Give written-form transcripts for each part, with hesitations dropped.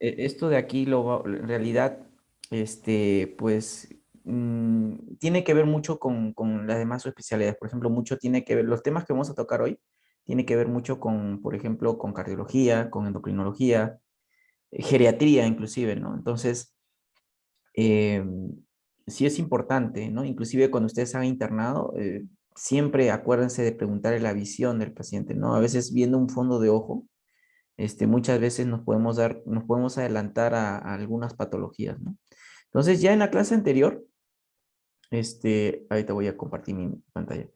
esto de aquí, en realidad, pues, tiene que ver mucho con las demás especialidades. Por ejemplo, mucho tiene que ver, los temas que vamos a tocar hoy, tiene que ver mucho con, por ejemplo, con cardiología, con endocrinología, geriatría inclusive, ¿no? Entonces, eh, sí es importante, ¿no? Inclusive cuando ustedes han internado, siempre acuérdense de preguntarle la visión del paciente, ¿no? A veces viendo un fondo de ojo, muchas veces nos podemos adelantar a algunas patologías, ¿no? Entonces, ya en la clase anterior, ahorita voy a compartir mi pantalla.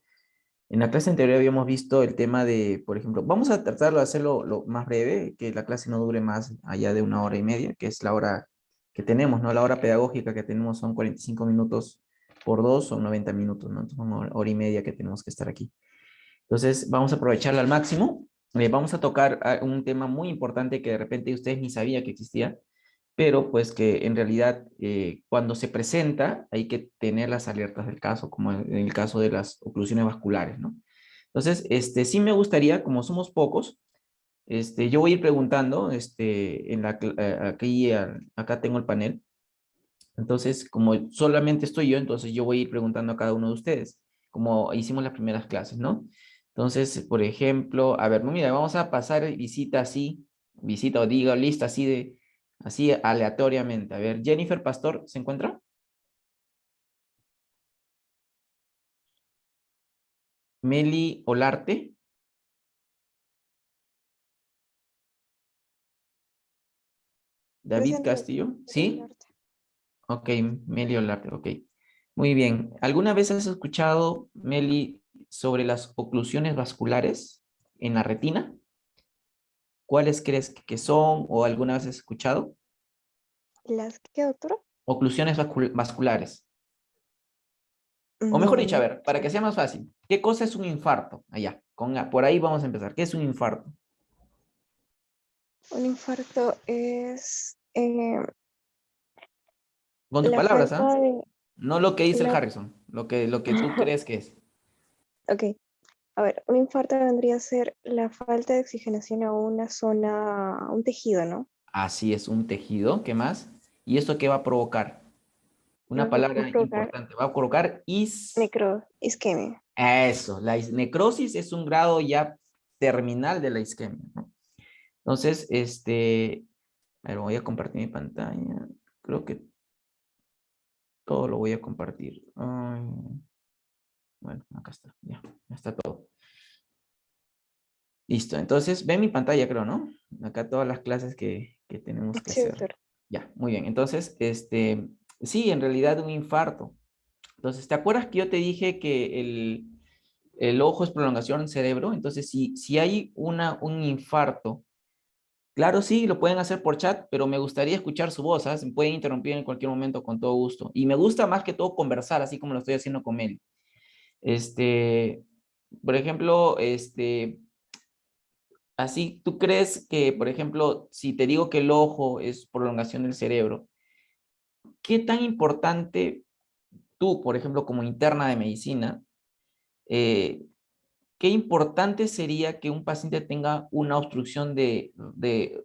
En la clase anterior habíamos visto el tema de, por ejemplo, vamos a tratar de hacerlo lo más breve, que la clase no dure más allá de 1 hora y media, que es la hora que tenemos, ¿no? La hora pedagógica que tenemos son 45 minutos por 2, son 90 minutos, ¿no? Entonces, 1 hora y media que tenemos que estar aquí. Entonces, vamos a aprovecharla al máximo. Vamos a tocar un tema muy importante que de repente ustedes ni sabían que existía, pero pues que en realidad cuando se presenta hay que tener las alertas del caso, como en el caso de las oclusiones vasculares, ¿no? Entonces, sí me gustaría, como somos pocos, yo voy a ir preguntando, acá tengo el panel, entonces como solamente estoy yo, entonces yo voy a ir preguntando a cada uno de ustedes, como hicimos las primeras clases, ¿no? Entonces, por ejemplo, a ver, no, mira, vamos a pasar visita así, visita o diga lista así así aleatoriamente. A ver, Jennifer Pastor, ¿se encuentra? Meli Olarte, David Presente, Castillo, María ¿sí? Olarte. Ok, Meli Olarte, ok. Muy bien. ¿Alguna vez has escuchado, Meli, sobre las oclusiones vasculares en la retina? ¿Cuáles crees que son o alguna vez has escuchado? ¿Las qué, doctora? Oclusiones vasculares. O mejor dicho, a No. ver, para que sea más fácil, ¿qué cosa es un infarto? Allá, por ahí vamos a empezar. ¿Qué es un infarto? Un infarto es Con tus la palabras, ¿ah? falta de No lo que dice el la. Harrison, lo que tú crees que es. Ok, a ver, un infarto vendría a ser la falta de oxigenación a una zona, a un tejido, ¿no? Así es, un tejido, ¿qué más? ¿Y esto qué va a provocar? Una Va a palabra provocar importante, va a provocar isquemia. Eso, la necrosis es un grado ya terminal de la isquemia, ¿no? Entonces, a ver, voy a compartir mi pantalla. Creo que todo lo voy a compartir. Ay, bueno, acá está, ya está todo. Listo, entonces ven mi pantalla, creo, ¿no? Acá todas las clases que tenemos que Sí, hacer. doctor. Ya, muy bien. Entonces, sí, en realidad un infarto. Entonces, ¿te acuerdas que yo te dije que el ojo es prolongación del cerebro? Entonces, si hay un infarto, claro, sí, lo pueden hacer por chat, pero me gustaría escuchar su voz, ¿sabes? Me pueden interrumpir en cualquier momento con todo gusto. Y me gusta más que todo conversar, así como lo estoy haciendo con Meli. Este, por ejemplo, así, ¿tú crees que, por ejemplo, si te digo que el ojo es prolongación del cerebro, qué tan importante tú, por ejemplo, como interna de medicina, eh, qué importante sería que un paciente tenga una obstrucción de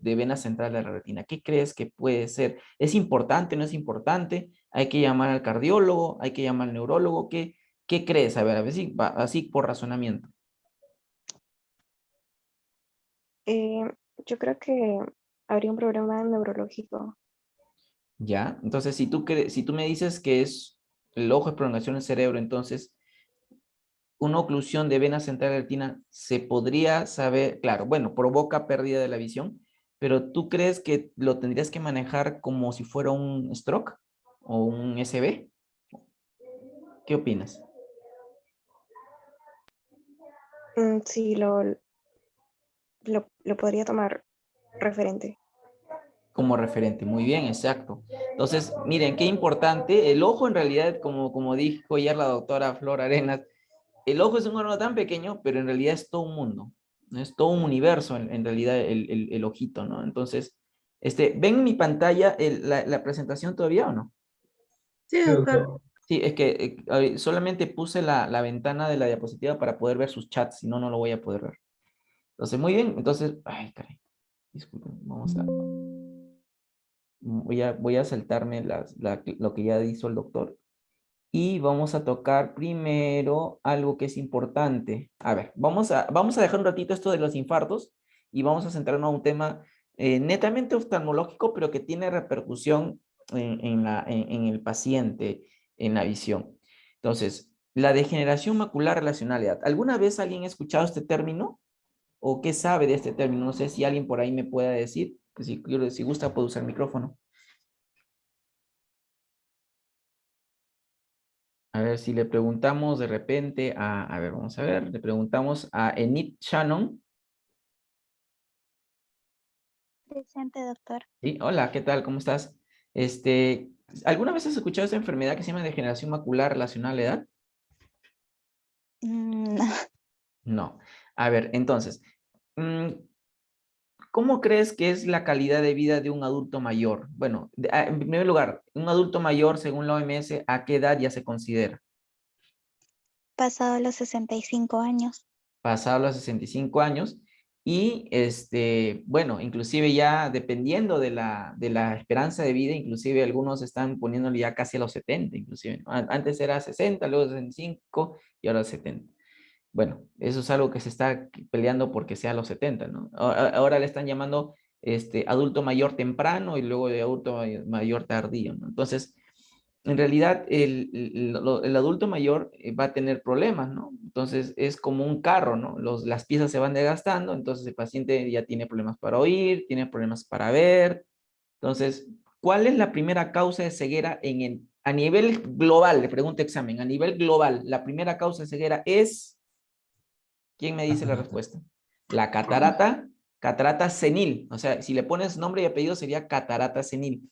vena central de la retina? ¿Qué crees que puede ser? ¿Es importante, no es importante? ¿Hay que llamar al cardiólogo? ¿Hay que llamar al neurólogo? ¿Qué crees? A ver si, así por razonamiento. Eh, yo creo que habría un problema neurológico. ¿Ya? Entonces, si tú me dices que el ojo es prolongación del cerebro, entonces una oclusión de vena central de la retina se podría saber, claro, bueno, provoca pérdida de la visión, pero ¿tú crees que lo tendrías que manejar como si fuera un stroke o un SB? ¿Qué opinas? Sí, lo podría tomar referente. Como referente, muy bien, exacto. Entonces, miren, qué importante, el ojo en realidad, como dijo ayer la doctora Flor Arenas, el ojo es un órgano tan pequeño, pero en realidad es todo un mundo, ¿no? Es todo un universo en realidad el ojito, ¿no? Entonces, ¿ven en mi pantalla la presentación todavía o no? Sí, doctor. Sí, es que a ver, solamente puse la ventana de la diapositiva para poder ver sus chats, si no, no lo voy a poder ver. Entonces, muy bien, entonces, ay, caray, disculpen, vamos a... voy a saltarme lo que ya hizo el doctor. Y vamos a tocar primero algo que es importante. A ver, vamos a dejar un ratito esto de los infartos y vamos a centrarnos a un tema netamente oftalmológico, pero que tiene repercusión en el paciente, en la visión. Entonces, la degeneración macular relacional a la edad. ¿Alguna vez alguien ha escuchado este término? ¿O qué sabe de este término? No sé si alguien por ahí me pueda decir. Si gusta, puede usar el micrófono. A ver, si le preguntamos de repente a ver, vamos a ver, le preguntamos a Enid Shannon. Presente, doctor. Sí, hola, ¿qué tal? ¿Cómo estás? Este, ¿alguna vez has escuchado esta enfermedad que se llama degeneración macular relacionada a la edad? No. No. A ver, entonces, mm, ¿cómo crees que es la calidad de vida de un adulto mayor? Bueno, en primer lugar, un adulto mayor, según la OMS, ¿a qué edad ya se considera? Pasado los 65 años. Pasado los 65 años y bueno, inclusive ya dependiendo de la esperanza de vida, inclusive algunos están poniéndole ya casi a los 70, inclusive, ¿no? Antes era 60, luego 65 y ahora 70. Bueno, eso es algo que se está peleando porque sea a los 70, ¿no? Ahora le están llamando adulto mayor temprano y luego de adulto mayor tardío, ¿no? Entonces, en realidad el adulto mayor va a tener problemas, ¿no? Entonces es como un carro, ¿no? Las piezas se van desgastando, entonces el paciente ya tiene problemas para oír, tiene problemas para ver. Entonces, ¿cuál es la primera causa de ceguera a nivel global? Le pregunto examen, a nivel global, la primera causa de ceguera es, ¿quién me dice la respuesta? La catarata senil. O sea, si le pones nombre y apellido sería catarata senil.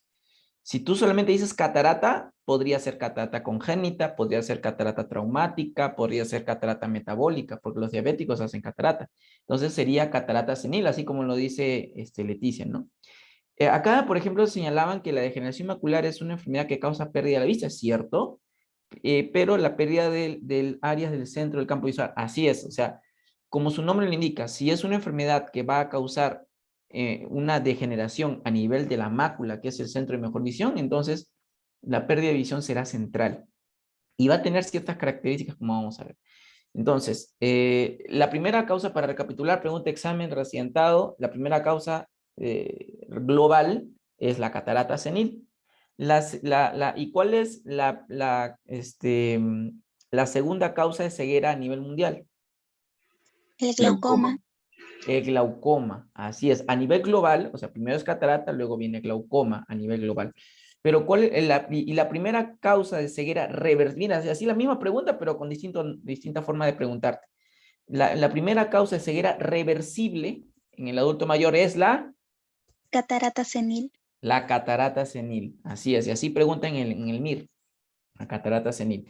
Si tú solamente dices catarata, podría ser catarata congénita, podría ser catarata traumática, podría ser catarata metabólica, porque los diabéticos hacen catarata. Entonces sería catarata senil, así como lo dice Leticia, ¿no? Acá, por ejemplo, señalaban que la degeneración macular es una enfermedad que causa pérdida de la vista, es cierto, pero la pérdida del áreas del centro del campo visual, así es, o sea, como su nombre lo indica, si es una enfermedad que va a causar una degeneración a nivel de la mácula, que es el centro de mejor visión, entonces la pérdida de visión será central y va a tener ciertas características como vamos a ver. Entonces, la primera causa, para recapitular, pregunta examen recientado, la primera causa global es la catarata senil. ¿Y cuál es la segunda causa de ceguera a nivel mundial? El glaucoma. El glaucoma, así es, a nivel global, o sea, primero es catarata, luego viene glaucoma a nivel global. Pero ¿cuál es la primera causa de ceguera reversible? Así la misma pregunta, pero con distinta forma de preguntarte. La primera causa de ceguera reversible en el adulto mayor es Catarata senil. la catarata senil. Así es, y así preguntan en el MIR, la catarata senil.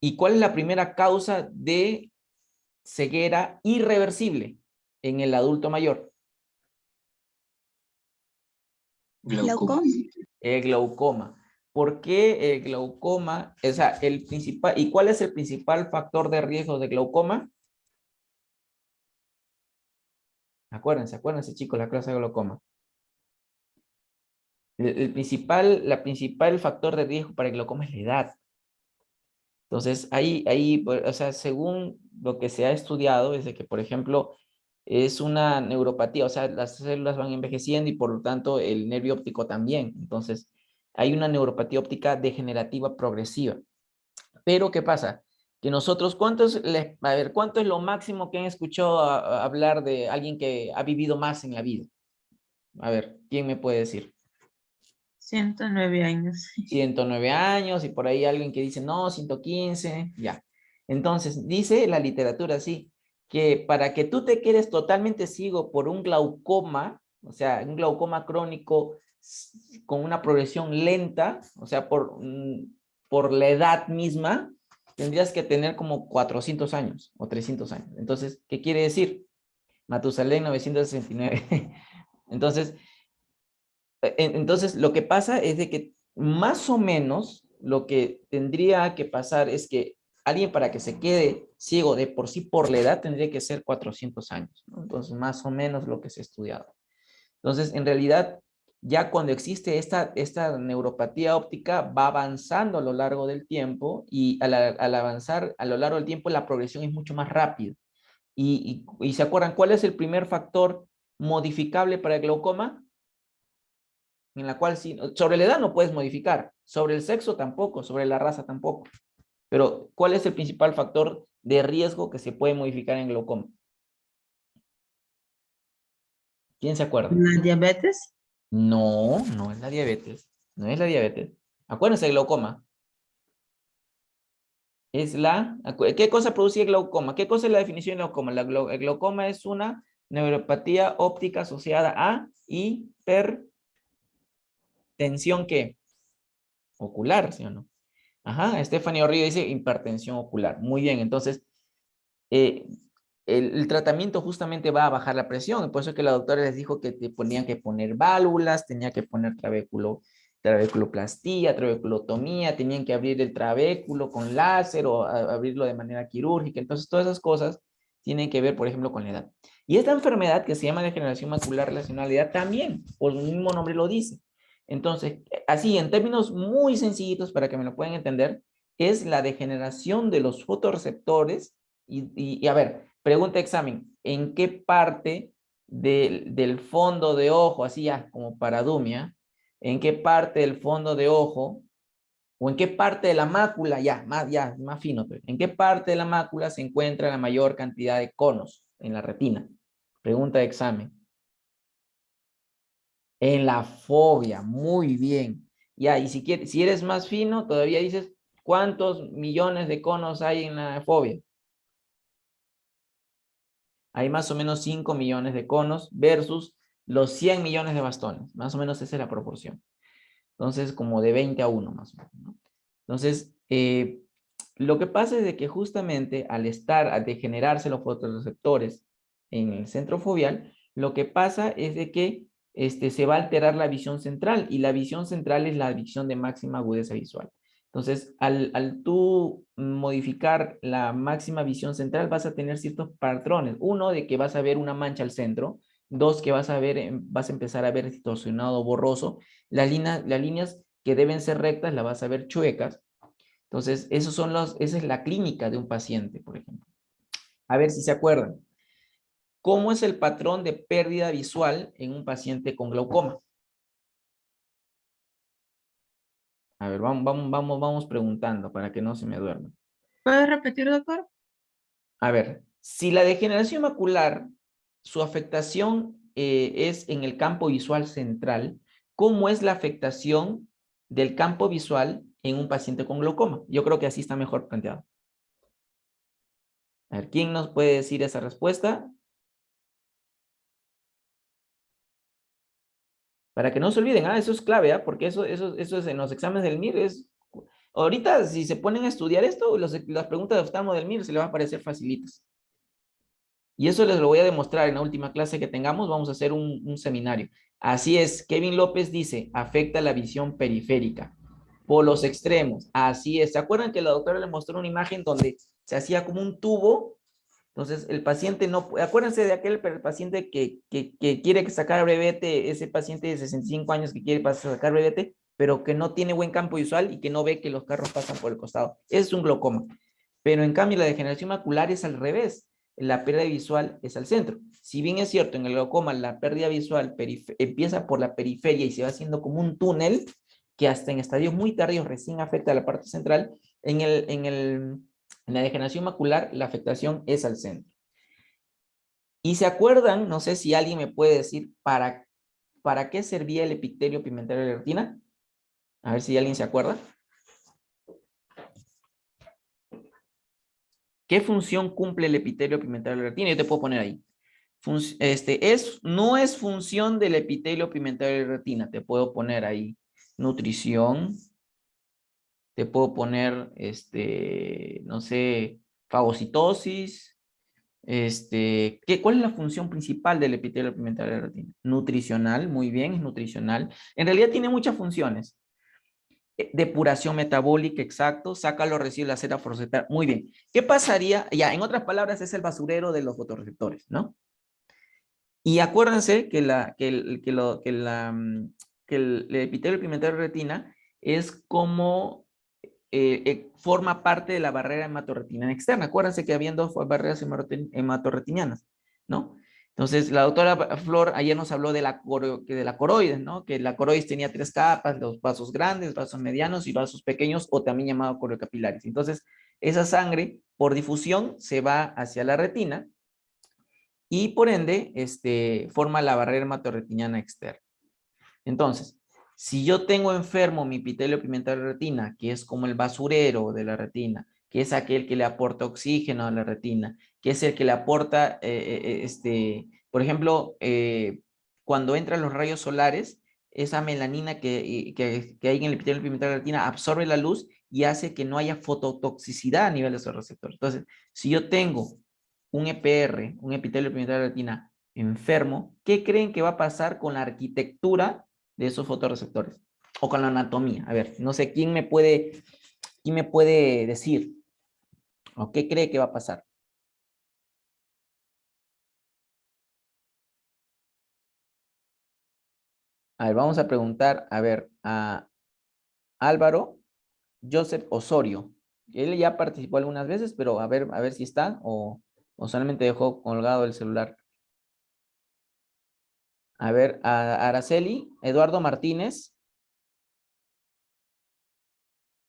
¿Y cuál es la primera causa de ceguera irreversible en el adulto mayor? Glaucoma. El glaucoma. ¿Por qué el glaucoma? O sea, ¿y cuál es el principal factor de riesgo de glaucoma? Acuérdense chicos, la clase de glaucoma. La principal factor de riesgo para el glaucoma es la edad. Entonces, ahí, o sea, según lo que se ha estudiado, es de que, por ejemplo, es una neuropatía, o sea, las células van envejeciendo y por lo tanto el nervio óptico también. Entonces, hay una neuropatía óptica degenerativa progresiva. Pero, ¿qué pasa? Que nosotros, ¿cuánto es lo máximo que han escuchado hablar de alguien que ha vivido más en la vida? A ver, ¿quién me puede decir? 109 años. 109 años y por ahí alguien que dice, no, 115, ya. Entonces, dice la literatura así, que para que tú te quedes totalmente ciego por un glaucoma, o sea, un glaucoma crónico con una progresión lenta, o sea, por la edad misma, tendrías que tener como 400 años o 300 años. Entonces, ¿qué quiere decir? Matusalén 969. Entonces, entonces, lo que pasa es de que más o menos lo que tendría que pasar es que alguien para que se quede ciego de por sí por la edad tendría que ser 400 años, ¿no? Entonces, más o menos lo que se ha estudiado. Entonces, en realidad, ya cuando existe esta neuropatía óptica va avanzando a lo largo del tiempo y al avanzar a lo largo del tiempo la progresión es mucho más rápida. Y ¿se acuerdan cuál es el primer factor modificable para el glaucoma? En la cual sobre la edad no puedes modificar, sobre el sexo tampoco, sobre la raza tampoco. Pero ¿cuál es el principal factor de riesgo que se puede modificar en glaucoma? ¿Quién se acuerda? ¿La diabetes? No, no es la diabetes. No es la diabetes. Acuérdense del glaucoma. ¿Qué cosa produce el glaucoma? ¿Qué cosa es la definición de glaucoma? El glaucoma es una neuropatía óptica asociada a hipertensión, ¿qué? Ocular, ¿sí o no? Ajá, Stephanie Orrillo dice hipertensión ocular. Muy bien, entonces, el tratamiento justamente va a bajar la presión. Por eso es que la doctora les dijo que te ponían que poner válvulas, tenía que poner trabeculoplastía, trabeculotomía, tenían que abrir el trabéculo con láser o abrirlo de manera quirúrgica. Entonces, todas esas cosas tienen que ver, por ejemplo, con la edad. Y esta enfermedad que se llama degeneración macular relacionada a la edad también, por el mismo nombre lo dice. Entonces, así, en términos muy sencillitos para que me lo puedan entender, es la degeneración de los fotorreceptores y a ver, pregunta de examen, ¿en qué parte del fondo de ojo, así ya como para dumia, en qué parte del fondo de ojo o en qué parte de la mácula, ya más fino, en qué parte de la mácula se encuentra la mayor cantidad de conos en la retina? Pregunta de examen. En la fovea, muy bien. Ya, y si eres más fino, todavía dices, ¿cuántos millones de conos hay en la fovea? Hay más o menos 5 millones de conos versus los 100 millones de bastones. Más o menos esa es la proporción. Entonces, como de 20 a 1 más o menos, ¿no? Entonces, lo que pasa es de que justamente al degenerarse los fotorreceptores en el centro foveal, lo que pasa es de que se va a alterar la visión central y la visión central es la visión de máxima agudeza visual. Entonces, al tú modificar la máxima visión central, vas a tener ciertos patrones. Uno, de que vas a ver una mancha al centro. Dos, que vas a empezar a ver distorsionado, borroso. Las líneas que deben ser rectas las vas a ver chuecas. Entonces, esa es la clínica de un paciente, por ejemplo. A ver si se acuerdan. ¿Cómo es el patrón de pérdida visual en un paciente con glaucoma? A ver, vamos preguntando para que no se me duerma. ¿Puede repetir, doctor? A ver, si la degeneración macular, su afectación es en el campo visual central, ¿cómo es la afectación del campo visual en un paciente con glaucoma? Yo creo que así está mejor planteado. A ver, ¿quién nos puede decir esa respuesta? Para que no se olviden, eso es clave, porque eso es en los exámenes del MIR. Ahorita, si se ponen a estudiar esto, las preguntas de oftalmo del MIR se les va a parecer facilitas. Y eso les lo voy a demostrar en la última clase que tengamos. Vamos a hacer un seminario. Así es, Kevin López dice, afecta la visión periférica por los extremos. Así es. ¿Se acuerdan que la doctora le mostró una imagen donde se hacía como un tubo? Entonces, el paciente no... Acuérdense de aquel paciente que quiere sacar brevete, ese paciente de 65 años que quiere sacar brevete, pero que no tiene buen campo visual y que no ve que los carros pasan por el costado. Es un glaucoma. Pero en cambio, la degeneración macular es al revés. La pérdida visual es al centro. Si bien es cierto, en el glaucoma la pérdida visual empieza por la periferia y se va haciendo como un túnel, que hasta en estadios muy tardíos recién afecta a la parte central, en la degeneración macular la afectación es al centro. Y se acuerdan, no sé si alguien me puede decir para qué servía el epitelio pigmentario de la retina. A ver si alguien se acuerda. ¿Qué función cumple el epitelio pigmentario de la retina? Yo te puedo poner ahí. No es función del epitelio pigmentario de la retina. Te puedo poner ahí nutrición. Te puedo poner, no sé, fagocitosis. ¿Cuál es la función principal del epitelio pigmentario de la retina? Nutricional, muy bien, es nutricional. En realidad tiene muchas funciones. Depuración metabólica, exacto. Saca los residuos de la seta fotoreceptor. Muy bien. ¿Qué pasaría? Ya, en otras palabras, es el basurero de los fotorreceptores, ¿no? Y acuérdense que que el epitelio pigmentario de retina es como forma parte de la barrera hematorretiniana externa. Acuérdense que habían dos barreras hematorretinianas, ¿no? Entonces, la doctora Flor ayer nos habló de la coroides, ¿no? Que la coroides tenía 3 capas, los vasos grandes, vasos medianos y vasos pequeños, o también llamado coriocapilares. Entonces, esa sangre, por difusión, se va hacia la retina y, por ende, forma la barrera hematorretiniana externa. Entonces, si yo tengo enfermo mi epitelio pigmentario de retina, que es como el basurero de la retina, que es aquel que le aporta oxígeno a la retina, que es el que le aporta, por ejemplo, cuando entran los rayos solares, esa melanina que hay en el epitelio pigmentario de la retina absorbe la luz y hace que no haya fototoxicidad a nivel de esos receptores. Entonces, si yo tengo un EPR, un epitelio pigmentario de la retina enfermo, ¿qué creen que va a pasar con la arquitectura de esos fotorreceptores? O con la anatomía. A ver, no sé, quién me puede decir? ¿O qué cree que va a pasar? A ver, vamos a preguntar, a ver, a Álvaro Joseph Osorio. Él ya participó algunas veces, pero a ver si está o solamente dejó colgado el celular. A ver, a Araceli, Eduardo Martínez,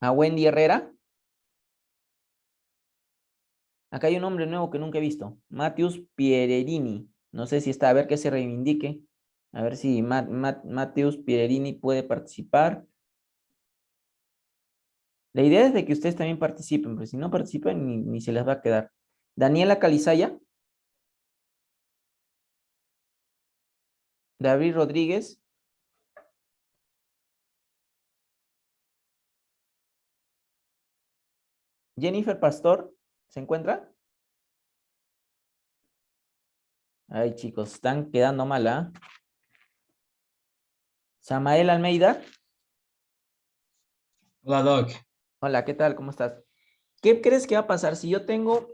a Wendy Herrera. Acá hay un nombre nuevo que nunca he visto. Matthews Piererini. No sé si está. A ver que se reivindique. A ver si Matthews Piererini puede participar. La idea es de que ustedes también participen, porque si no participan ni se les va a quedar. Daniela Calizaya. David Rodríguez. Jennifer Pastor. ¿Se encuentra? Ay, chicos, están quedando mal, ¿ah? Samael Almeida. Hola, Doc. Hola, ¿qué tal? ¿Cómo estás? ¿Qué crees que va a pasar si yo tengo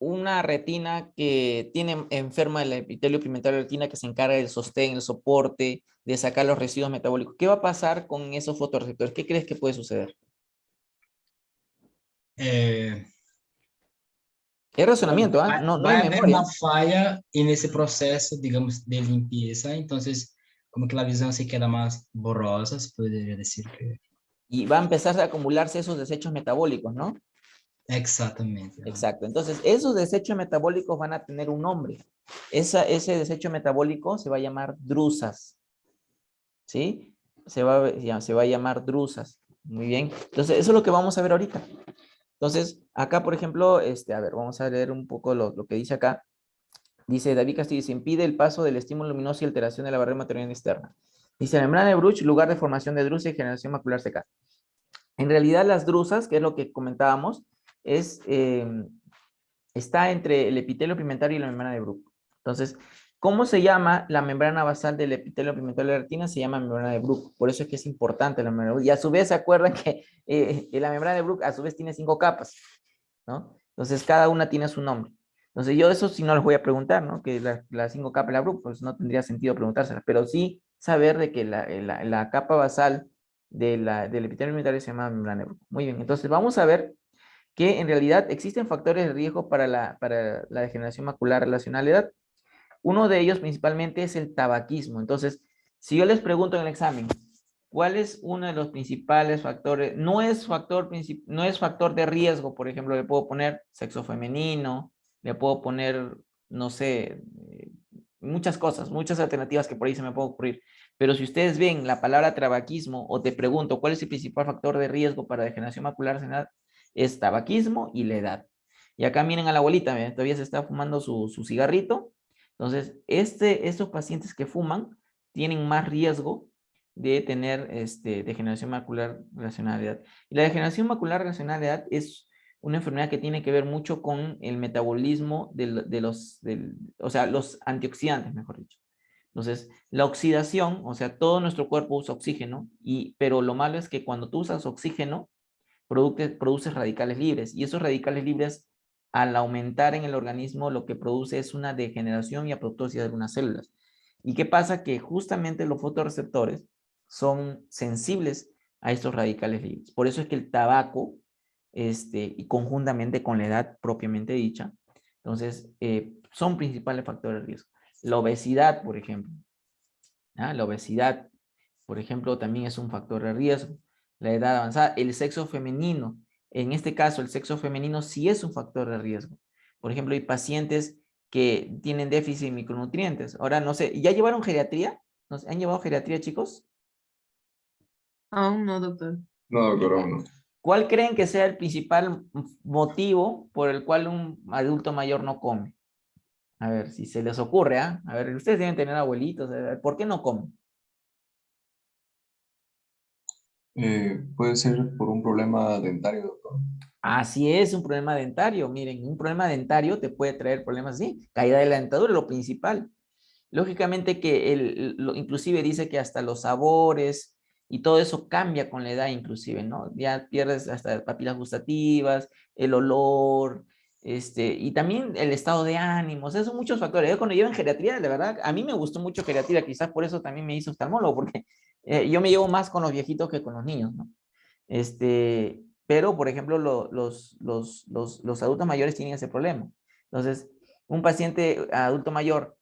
una retina que tiene enferma el epitelio pigmentario de retina que se encarga del sostén, el soporte, de sacar los residuos metabólicos? ¿Qué va a pasar con esos fotorreceptores? ¿Qué crees que puede suceder? Es razonamiento, ¿ah? No Vai es haver uma memoria. falha e nesse processo, digamos, de limpeza, então, como que a visão se queda mais borrosa, se poderia dizer que... Y va a empezar a acumularse esos desechos metabólicos, ¿no? Exatamente. Exacto. Entonces, esos desechos metabólicos van a tener un nombre. Ese desecho metabólico se va a llamar drusas. ¿Sí? Se va a llamar drusas. Muy bien. Entonces, eso es lo que vamos a ver ahorita. Entonces, acá, por ejemplo, a ver, vamos a leer un poco lo que dice acá. Dice David Castillo, se impide el paso del estímulo luminoso y alteración de la barrera hematoriana externa. Dice, la membrana de Bruch, lugar de formación de drusa y generación macular seca. En realidad, las drusas, que es lo que comentábamos, está entre el epitelio pigmentario y la membrana de Bruch. Entonces, ¿cómo se llama la membrana basal del epitelio pigmentario de la retina? Se llama membrana de Bruch. Por eso es que es importante la membrana de Bruch. Y a su vez, ¿se acuerdan que la membrana de Bruch a su vez tiene 5 capas? ¿No? Entonces, cada una tiene su nombre. Entonces, yo eso sí no les voy a preguntar, ¿no? Que las 5 capas de la Bruch, pues no tendría sentido preguntárselas. Pero sí saber de que la capa basal del epitelio pigmentario se llama membrana de Bruch. Muy bien, entonces vamos a ver que en realidad existen factores de riesgo para la degeneración macular relacionada a la edad. Uno de ellos principalmente es el tabaquismo. Entonces, si yo les pregunto en el examen, ¿cuál es uno de los principales factores? No es factor de riesgo, por ejemplo, le puedo poner sexo femenino, le puedo poner, no sé, muchas cosas, muchas alternativas que por ahí se me puede ocurrir. Pero si ustedes ven la palabra tabaquismo o te pregunto cuál es el principal factor de riesgo para degeneración macular en edad, es tabaquismo y la edad. Y acá miren a la abuelita, ¿ve? Todavía se está fumando su cigarrito. Entonces, estos pacientes que fuman tienen más riesgo de tener degeneración macular relacionada a la edad. Y la degeneración macular relacionada a la edad es una enfermedad que tiene que ver mucho con el metabolismo o sea, los antioxidantes, mejor dicho. Entonces, la oxidación, o sea, todo nuestro cuerpo usa oxígeno, pero lo malo es que cuando tú usas oxígeno, produces radicales libres, y esos radicales libres, al aumentar en el organismo, lo que produce es una degeneración y apoptosis de algunas células. ¿Y qué pasa? Que justamente los fotorreceptores son sensibles a estos radicales libres. Por eso es que el tabaco, y conjuntamente con la edad propiamente dicha, entonces, son principales factores de riesgo. La obesidad, por ejemplo. La obesidad, por ejemplo, también es un factor de riesgo. La edad avanzada, el sexo femenino. En este caso, el sexo femenino sí es un factor de riesgo. Por ejemplo, hay pacientes que tienen déficit de micronutrientes. Ahora, no sé, ¿ya llevaron geriatría? ¿Han llevado geriatría, chicos? Aún no, doctor. No, doctor, aún no. ¿Cuál creen que sea el principal motivo por el cual un adulto mayor no come? A ver, si se les ocurre, ¿ah? A ver, ustedes deben tener abuelitos. A ver, ¿por qué no comen? Puede ser por un problema dentario, doctor. Así es, un problema dentario. Miren, un problema dentario te puede traer problemas así. Caída de la dentadura, lo principal. Lógicamente que inclusive dice que hasta los sabores y todo eso cambia con la edad inclusive, ¿no? Ya pierdes hasta papilas gustativas, el olor, y también el estado de ánimo. O sea, son muchos factores. Yo cuando llevo en geriatría, la verdad, a mí me gustó mucho geriatría, quizás por eso también me hice oftalmólogo, porque yo me llevo más con los viejitos que con los niños, ¿no? Pero, por ejemplo, los adultos mayores tienen ese problema. Entonces, un paciente adulto mayor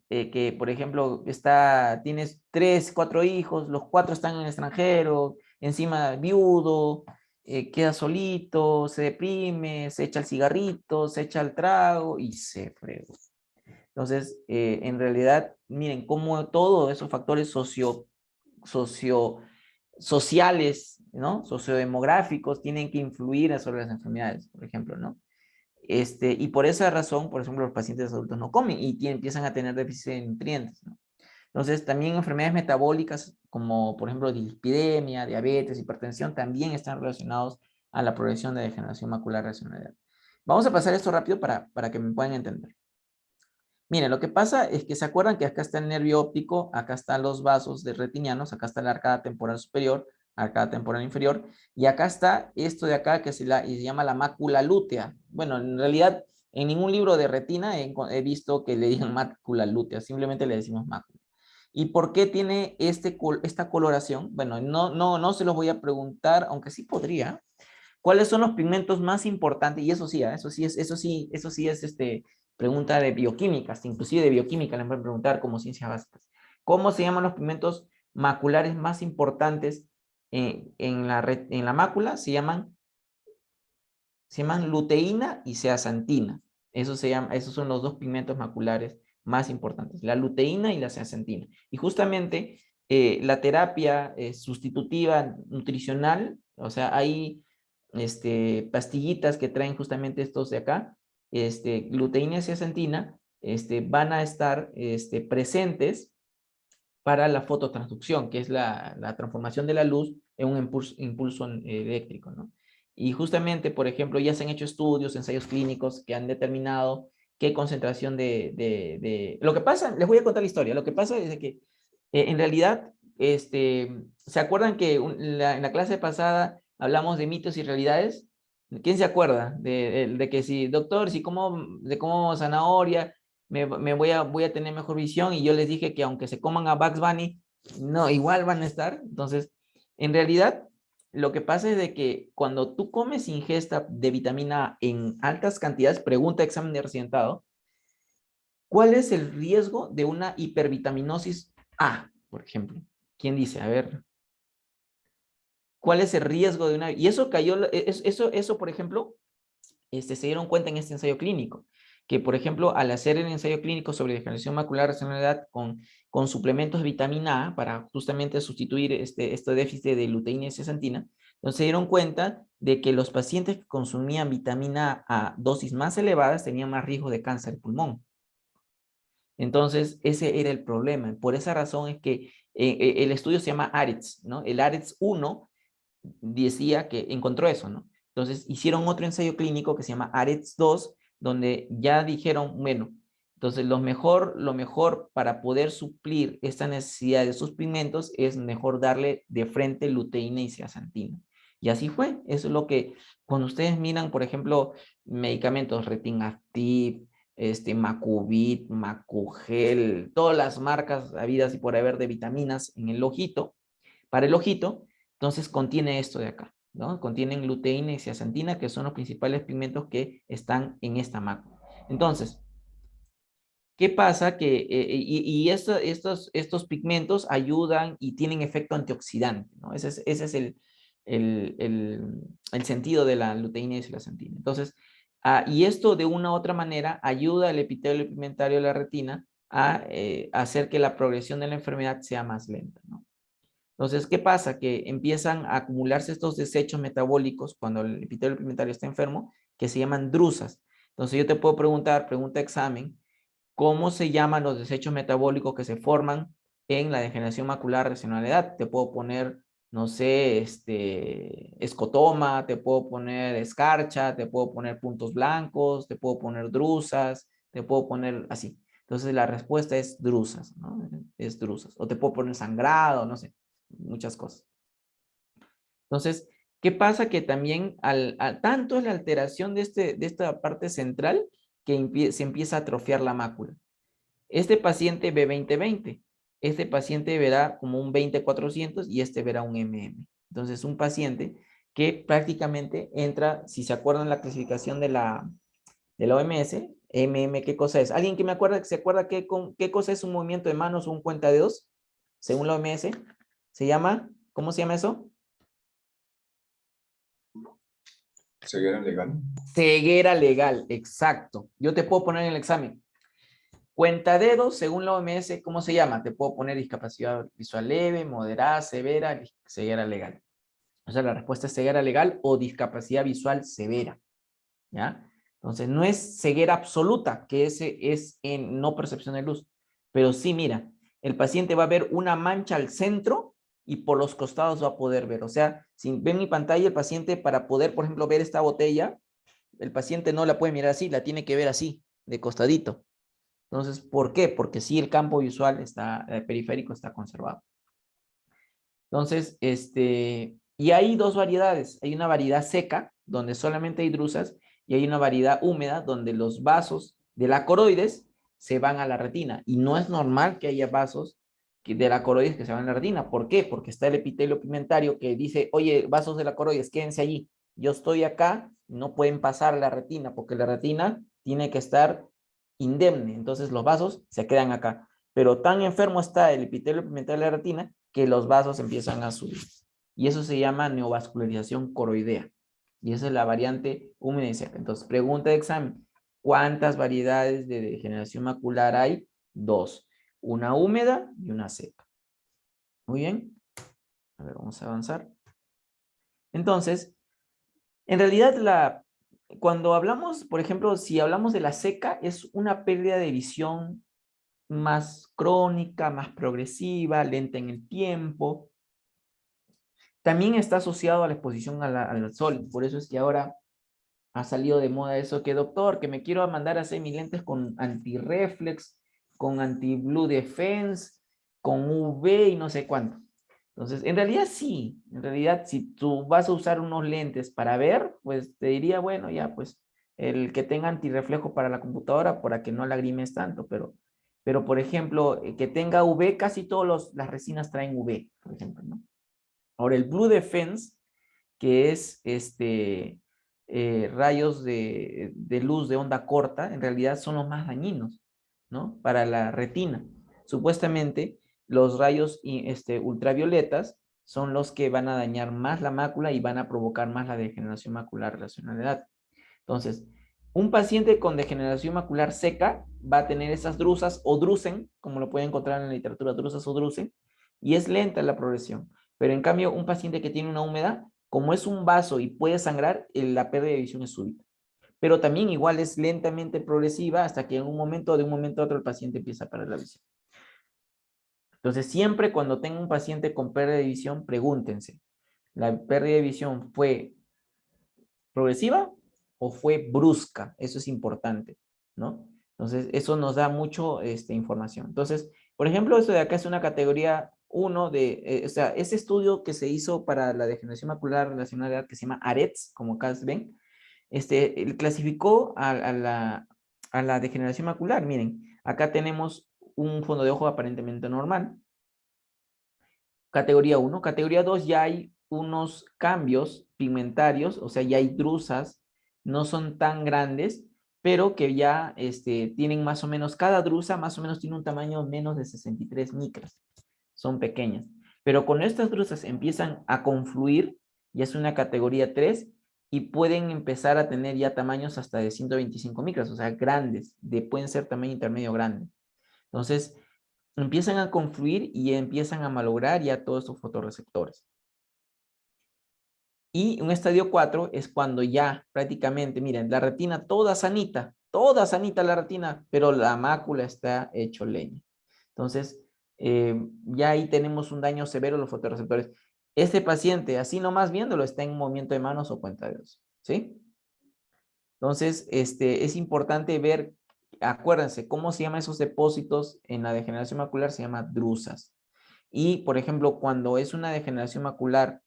que, por ejemplo, tienes 3, 4 hijos, los 4 están en el extranjero, encima viudo, queda solito, se deprime, se echa el cigarrito, se echa el trago y se fregó. Entonces, en realidad, miren cómo todos esos factores sociales, ¿no? Sociodemográficos tienen que influir sobre las enfermedades, por ejemplo, ¿no? Y por esa razón, por ejemplo, los pacientes adultos no comen y empiezan a tener déficit de nutrientes, ¿no? Entonces, también enfermedades metabólicas como, por ejemplo, dislipidemia, diabetes, hipertensión, también están relacionados a la progresión de degeneración macular relacionada a la edad. Vamos a pasar esto rápido para que me puedan entender. Miren, lo que pasa es que se acuerdan que acá está el nervio óptico, acá están los vasos retinianos, acá está la arcada temporal superior, arcada temporal inferior, y acá está esto de acá que se llama la mácula lútea. Bueno, en realidad, en ningún libro de retina he visto que le digan mácula lútea, simplemente le decimos mácula. ¿Y por qué tiene esta coloración? Bueno, no se los voy a preguntar, aunque sí podría. ¿Cuáles son los pigmentos más importantes? Y eso sí, eso sí es pregunta de bioquímica, inclusive de bioquímica le pueden preguntar como ciencias básicas. ¿Cómo se llaman los pigmentos maculares más importantes en la mácula? Se llaman luteína y zeaxantina. Esos son los dos pigmentos maculares más importantes, la luteína y la zeaxantina. Y justamente la terapia sustitutiva nutricional, o sea, hay pastillitas que traen justamente estos de acá, luteína y zeaxantina, van a estar presentes para la fototransducción, que es la transformación de la luz en un impulso eléctrico, ¿no? Y justamente, por ejemplo, ya se han hecho estudios, ensayos clínicos que han determinado qué concentración Lo que pasa, les voy a contar la historia, lo que pasa es que en realidad, ¿se acuerdan que en la clase pasada hablamos de mitos y realidades? ¿Quién se acuerda de que si, doctor, si como zanahoria, voy a tener mejor visión? Y yo les dije que aunque se coman a Bugs Bunny, no, igual van a estar. Entonces, en realidad, lo que pasa es de que cuando tú comes ingesta de vitamina A en altas cantidades, pregunta examen de recientado, ¿cuál es el riesgo de una hipervitaminosis A, por ejemplo? ¿Quién dice? A ver. ¿Cuál es el riesgo de una? Y eso cayó, eso por ejemplo, se dieron cuenta en este ensayo clínico, que por ejemplo, al hacer el ensayo clínico sobre degeneración macular relacionada a la edad con suplementos de vitamina A para justamente sustituir este déficit de luteína y zeaxantina, entonces se dieron cuenta de que los pacientes que consumían vitamina A a dosis más elevadas tenían más riesgo de cáncer de pulmón. Entonces, ese era el problema. Por esa razón es que el estudio se llama AREDS, ¿no? El AREDS 1 decía que encontró eso, ¿no? Entonces, hicieron otro ensayo clínico que se llama AREDS 2, donde ya dijeron, bueno, entonces lo mejor para poder suplir esta necesidad de sus pigmentos es mejor darle de frente luteína y zeaxantina. Y así fue. Eso es lo que, cuando ustedes miran, por ejemplo, medicamentos Retinactiv, Macubit, Macugel, todas las marcas habidas y por haber de vitaminas en el ojito, para el ojito, entonces contiene esto de acá, ¿no? Contienen luteína y zeaxantina, que son los principales pigmentos que están en esta mácula. Entonces, ¿qué pasa? Estos pigmentos ayudan y tienen efecto antioxidante, ¿no? Ese es el sentido de la luteína y zeaxantina. Entonces, y esto de una u otra manera ayuda al epitelio pigmentario de la retina a hacer que la progresión de la enfermedad sea más lenta, ¿no? Entonces, ¿qué pasa? Que empiezan a acumularse estos desechos metabólicos cuando el epitelio pigmentario está enfermo, que se llaman drusas. Entonces, yo te puedo preguntar, pregunta examen, ¿cómo se llaman los desechos metabólicos que se forman en la degeneración macular recién a la edad? Te puedo poner, no sé, escotoma, te puedo poner escarcha, te puedo poner puntos blancos, te puedo poner drusas, te puedo poner así. Entonces la respuesta es drusas, ¿no? Es drusas. O te puedo poner sangrado, no sé, muchas cosas. Entonces, ¿qué pasa? Que también tanto es la alteración de esta parte central que se empieza a atrofiar la mácula. Este paciente ve 20/20. Este paciente verá como un 20/400 y este verá un mm. Entonces, un paciente que prácticamente entra, si se acuerdan la clasificación de la OMS, ¿qué cosa es? ¿Alguien que se acuerda qué cosa es un movimiento de manos o un cuenta de dedos? Según la OMS, se llama, ¿cómo se llama eso? ¿Ceguera legal? Ceguera legal, exacto. Yo te puedo poner en el examen. Cuentadedos, según la OMS, ¿cómo se llama? Te puedo poner discapacidad visual leve, moderada, severa, ceguera legal. O sea, la respuesta es ceguera legal o discapacidad visual severa. ¿Ya? Entonces, no es ceguera absoluta, que ese es en no percepción de luz. Pero sí, mira, el paciente va a ver una mancha al centro y por los costados va a poder ver. O sea, si ven mi pantalla, el paciente para poder, por ejemplo, ver esta botella, el paciente no la puede mirar así, la tiene que ver así, de costadito. Entonces, ¿por qué? Porque sí el campo visual está, periférico está conservado. Entonces, y hay dos variedades. Hay una variedad seca, donde solamente hay drusas, y hay una variedad húmeda, donde los vasos de la coroides se van a la retina. Y no es normal que haya vasos de la coroides que se van a la retina. ¿Por qué? Porque está el epitelio pigmentario que dice, oye, vasos de la coroides, quédense allí. Yo estoy acá, no pueden pasar a la retina, porque la retina tiene que estar indemne. Entonces los vasos se quedan acá. Pero tan enfermo está el epitelio pigmentario de la retina que los vasos empiezan a subir. Y eso se llama neovascularización coroidea. Y esa es la variante húmeda y seca. Entonces, pregunta de examen. ¿Cuántas variedades de degeneración macular hay? 2. Una húmeda y una seca. Muy bien. A ver, vamos a avanzar. Entonces, en realidad, cuando hablamos, por ejemplo, si hablamos de la seca, es una pérdida de visión más crónica, más progresiva, lenta en el tiempo. También está asociado a la exposición al sol. Por eso es que ahora ha salido de moda eso que, doctor, que me quiero mandar a hacer mis lentes con anti-reflex, con anti-blue defense, con UV y no sé cuánto. Entonces, en realidad sí. En realidad, si tú vas a usar unos lentes para ver, pues te diría, bueno, ya, pues, el que tenga antirreflejo para la computadora para que no lagrimes tanto, pero por ejemplo, que tenga UV, casi todas las resinas traen UV, por ejemplo, ¿no? Ahora, el Blue Defense, que es rayos de luz de onda corta, en realidad son los más dañinos, ¿no? Para la retina. Supuestamente, los rayos ultravioletas son los que van a dañar más la mácula y van a provocar más la degeneración macular relacionada a la edad. Entonces, un paciente con degeneración macular seca va a tener esas drusas o drusen, como lo pueden encontrar en la literatura, drusas o drusen, y es lenta la progresión. Pero en cambio, un paciente que tiene una húmeda, como es un vaso y puede sangrar, la pérdida de visión es súbita. Pero también igual es lentamente progresiva hasta que de un momento a otro, el paciente empieza a perder la visión. Entonces, siempre cuando tenga un paciente con pérdida de visión, pregúntense, ¿la pérdida de visión fue progresiva o fue brusca? Eso es importante, ¿no? Entonces, eso nos da mucho información. Entonces, por ejemplo, esto de acá es una categoría 1 o sea, ese estudio que se hizo para la degeneración macular relacionada a la edad, que se llama ARETS, como acá ven, él clasificó a la degeneración macular. Miren, acá tenemos un fondo de ojo aparentemente normal, Categoría 1. Categoría 2 ya hay unos cambios pigmentarios, o sea, ya hay drusas, no son tan grandes, pero que ya tienen más o menos, cada drusa más o menos tiene un tamaño menos de 63 micras. Son pequeñas. Pero cuando estas drusas empiezan a confluir, ya es una categoría 3 y pueden empezar a tener ya tamaños hasta de 125 micras, o sea, grandes, pueden ser tamaño intermedio grande. Entonces, empiezan a confluir y empiezan a malograr ya todos estos fotorreceptores. Y un estadio 4 es cuando ya prácticamente, miren, la retina toda sanita la retina, pero la mácula está hecho leña. Entonces, ya ahí tenemos un daño severo en los fotorreceptores. Este paciente, así nomás viéndolo, está en movimiento de manos o cuenta de dedos, ¿sí? Entonces, es importante ver, acuérdense, ¿cómo se llaman esos depósitos en la degeneración macular? Se llama drusas. Y, por ejemplo, cuando es una degeneración macular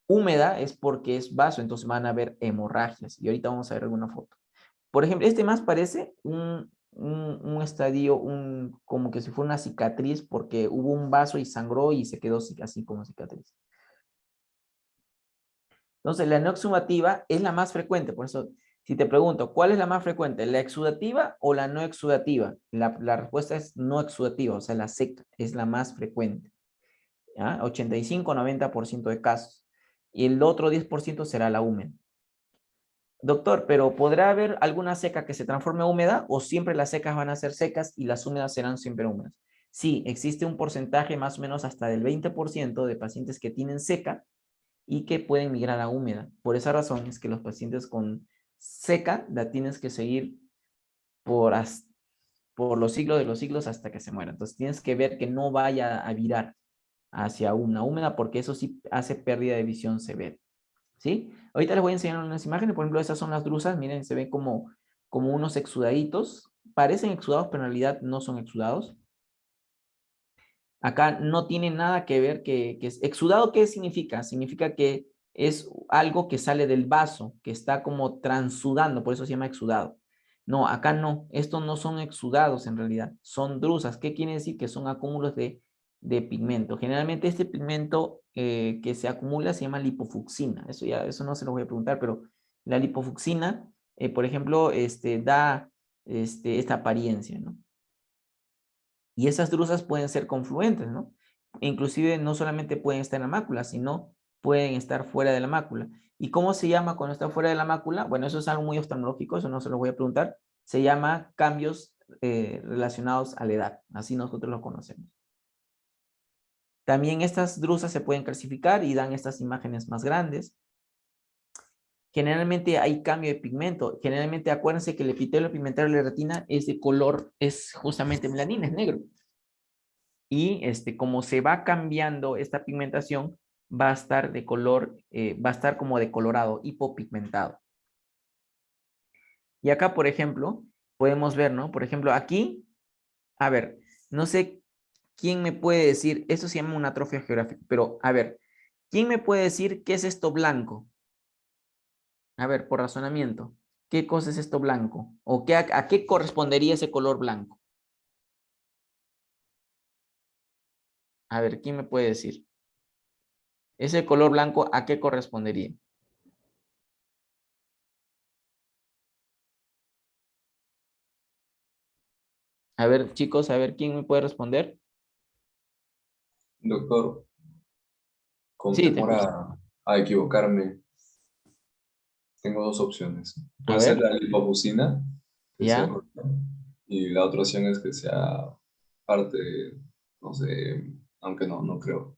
húmeda, es porque es vaso, entonces van a haber hemorragias. Y ahorita vamos a ver alguna foto. Por ejemplo, este más parece un estadio, como que si fuera una cicatriz, porque hubo un vaso y sangró y se quedó así como cicatriz. Entonces, la no exudativa es la más frecuente. Por eso, si te pregunto, ¿cuál es la más frecuente? ¿La exudativa o la no exudativa? La respuesta es no exudativa, o sea, la seca es la más frecuente. ¿Ya? 85-90% de casos. Y el otro 10% será la húmeda. Doctor, pero ¿podrá haber alguna seca que se transforme en húmeda o siempre las secas van a ser secas y las húmedas serán siempre húmedas? Sí, existe un porcentaje más o menos hasta del 20% de pacientes que tienen seca y que pueden migrar a húmeda. Por esa razón es que los pacientes con seca la tienes que seguir por los siglos de los siglos hasta que se muera. Entonces tienes que ver que no vaya a virar hacia una húmeda porque eso sí hace pérdida de visión severa. ¿Sí? Ahorita les voy a enseñar unas imágenes. Por ejemplo, esas son las drusas. Miren, se ven como unos exudaditos. Parecen exudados, pero en realidad no son exudados. Acá no tiene nada que ver que es exudado. ¿Qué significa? Significa que es algo que sale del vaso, que está como transudando, por eso se llama exudado. No, acá no. Estos no son exudados en realidad. Son drusas. ¿Qué quiere decir? Que son acúmulos de pigmento. Generalmente este pigmento que se acumula se llama lipofucsina. Eso no se lo voy a preguntar, pero la lipofucsina, por ejemplo, da esta apariencia, ¿no? Y esas drusas pueden ser confluentes, ¿no? Inclusive no solamente pueden estar en la mácula, sino pueden estar fuera de la mácula. ¿Y cómo se llama cuando está fuera de la mácula? Bueno, eso es algo muy oftalmológico, eso no se lo voy a preguntar. Se llama cambios relacionados a la edad. Así nosotros lo conocemos. También estas drusas se pueden clasificar y dan estas imágenes más grandes. Generalmente hay cambio de pigmento. Generalmente acuérdense que el epitelio pigmentario de la retina es de color, es justamente melanina, es negro. Y como se va cambiando esta pigmentación, va a estar de color, va a estar como decolorado, hipopigmentado. Y acá, por ejemplo, podemos ver, ¿no? Por ejemplo, aquí, a ver, no sé quién me puede decir, esto se llama una atrofia geográfica, pero a ver, ¿quién me puede decir qué es esto blanco? A ver, por razonamiento, ¿qué cosa es esto blanco? ¿O a qué correspondería ese color blanco? A ver, ¿quién me puede decir? Ese color blanco, ¿a qué correspondería? A ver, chicos, a ver, ¿quién me puede responder? Doctor, con Sí, te temor escucho. a equivocarme, tengo dos opciones. A Puede ser ver, la lipofucina, que sea ¿ya? roja, y la otra opción es que sea parte, no sé, aunque no creo.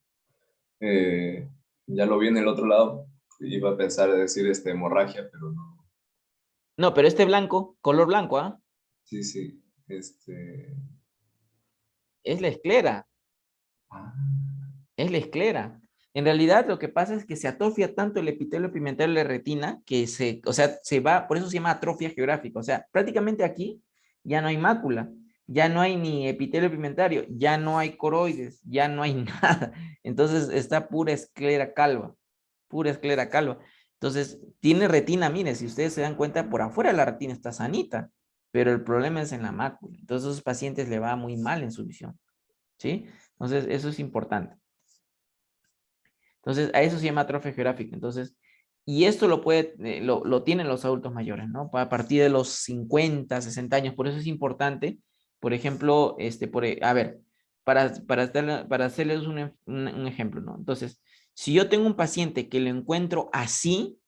Eh, ya lo vi en el otro lado, iba a pensar decir hemorragia, pero no. No, pero este blanco, color blanco, ¿ah? Sí, Es la esclera. ah, Es la esclera. En realidad lo que pasa es que se atrofia tanto el epitelio pigmentario de la retina que o sea, se va, por eso se llama atrofia geográfica. O sea, prácticamente aquí ya no hay mácula, ya no hay ni epitelio pigmentario, ya no hay coroides, ya no hay nada. Entonces está pura esclera calva, pura esclera calva. Entonces tiene retina, mire, si ustedes se dan cuenta, por afuera la retina está sanita, pero el problema es en la mácula. Entonces a esos pacientes le va muy mal en su visión. ¿Sí? Entonces, eso es importante. Entonces, a eso se llama atrofia geográfica. Entonces, y esto lo tienen los adultos mayores, ¿no? A partir de los 50, 60 años. Por eso es importante, por ejemplo, a ver, para hacerles un ejemplo, ¿no? Entonces, si yo tengo un paciente que lo encuentro así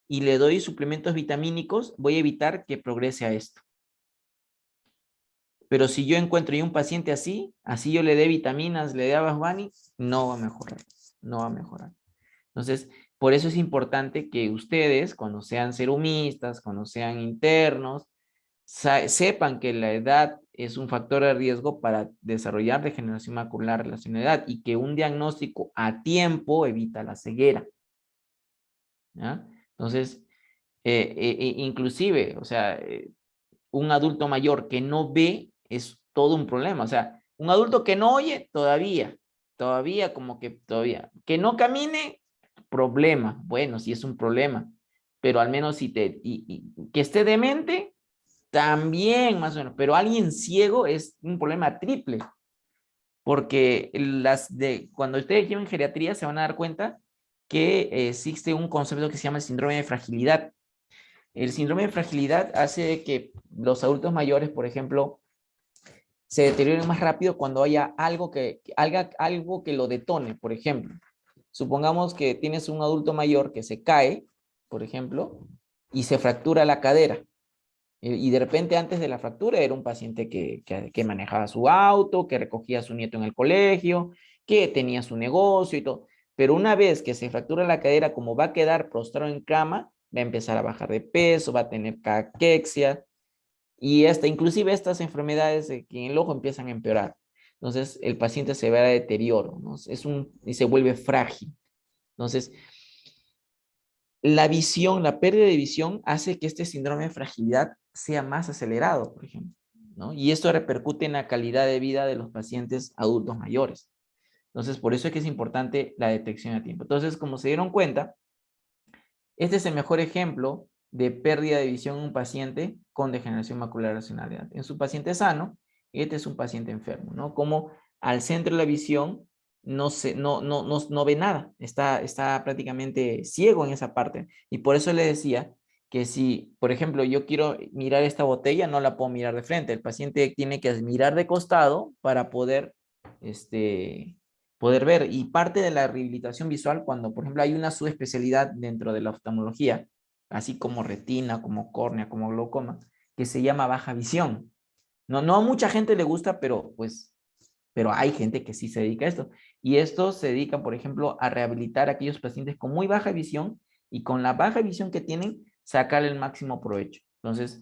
y le doy suplementos vitamínicos, voy a evitar que progrese a esto. Pero si yo encuentro un paciente así yo le dé vitaminas, le dé Abasbani, no va a mejorar, no va a mejorar. Entonces, por eso es importante que ustedes, cuando sean serumistas, cuando sean internos, sepan que la edad es un factor de riesgo para desarrollar degeneración macular relacionada a la edad y que un diagnóstico a tiempo evita la ceguera. ¿Ya? Entonces, inclusive, o sea, un adulto mayor que no ve es todo un problema. O sea, un adulto que no oye, todavía, que no camine, problema. Bueno, sí es un problema, pero al menos si que esté demente, también más o menos, pero alguien ciego es un problema triple, porque cuando ustedes lleven geriatría se van a dar cuenta que existe un concepto que se llama el síndrome de fragilidad. El síndrome de fragilidad hace que los adultos mayores, por ejemplo, se deterioren más rápido cuando haya algo que lo detone. Por ejemplo, supongamos que tienes un adulto mayor que se cae, por ejemplo, y se fractura la cadera. Y de repente antes de la fractura era un paciente que manejaba su auto, que recogía a su nieto en el colegio, que tenía su negocio y todo. Pero una vez que se fractura la cadera, como va a quedar prostrado en cama, va a empezar a bajar de peso, va a tener caquexia y inclusive estas enfermedades que en el ojo empiezan a empeorar. Entonces el paciente se ve a deterioro, ¿no? Y se vuelve frágil. Entonces, la visión, la pérdida de visión hace que este síndrome de fragilidad sea más acelerado, por ejemplo, ¿no? Y esto repercute en la calidad de vida de los pacientes adultos mayores. Entonces, por eso es que es importante la detección a tiempo. Entonces, como se dieron cuenta, este es el mejor ejemplo de pérdida de visión en un paciente con degeneración macular relacionada a la edad. En su paciente sano, este es un paciente enfermo, ¿no? Como al centro de la visión no ve nada, está prácticamente ciego en esa parte. Y por eso le decía que si, por ejemplo, yo quiero mirar esta botella, no la puedo mirar de frente. El paciente tiene que mirar de costado para poder ver. Y parte de la rehabilitación visual, cuando, por ejemplo, hay una subespecialidad dentro de la oftalmología, así como retina, como córnea, como glaucoma, que se llama baja visión. No a mucha gente le gusta, pero hay gente que sí se dedica a esto. Y estos se dedican, por ejemplo, a rehabilitar a aquellos pacientes con muy baja visión y con la baja visión que tienen, sacarle el máximo provecho. Entonces,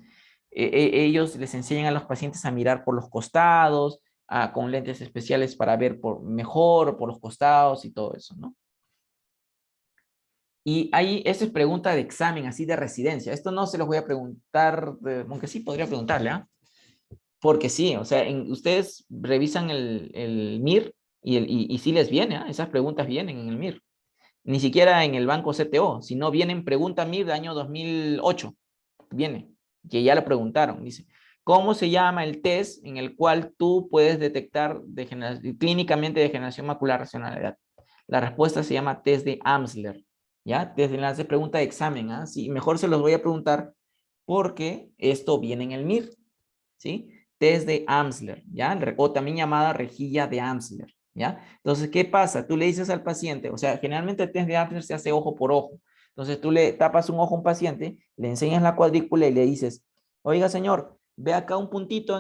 ellos les enseñan a los pacientes a mirar por los costados, con lentes especiales para ver mejor por los costados y todo eso, ¿no? Y esa es pregunta de examen, así de residencia. Esto no se los voy a preguntar, aunque sí podría preguntarle, ¿ah? Porque sí, o sea, ustedes revisan el MIR y sí les viene, ¿ah? Esas preguntas vienen en el MIR. Ni siquiera en el banco CTO, sino vienen pregunta MIR de año 2008. Viene, que ya lo preguntaron. Dice, ¿cómo se llama el test en el cual tú puedes detectar clínicamente degeneración macular relacionada a la edad? La respuesta se llama test de Amsler. ¿Ya? Test de enlace, pregunta de examen. ¿Ah? Sí, mejor se los voy a preguntar porque esto viene en el MIR. ¿Sí? Test de Amsler, ¿ya? O también llamada rejilla de Amsler, ¿ya? Entonces, ¿qué pasa? Tú le dices al paciente, o sea, generalmente el test de Amsler se hace ojo por ojo. Entonces, tú le tapas un ojo a un paciente, le enseñas la cuadrícula y le dices, oiga, señor, ve acá un puntito,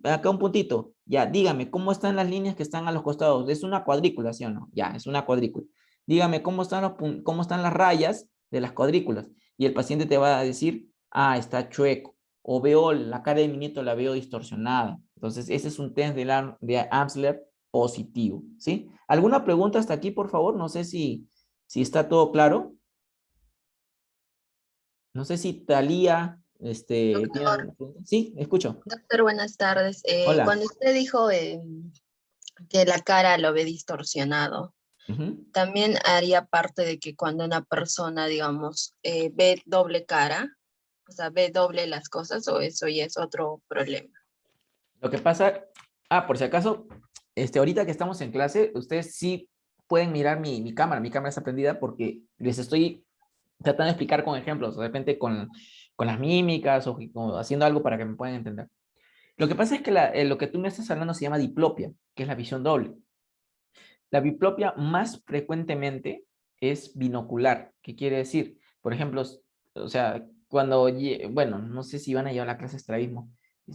acá un puntito. Ya, dígame, ¿cómo están las líneas que están a los costados? ¿Es una cuadrícula, sí o no? Ya, es una cuadrícula. Dígame, ¿cómo están las rayas de las cuadrículas? Y el paciente te va a decir, está chueco. O veo la cara de mi nieto, la veo distorsionada. Entonces, ese es un test de Amsler positivo, ¿sí? ¿Alguna pregunta hasta aquí, por favor? No sé si está todo claro. No sé si Talía, tiene Doctor, alguna pregunta. Sí, escucho. doctor, buenas tardes. Hola. Cuando usted dijo que la cara lo ve distorsionado, Ujú. también haría parte de que cuando una persona, digamos, ve doble cara, o sea, ve doble las cosas, o eso ya es otro problema. Lo que pasa, por si acaso, ahorita que estamos en clase, ustedes sí pueden mirar mi cámara está prendida porque les estoy tratando de explicar con ejemplos, de repente con las mímicas o haciendo algo para que me puedan entender. Lo que pasa es que lo que tú me estás hablando se llama diplopia, que es la visión doble. La diplopia más frecuentemente es binocular. ¿Qué quiere decir? Por ejemplo, o sea, bueno, no sé si van a llevar la clase de estrabismo.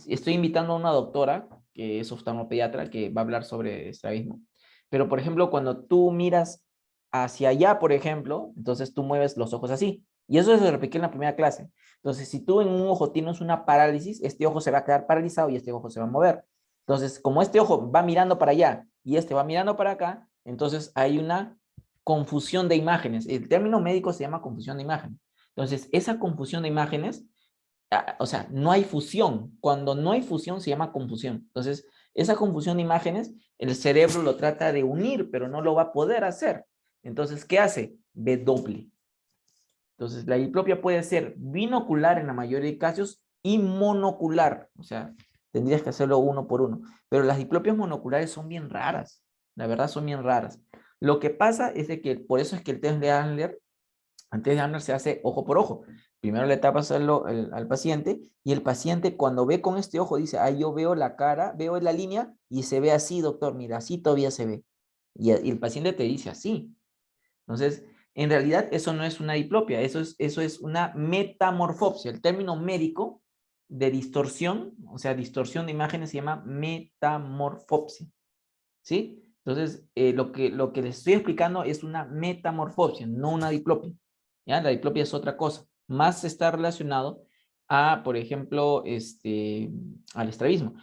Estoy invitando a una doctora, que es oftalmopediatra, que va a hablar sobre estrabismo. Pero, por ejemplo, cuando tú miras hacia allá, por ejemplo, entonces tú mueves los ojos así. Y eso se repite en la primera clase. Entonces, si tú en un ojo tienes una parálisis, este ojo se va a quedar paralizado y este ojo se va a mover. Entonces, como este ojo va mirando para allá y este va mirando para acá, entonces hay una confusión de imágenes. El término médico se llama confusión de imágenes. Entonces, esa confusión de imágenes, o sea, no hay fusión. Cuando no hay fusión se llama confusión. Entonces, esa confusión de imágenes, el cerebro lo trata de unir, pero no lo va a poder hacer. Entonces, ¿qué hace? Ve doble. Entonces, la diplopia puede ser binocular en la mayoría de casos y monocular. O sea, tendrías que hacerlo uno por uno. Pero las diplopias monoculares son bien raras. La verdad, son bien raras. Lo que pasa es de que, por eso es que el test de Andler, antes de Andler se hace ojo por ojo. Primero le tapas al paciente y el paciente cuando ve con este ojo dice, ah, yo veo la cara, veo la línea y se ve así, doctor, mira, así todavía se ve. Y el paciente te dice así. Entonces, en realidad eso no es una diplopia, eso es una metamorfopsia. El término médico de distorsión, o sea, distorsión de imágenes se llama metamorfopsia. ¿Sí? Entonces, lo que les estoy explicando es una metamorfopsia, no una diplopia. ¿Ya? La diplopia es otra cosa. Más está relacionado a, por ejemplo, al estrabismo.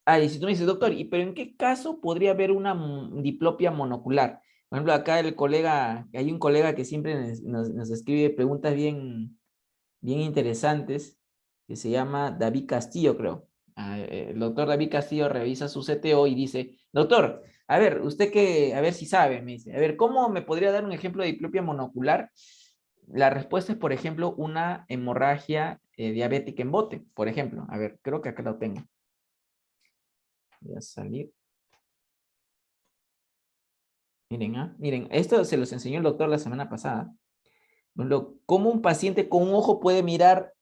Ah, y si tú me dices, doctor, pero en qué caso podría haber una diplopia monocular? Por ejemplo, acá hay un colega que siempre nos escribe preguntas bien interesantes, que se llama David Castillo, creo. El doctor David Castillo revisa su CTO y dice, doctor, a ver, a ver si sabe, me dice, a ver, ¿cómo me podría dar un ejemplo de diplopia monocular? La respuesta es, por ejemplo, una hemorragia diabética en bote, por ejemplo. A ver, creo que acá lo tengo. Voy a salir. Miren, miren, esto se los enseñó el doctor la semana pasada. Cómo un paciente con un ojo puede mirar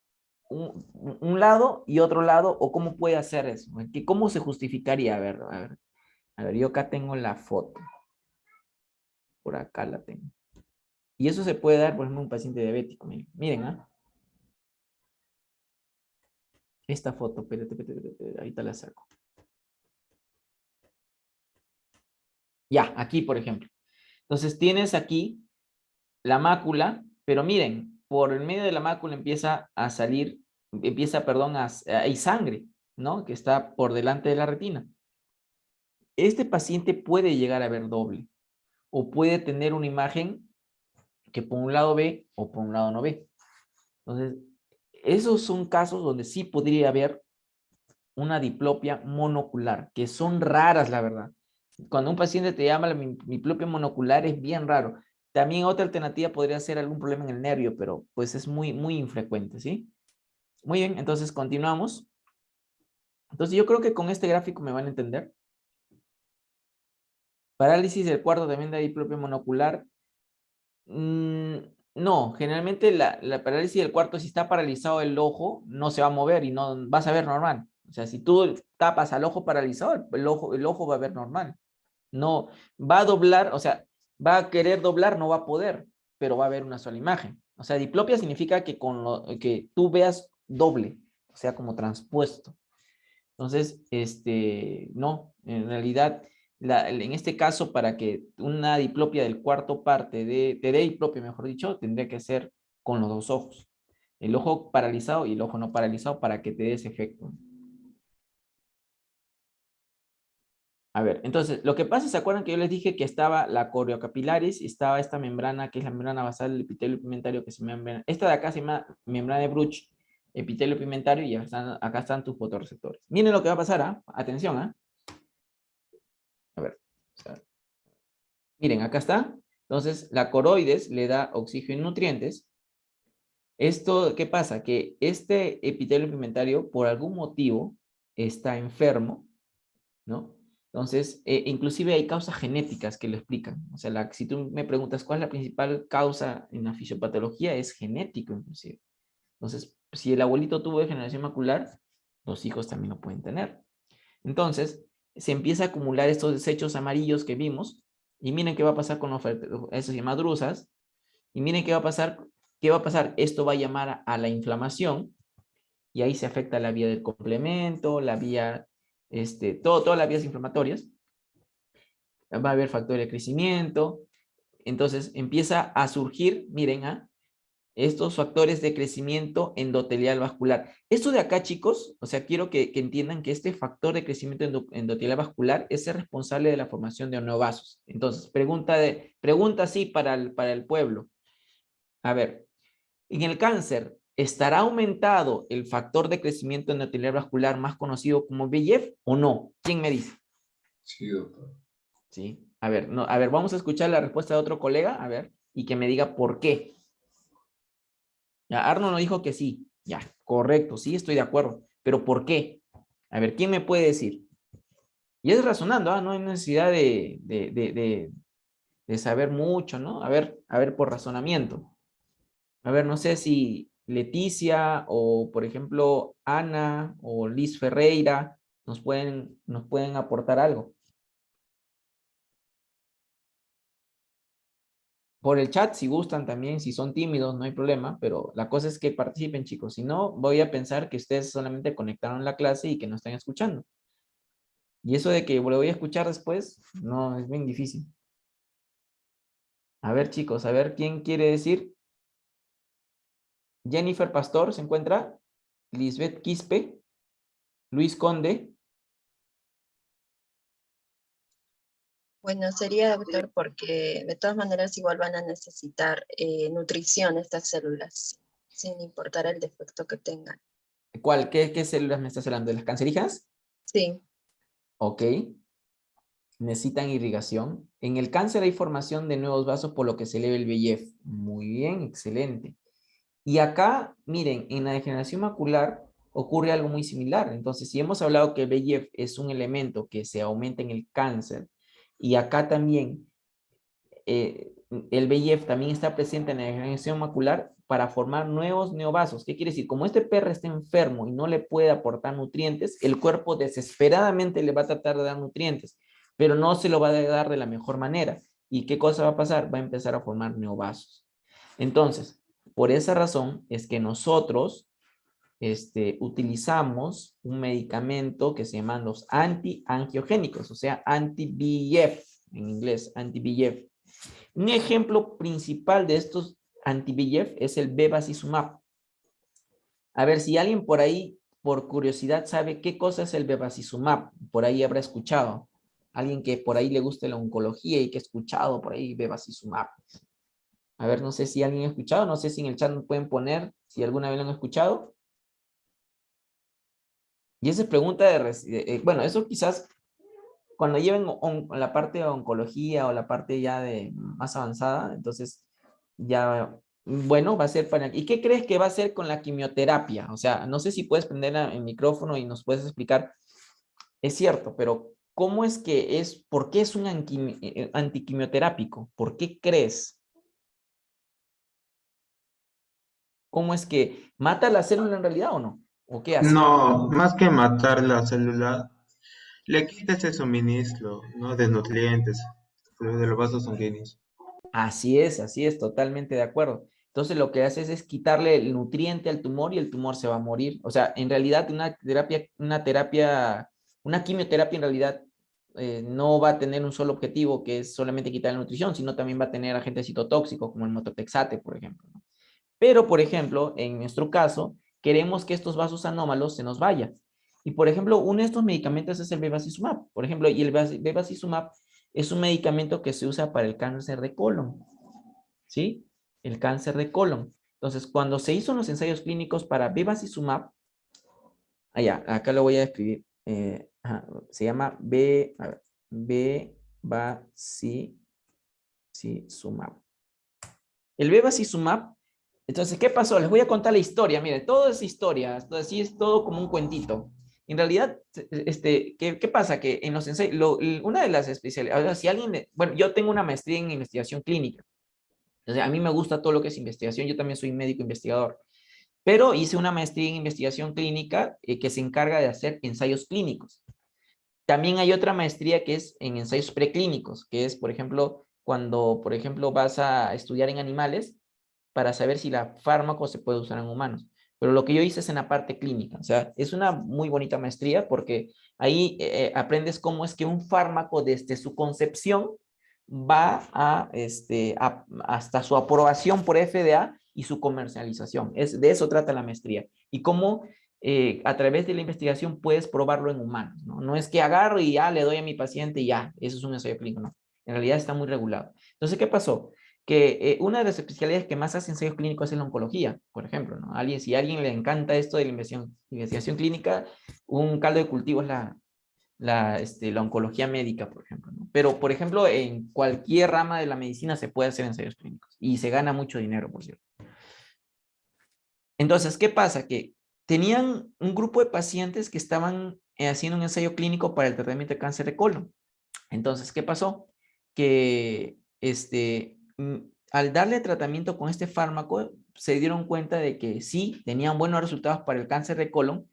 un lado y otro lado, o cómo puede hacer eso. ¿Cómo se justificaría? A ver, yo acá tengo la foto. Por acá la tengo. Y eso se puede dar, por ejemplo, a un paciente diabético. Miren. Esta foto, espérate, ahorita la saco. Ya, aquí, por ejemplo. Entonces tienes aquí la mácula, pero miren, por el medio de la mácula empieza a salir, perdón, hay sangre, ¿no? Que está por delante de la retina. Este paciente puede llegar a ver doble o puede tener una imagen que por un lado ve o por un lado no ve. Entonces, esos son casos donde sí podría haber una diplopia monocular, que son raras, la verdad. Cuando un paciente te llama la diplopia monocular es bien raro. También otra alternativa podría ser algún problema en el nervio, pero pues es muy infrecuente, ¿sí? Muy bien, entonces continuamos. Entonces yo creo que con este gráfico me van a entender. Parálisis del cuarto también de diplopia monocular. No, generalmente la parálisis del cuarto, si está paralizado el ojo, no se va a mover y no vas a ver normal. O sea, si tú tapas al ojo paralizado, el ojo va a ver normal. No, va a doblar, o sea, va a querer doblar, no va a poder, pero va a haber una sola imagen. O sea, diplopia significa que que tú veas doble, o sea, como transpuesto. Entonces, no, en realidad, en este caso, para que una diplopia del cuarto parte te dé diplopia, mejor dicho, tendría que ser con los dos ojos. El ojo paralizado y el ojo no paralizado para que te dé ese efecto. A ver, entonces, lo que pasa, ¿se acuerdan que yo les dije que estaba la coriocapilaris y estaba esta membrana, que es la membrana basal del epitelio pigmentario, que se llama, esta de acá se llama membrana de Bruch, epitelio pigmentario, y acá están tus fotorreceptores. Miren lo que va a pasar, ¿ah? Atención, ¿ah? A ver, o sea, miren, acá está. Entonces, la coroides le da oxígeno y nutrientes. Esto, ¿qué pasa? Que este epitelio pigmentario, por algún motivo, está enfermo, ¿no? Entonces, inclusive hay causas genéticas que lo explican. O sea, si tú me preguntas cuál es la principal causa en la fisiopatología, es genético inclusive. Entonces, si el abuelito tuvo degeneración macular, los hijos también lo pueden tener. Entonces, se empieza a acumular estos desechos amarillos que vimos, y miren qué va a pasar con eso se llama drusas, y miren qué va a pasar, esto va a llamar a la inflamación, y ahí se afecta la vía del complemento, la vía, todas las vías inflamatorias, va a haber factores de crecimiento, entonces empieza a surgir, miren, estos factores de crecimiento endotelial vascular. Esto de acá, chicos, o sea, quiero que entiendan que este factor de crecimiento endotelial vascular es el responsable de la formación de neovasos. Entonces, pregunta así para el pueblo. A ver, en el cáncer, ¿estará aumentado el factor de crecimiento endotelial vascular más conocido como VEGF o no? ¿Quién me dice? Sí, doctor. Sí. A ver, no, a ver, vamos a escuchar la respuesta de otro colega, a ver, y que me diga por qué. Ya, Arno nos dijo que sí. Ya, correcto, sí, estoy de acuerdo. Pero ¿por qué? A ver, ¿quién me puede decir? Y es razonando, no hay necesidad de saber mucho, ¿no? A ver, por razonamiento. A ver, no sé si Leticia o, por ejemplo, Ana o Liz Ferreira nos pueden aportar algo. Por el chat, si gustan también, si son tímidos, no hay problema, pero la cosa es que participen, chicos. Si no, voy a pensar que ustedes solamente conectaron la clase y que no están escuchando. Y eso de que lo voy a escuchar después, no, es bien difícil. A ver, chicos, a ver, ¿quién quiere decir? Jennifer Pastor, ¿se encuentra? Lisbeth Quispe, Luis Conde. Bueno, sería, doctor, porque de todas maneras igual van a necesitar nutrición estas células, sin importar el defecto que tengan. ¿Cuál? ¿Qué células me estás hablando? ¿De las cancerígenas? Sí. Ok. Necesitan irrigación. En el cáncer hay formación de nuevos vasos por lo que se eleva el VEGF. Muy bien, excelente. Y acá, miren, en la degeneración macular ocurre algo muy similar. Entonces, si hemos hablado que el VEGF es un elemento que se aumenta en el cáncer, y acá también el VEGF también está presente en la degeneración macular para formar nuevos neovasos. ¿Qué quiere decir? Como este perro está enfermo y no le puede aportar nutrientes, el cuerpo desesperadamente le va a tratar de dar nutrientes, pero no se lo va a dar de la mejor manera. ¿Y qué cosa va a pasar? Va a empezar a formar neovasos. Entonces, por esa razón es que nosotros utilizamos un medicamento que se llaman los antiangiogénicos, o sea, anti-VEGF, en inglés, anti-VEGF. Un ejemplo principal de estos anti-VEGF es el bevacizumab. A ver, si alguien por ahí, por curiosidad, sabe qué cosa es el bevacizumab, por ahí habrá escuchado. Alguien que por ahí le guste la oncología y que ha escuchado por ahí bevacizumab. A ver, no sé si alguien ha escuchado, no sé si en el chat nos pueden poner si alguna vez lo han escuchado. Y esa es pregunta bueno, eso quizás cuando lleven la parte de oncología o la parte ya de más avanzada, entonces ya, bueno, va a ser para... ¿Y qué crees que va a ser con la quimioterapia? O sea, no sé si puedes prender el micrófono y nos puedes explicar. Es cierto, pero ¿cómo es que es, por qué es un antiquimioterápico? ¿Por qué crees? ¿Cómo es que mata la célula en realidad o no? ¿O qué hace? No, más que matar la célula, le quita ese suministro, ¿no? De nutrientes, de los vasos sanguíneos. Así es, totalmente de acuerdo. Entonces lo que haces es quitarle el nutriente al tumor y el tumor se va a morir. O sea, en realidad una quimioterapia en realidad no va a tener un solo objetivo que es solamente quitar la nutrición, sino también va a tener agentes citotóxicos como el metotrexate, por ejemplo, ¿no? Pero, por ejemplo, en nuestro caso, queremos que estos vasos anómalos se nos vayan. Y, por ejemplo, uno de estos medicamentos es el bevacizumab. Por ejemplo, y el bevacizumab es un medicamento que se usa para el cáncer de colon. ¿Sí? El cáncer de colon. Entonces, cuando se hizo los ensayos clínicos para bevacizumab, acá lo voy a escribir. Se llama bevacizumab. El bevacizumab. Entonces, ¿qué pasó? Les voy a contar la historia. Miren, todo es historia. Así es todo como un cuentito. en realidad, ¿qué pasa? Que en los ensayos, una de las especialidades, si alguien, bueno, yo tengo una maestría en investigación clínica. Entonces, a mí me gusta todo lo que es investigación, yo también soy médico investigador, pero hice una maestría en investigación clínica que se encarga de hacer ensayos clínicos. También hay otra maestría que es en ensayos preclínicos, que es, por ejemplo, cuando, por ejemplo, vas a estudiar en animales para saber si la fármaco se puede usar en humanos. Pero lo que yo hice es en la parte clínica. O sea, es una muy bonita maestría porque ahí aprendes cómo es que un fármaco desde su concepción va hasta su aprobación por FDA y su comercialización. De eso trata la maestría. Y cómo a través de la investigación puedes probarlo en humanos, ¿no? No es que agarro y ya le doy a mi paciente y ya, eso es un ensayo clínico, no. En realidad está muy regulado. Entonces, ¿qué pasó? Que una de las especialidades que más hace ensayos clínicos es la oncología, por ejemplo, ¿no? Si a alguien le encanta esto de la investigación clínica, un caldo de cultivo es la oncología médica, por ejemplo, ¿no? Pero, por ejemplo, en cualquier rama de la medicina se puede hacer ensayos clínicos y se gana mucho dinero, por cierto. Entonces, ¿qué pasa? Que tenían un grupo de pacientes que estaban haciendo un ensayo clínico para el tratamiento de cáncer de colon. Entonces, ¿qué pasó? Que al darle tratamiento con este fármaco, se dieron cuenta de que sí, tenían buenos resultados para el cáncer de colon,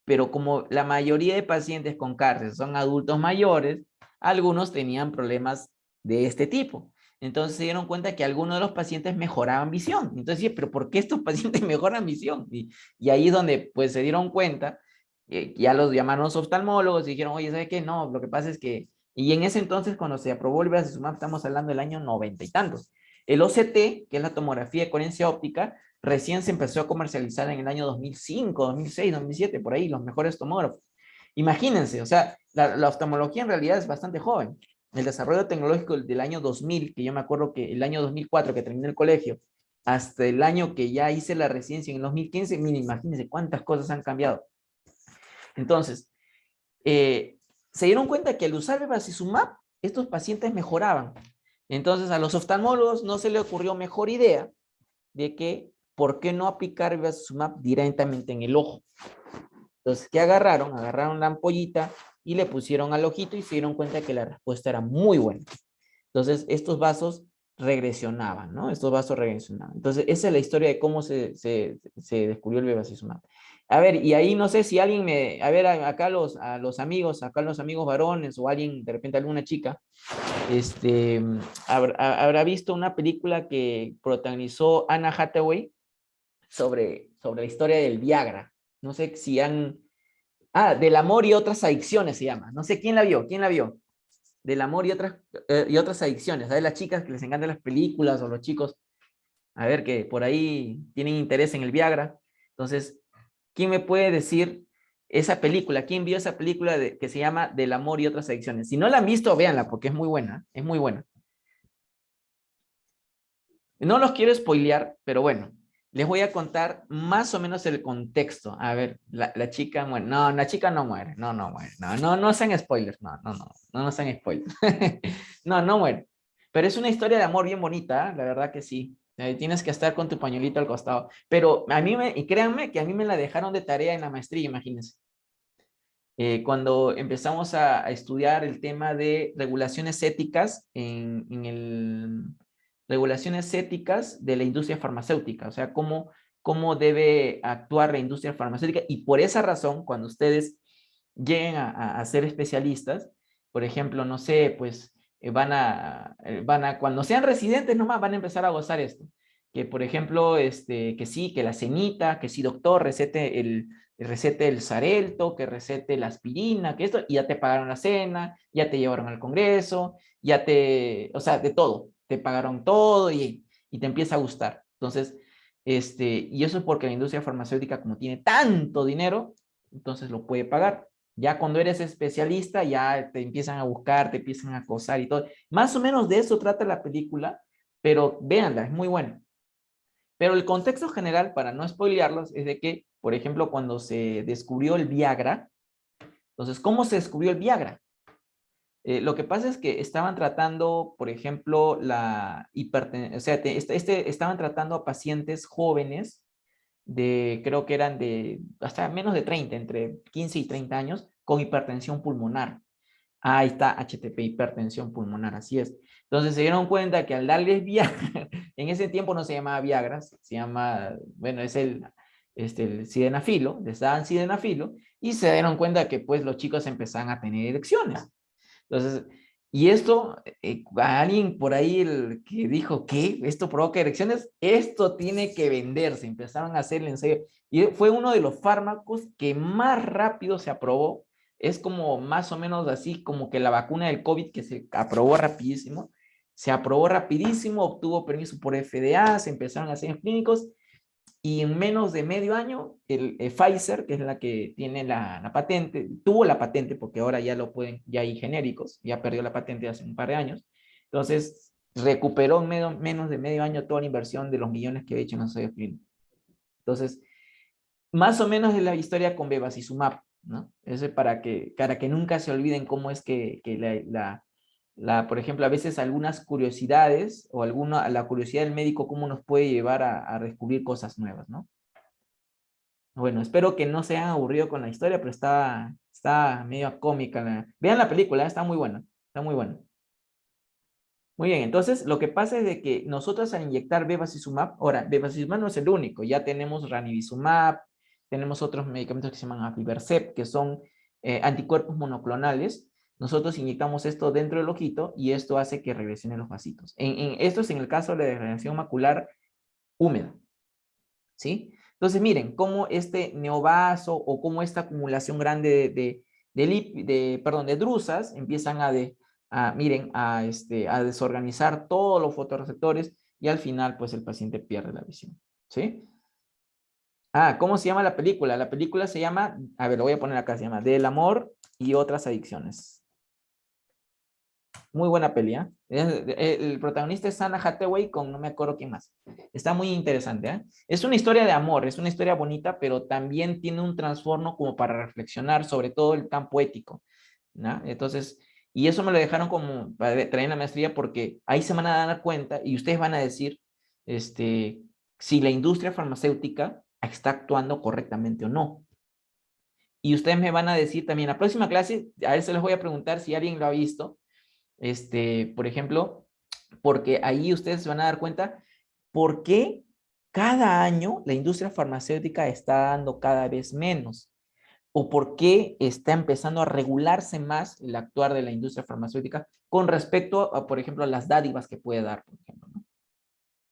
pero como la mayoría de pacientes con cáncer son adultos mayores, algunos tenían problemas de este tipo. Entonces se dieron cuenta que algunos de los pacientes mejoraban visión. Entonces, sí, pero ¿por qué estos pacientes mejoran visión? Y ahí es donde pues se dieron cuenta, ya los llamaron los oftalmólogos y dijeron, oye, ¿sabe qué? No, lo que pasa es que, y en ese entonces cuando se aprobó el bevacizumab, estamos hablando del año 90 y tantos. El OCT, que es la tomografía de coherencia óptica, recién se empezó a comercializar en el año 2005, 2006, 2007, por ahí, los mejores tomógrafos. Imagínense, o sea, la oftalmología en realidad es bastante joven. El desarrollo tecnológico del año 2000, que yo me acuerdo que el año 2004 que terminé el colegio, hasta el año que ya hice la residencia en el 2015, miren, imagínense cuántas cosas han cambiado. Entonces, se dieron cuenta que al usar bevacizumab, estos pacientes mejoraban. Entonces, a los oftalmólogos no se le ocurrió mejor idea de que, ¿por qué no aplicar bevacizumab directamente en el ojo? Entonces, ¿qué agarraron? Agarraron la ampollita y le pusieron al ojito y se dieron cuenta que la respuesta era muy buena. Entonces, estos vasos regresionaban, ¿no? Estos vasos regresionaban. Entonces, esa es la historia de cómo se descubrió el bevacizumab. A ver, y ahí no sé si alguien a ver, acá a los amigos varones o alguien, de repente alguna chica, habrá visto una película que protagonizó Anna Hathaway sobre la historia del Viagra. No sé si del amor y otras adicciones se llama. No sé quién la vio, del amor y otras adicciones. A ver, las chicas que les encantan las películas o los chicos, a ver, que por ahí tienen interés en el Viagra. Entonces, ¿quién me puede decir esa película? ¿Quién vio esa película que se llama Del amor y otras adicciones? Si no la han visto, véanla porque es muy buena, es muy buena. No los quiero spoilear, pero bueno, les voy a contar más o menos el contexto. A ver, la chica muere. No, la chica no muere. No muere. No sean spoilers. No sean spoilers. No muere. Pero es una historia de amor bien bonita, ¿eh? La verdad que sí. Tienes que estar con tu pañuelito al costado. Pero y créanme que a mí me la dejaron de tarea en la maestría, imagínense. Cuando empezamos a estudiar el tema de regulaciones éticas regulaciones éticas de la industria farmacéutica, o sea, cómo debe actuar la industria farmacéutica, y por esa razón, cuando ustedes lleguen a ser especialistas, por ejemplo, no sé, pues cuando sean residentes nomás van a empezar a gozar esto, que por ejemplo, que sí, que la cenita, que sí, doctor, recete el Xarelto, que recete la aspirina, que esto, y ya te pagaron la cena, ya te llevaron al congreso, o sea, de todo, te pagaron todo y te empieza a gustar. Entonces, y eso es porque la industria farmacéutica, como tiene tanto dinero, entonces lo puede pagar. Ya cuando eres especialista, ya te empiezan a buscar, te empiezan a acosar y todo. Más o menos de eso trata la película, pero véanla, es muy buena. Pero el contexto general, para no spoilearlos, es de que, por ejemplo, cuando se descubrió el Viagra, entonces, ¿cómo se descubrió el Viagra? Lo que pasa es que estaban tratando, por ejemplo, la hipertensión, o sea, estaban tratando a pacientes jóvenes creo que eran de hasta menos de 30, entre 15 y 30 años, con hipertensión pulmonar. Ahí está, HTP, hipertensión pulmonar, así es. Entonces se dieron cuenta que al darles Viagra, en ese tiempo no se llamaba Viagra, se llama, bueno, es el sildenafilo, les daban sildenafilo, y se dieron cuenta que pues los chicos empezaban a tener erecciones. Entonces, y esto, a alguien por ahí que dijo, ¿qué? ¿Esto provoca erecciones? Esto tiene que venderse. Empezaron a hacer el ensayo. Y fue uno de los fármacos que más rápido se aprobó. Es como más o menos así como que la vacuna del COVID que se aprobó rapidísimo. Se aprobó rapidísimo, obtuvo permiso por FDA, se empezaron a hacer en clínicos. Y en menos de medio año, el Pfizer, que es la que tiene la patente, tuvo la patente porque ahora ya lo pueden, ya hay genéricos, ya perdió la patente hace un par de años. Entonces, recuperó en menos de medio año toda la inversión de los millones que había hecho en ensayos clínicos. Entonces, más o menos es la historia con bevacizumab, ¿no? Eso es para que nunca se olviden cómo es que por ejemplo, a veces algunas curiosidades o la curiosidad del médico, cómo nos puede llevar a descubrir cosas nuevas, ¿no? Bueno, espero que no se hayan aburrido con la historia, pero está medio cómica. Vean la película, está muy buena, está muy buena. Muy bien, entonces lo que pasa es de que nosotros al inyectar bevacizumab, ahora, bevacizumab no es el único, ya tenemos ranibizumab, tenemos otros medicamentos que se llaman aflibercept, que son anticuerpos monoclonales. Nosotros inyectamos esto dentro del ojito y esto hace que regresen los vasitos. Esto es en el caso de la degeneración macular húmeda, ¿sí? Entonces miren, cómo este neovaso o cómo esta acumulación grande de drusas empiezan a desorganizar todos los fotorreceptores y al final pues el paciente pierde la visión, ¿sí? ¿Cómo se llama la película? La película se llama, a ver, lo voy a poner acá, se llama Del amor y otras adicciones. Muy buena peli, ¿eh? El protagonista es Anna Hathaway con no me acuerdo quién más. Está muy interesante, ¿eh? Es una historia de amor, es una historia bonita, pero también tiene un trastorno como para reflexionar sobre todo el campo ético, ¿no? Entonces, y eso me lo dejaron como para traer en la maestría porque ahí se van a dar cuenta y ustedes van a decir si la industria farmacéutica está actuando correctamente o no. Y ustedes me van a decir también, la próxima clase, a ver, se les voy a preguntar si alguien lo ha visto, por ejemplo, porque ahí ustedes se van a dar cuenta por qué cada año la industria farmacéutica está dando cada vez menos o por qué está empezando a regularse más el actuar de la industria farmacéutica con respecto a, por ejemplo, a las dádivas que puede dar, por ejemplo, ¿no?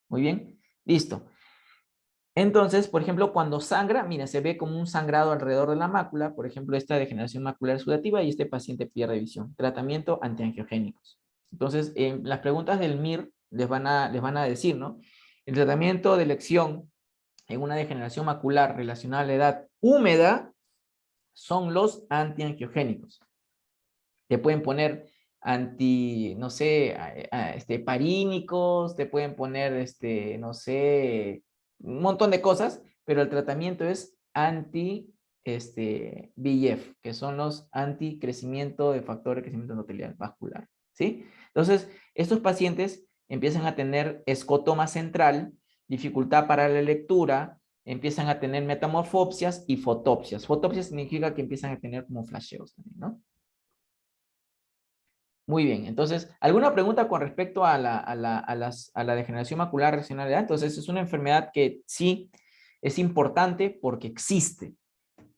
Muy bien, listo. Entonces, por ejemplo, cuando sangra, mira, se ve como un sangrado alrededor de la mácula, por ejemplo, esta degeneración macular sudativa y este paciente pierde visión. Tratamiento antiangiogénicos. Entonces, en las preguntas del MIR les van a decir, ¿no? El tratamiento de elección en una degeneración macular relacionada a la edad húmeda son los antiangiogénicos. Te pueden poner no sé, parínicos, te pueden poner, no sé, un montón de cosas, pero el tratamiento es VEGF, que son los anticrecimiento de factor de crecimiento endotelial vascular, ¿sí? Entonces, estos pacientes empiezan a tener escotoma central, dificultad para la lectura, empiezan a tener metamorfopsias y fotopsias. Fotopsias significa que empiezan a tener como flasheos también, ¿no? Muy bien, entonces, ¿alguna pregunta con respecto a la degeneración macular relacionada a la edad? Entonces, es una enfermedad que sí es importante porque existe.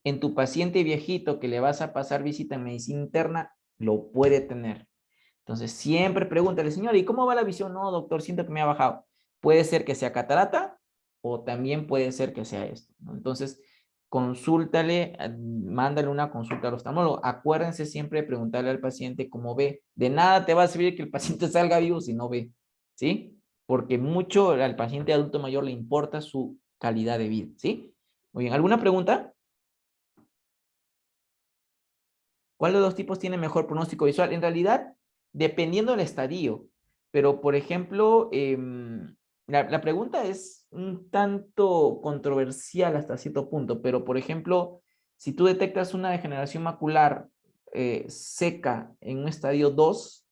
En tu paciente viejito que le vas a pasar visita en medicina interna, lo puede tener. Entonces, siempre pregúntale, señor, ¿y cómo va la visión? No, doctor, siento que me ha bajado. Puede ser que sea catarata o también puede ser que sea esto, ¿no? Entonces, consúltale, mándale una consulta al oftalmólogo. Acuérdense siempre de preguntarle al paciente cómo ve. De nada te va a servir que el paciente salga vivo si no ve, ¿sí? Porque mucho al paciente adulto mayor le importa su calidad de vida, ¿sí? Muy bien, ¿alguna pregunta? ¿Cuál de los dos tipos tiene mejor pronóstico visual? En realidad, dependiendo del estadio. Pero, por ejemplo, la pregunta es un tanto controversial hasta cierto punto, pero, por ejemplo, si tú detectas una degeneración macular seca en un estadio 2,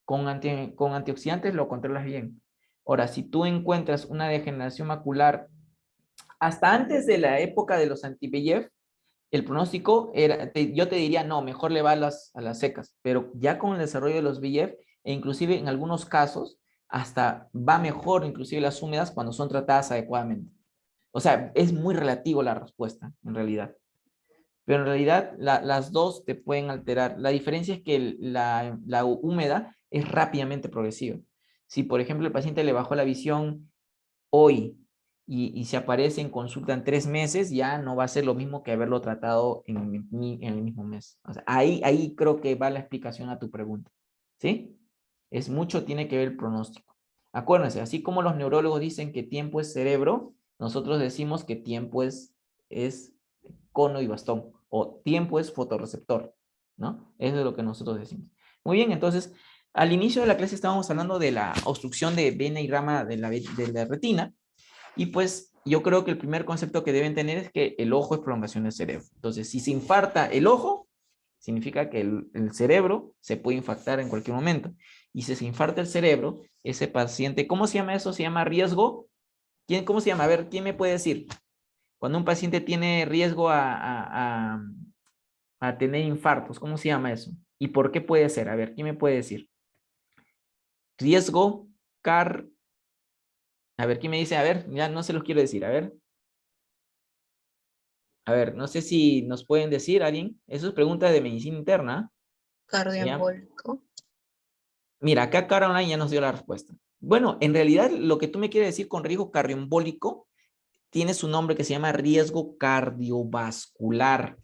con antioxidantes lo controlas bien. Ahora, si tú encuentras una degeneración macular hasta antes de la época de los anti-VEGF, el pronóstico era, yo te diría, no, mejor le va a las secas, pero ya con el desarrollo de los VEGF, e inclusive en algunos casos, hasta va mejor inclusive las húmedas cuando son tratadas adecuadamente. O sea, es muy relativo la respuesta, en realidad. Pero en realidad las dos te pueden alterar. La diferencia es que la húmeda es rápidamente progresiva. Si, por ejemplo, el paciente le bajó la visión hoy y se aparece en consulta en 3 meses, ya no va a ser lo mismo que haberlo tratado en el mismo mes. O sea, ahí creo que va la explicación a tu pregunta. ¿Sí? Es mucho, tiene que ver el pronóstico. Acuérdense, así como los neurólogos dicen que tiempo es cerebro, nosotros decimos que tiempo es cono y bastón, o tiempo es fotorreceptor, ¿no? Eso es lo que nosotros decimos. Muy bien, entonces, al inicio de la clase estábamos hablando de la obstrucción de vena y rama de la retina, y pues yo creo que el primer concepto que deben tener es que el ojo es prolongación del cerebro. Entonces, si se infarta el ojo, significa que el cerebro se puede infartar en cualquier momento. Y si se infarta el cerebro, ese paciente, ¿cómo se llama eso? ¿Se llama riesgo? ¿Cómo se llama? A ver, ¿quién me puede decir? Cuando un paciente tiene riesgo a tener infartos, ¿cómo se llama eso? ¿Y por qué puede ser? A ver, ¿quién me puede decir? Riesgo, a ver, ¿quién me dice? A ver, ya no se los quiero decir, a ver. A ver, no sé si nos pueden decir alguien. Eso es pregunta de medicina interna. Cardioembólico. Mira, acá Caroline ya nos dio la respuesta. Bueno, en realidad lo que tú me quieres decir con riesgo cardioembólico tiene su nombre que se llama riesgo cardiovascular.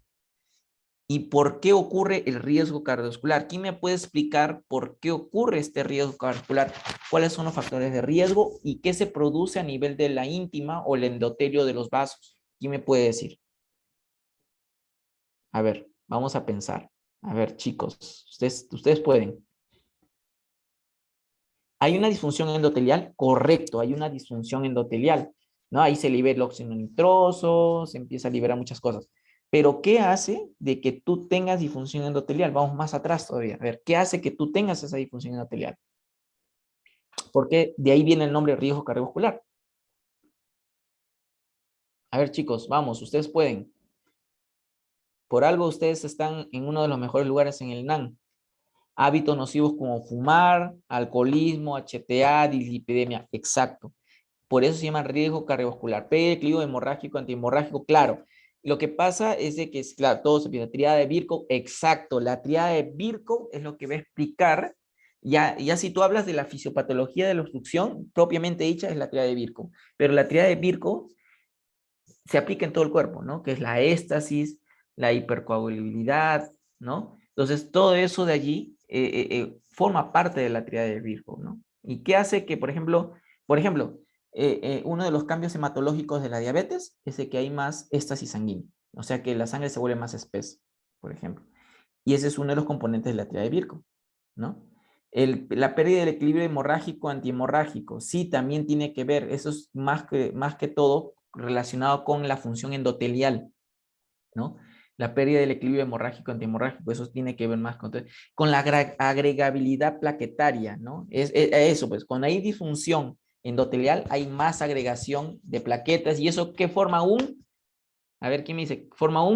¿Y por qué ocurre el riesgo cardiovascular? ¿Quién me puede explicar por qué ocurre este riesgo cardiovascular? ¿Cuáles son los factores de riesgo y qué se produce a nivel de la íntima o el endotelio de los vasos? ¿Quién me puede decir? A ver, vamos a pensar. A ver, chicos, ustedes pueden. ¿Hay una disfunción endotelial? Correcto, hay una disfunción endotelial, ¿no? Ahí se libera el óxido nitroso, se empieza a liberar muchas cosas. Pero, ¿qué hace de que tú tengas disfunción endotelial? Vamos más atrás todavía. A ver, ¿qué hace que tú tengas esa disfunción endotelial? Porque de ahí viene el nombre riesgo cardiovascular. A ver, chicos, vamos, ustedes pueden. Por algo ustedes están en uno de los mejores lugares en el NAN. Hábitos nocivos como fumar, alcoholismo, HTA, dislipidemia. Exacto. Por eso se llama riesgo cardiovascular. Declive hemorrágico, antihemorrágico, claro. Lo que pasa es de que, claro, todo se empieza. Triada de Birkhoff, exacto. La triada de Birkhoff es lo que va a explicar. Ya si tú hablas de la fisiopatología de la obstrucción, propiamente dicha es la triada de Birkhoff. Pero la triada de Birkhoff se aplica en todo el cuerpo, ¿no? Que es la éstasis, la hipercoagulabilidad, ¿no? Entonces, todo eso de allí forma parte de la triada de Birkhoff, ¿no? ¿Y qué hace que, por ejemplo, uno de los cambios hematológicos de la diabetes es de que hay más éstasis sanguínea, o sea que la sangre se vuelve más espesa, por ejemplo. Y ese es uno de los componentes de la triada de Birkhoff, ¿no? La pérdida del equilibrio hemorrágico, antihemorrágico, sí, también tiene que ver, eso es más que todo relacionado con la función endotelial, ¿no? La pérdida del equilibrio hemorrágico, antihemorrágico, eso tiene que ver más con la agregabilidad plaquetaria, ¿no? Es eso, pues, cuando hay disfunción endotelial, hay más agregación de plaquetas, y eso, ¿qué forma a ver, ¿quién me dice? ¿Forma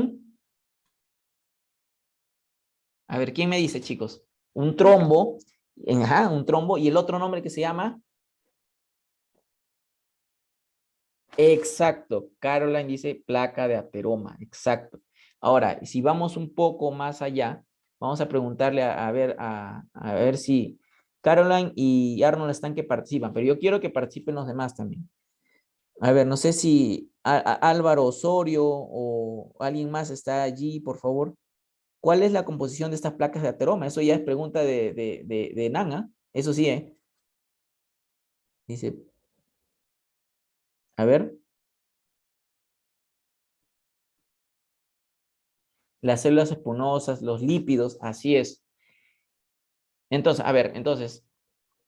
a ver, ¿quién me dice, chicos? Un trombo, un trombo, y el otro nombre que se llama... Exacto, Caroline dice placa de ateroma, exacto. Ahora, si vamos un poco más allá, vamos a preguntarle a ver si Caroline y Arnold están que participan, pero yo quiero que participen los demás también. A ver, no sé si Álvaro Osorio o alguien más está allí, por favor. ¿Cuál es la composición de estas placas de ateroma? Eso ya es pregunta de Nana, eso sí, ¿eh? Dice, a ver. Las células espinosas, los lípidos, así es. Entonces, a ver,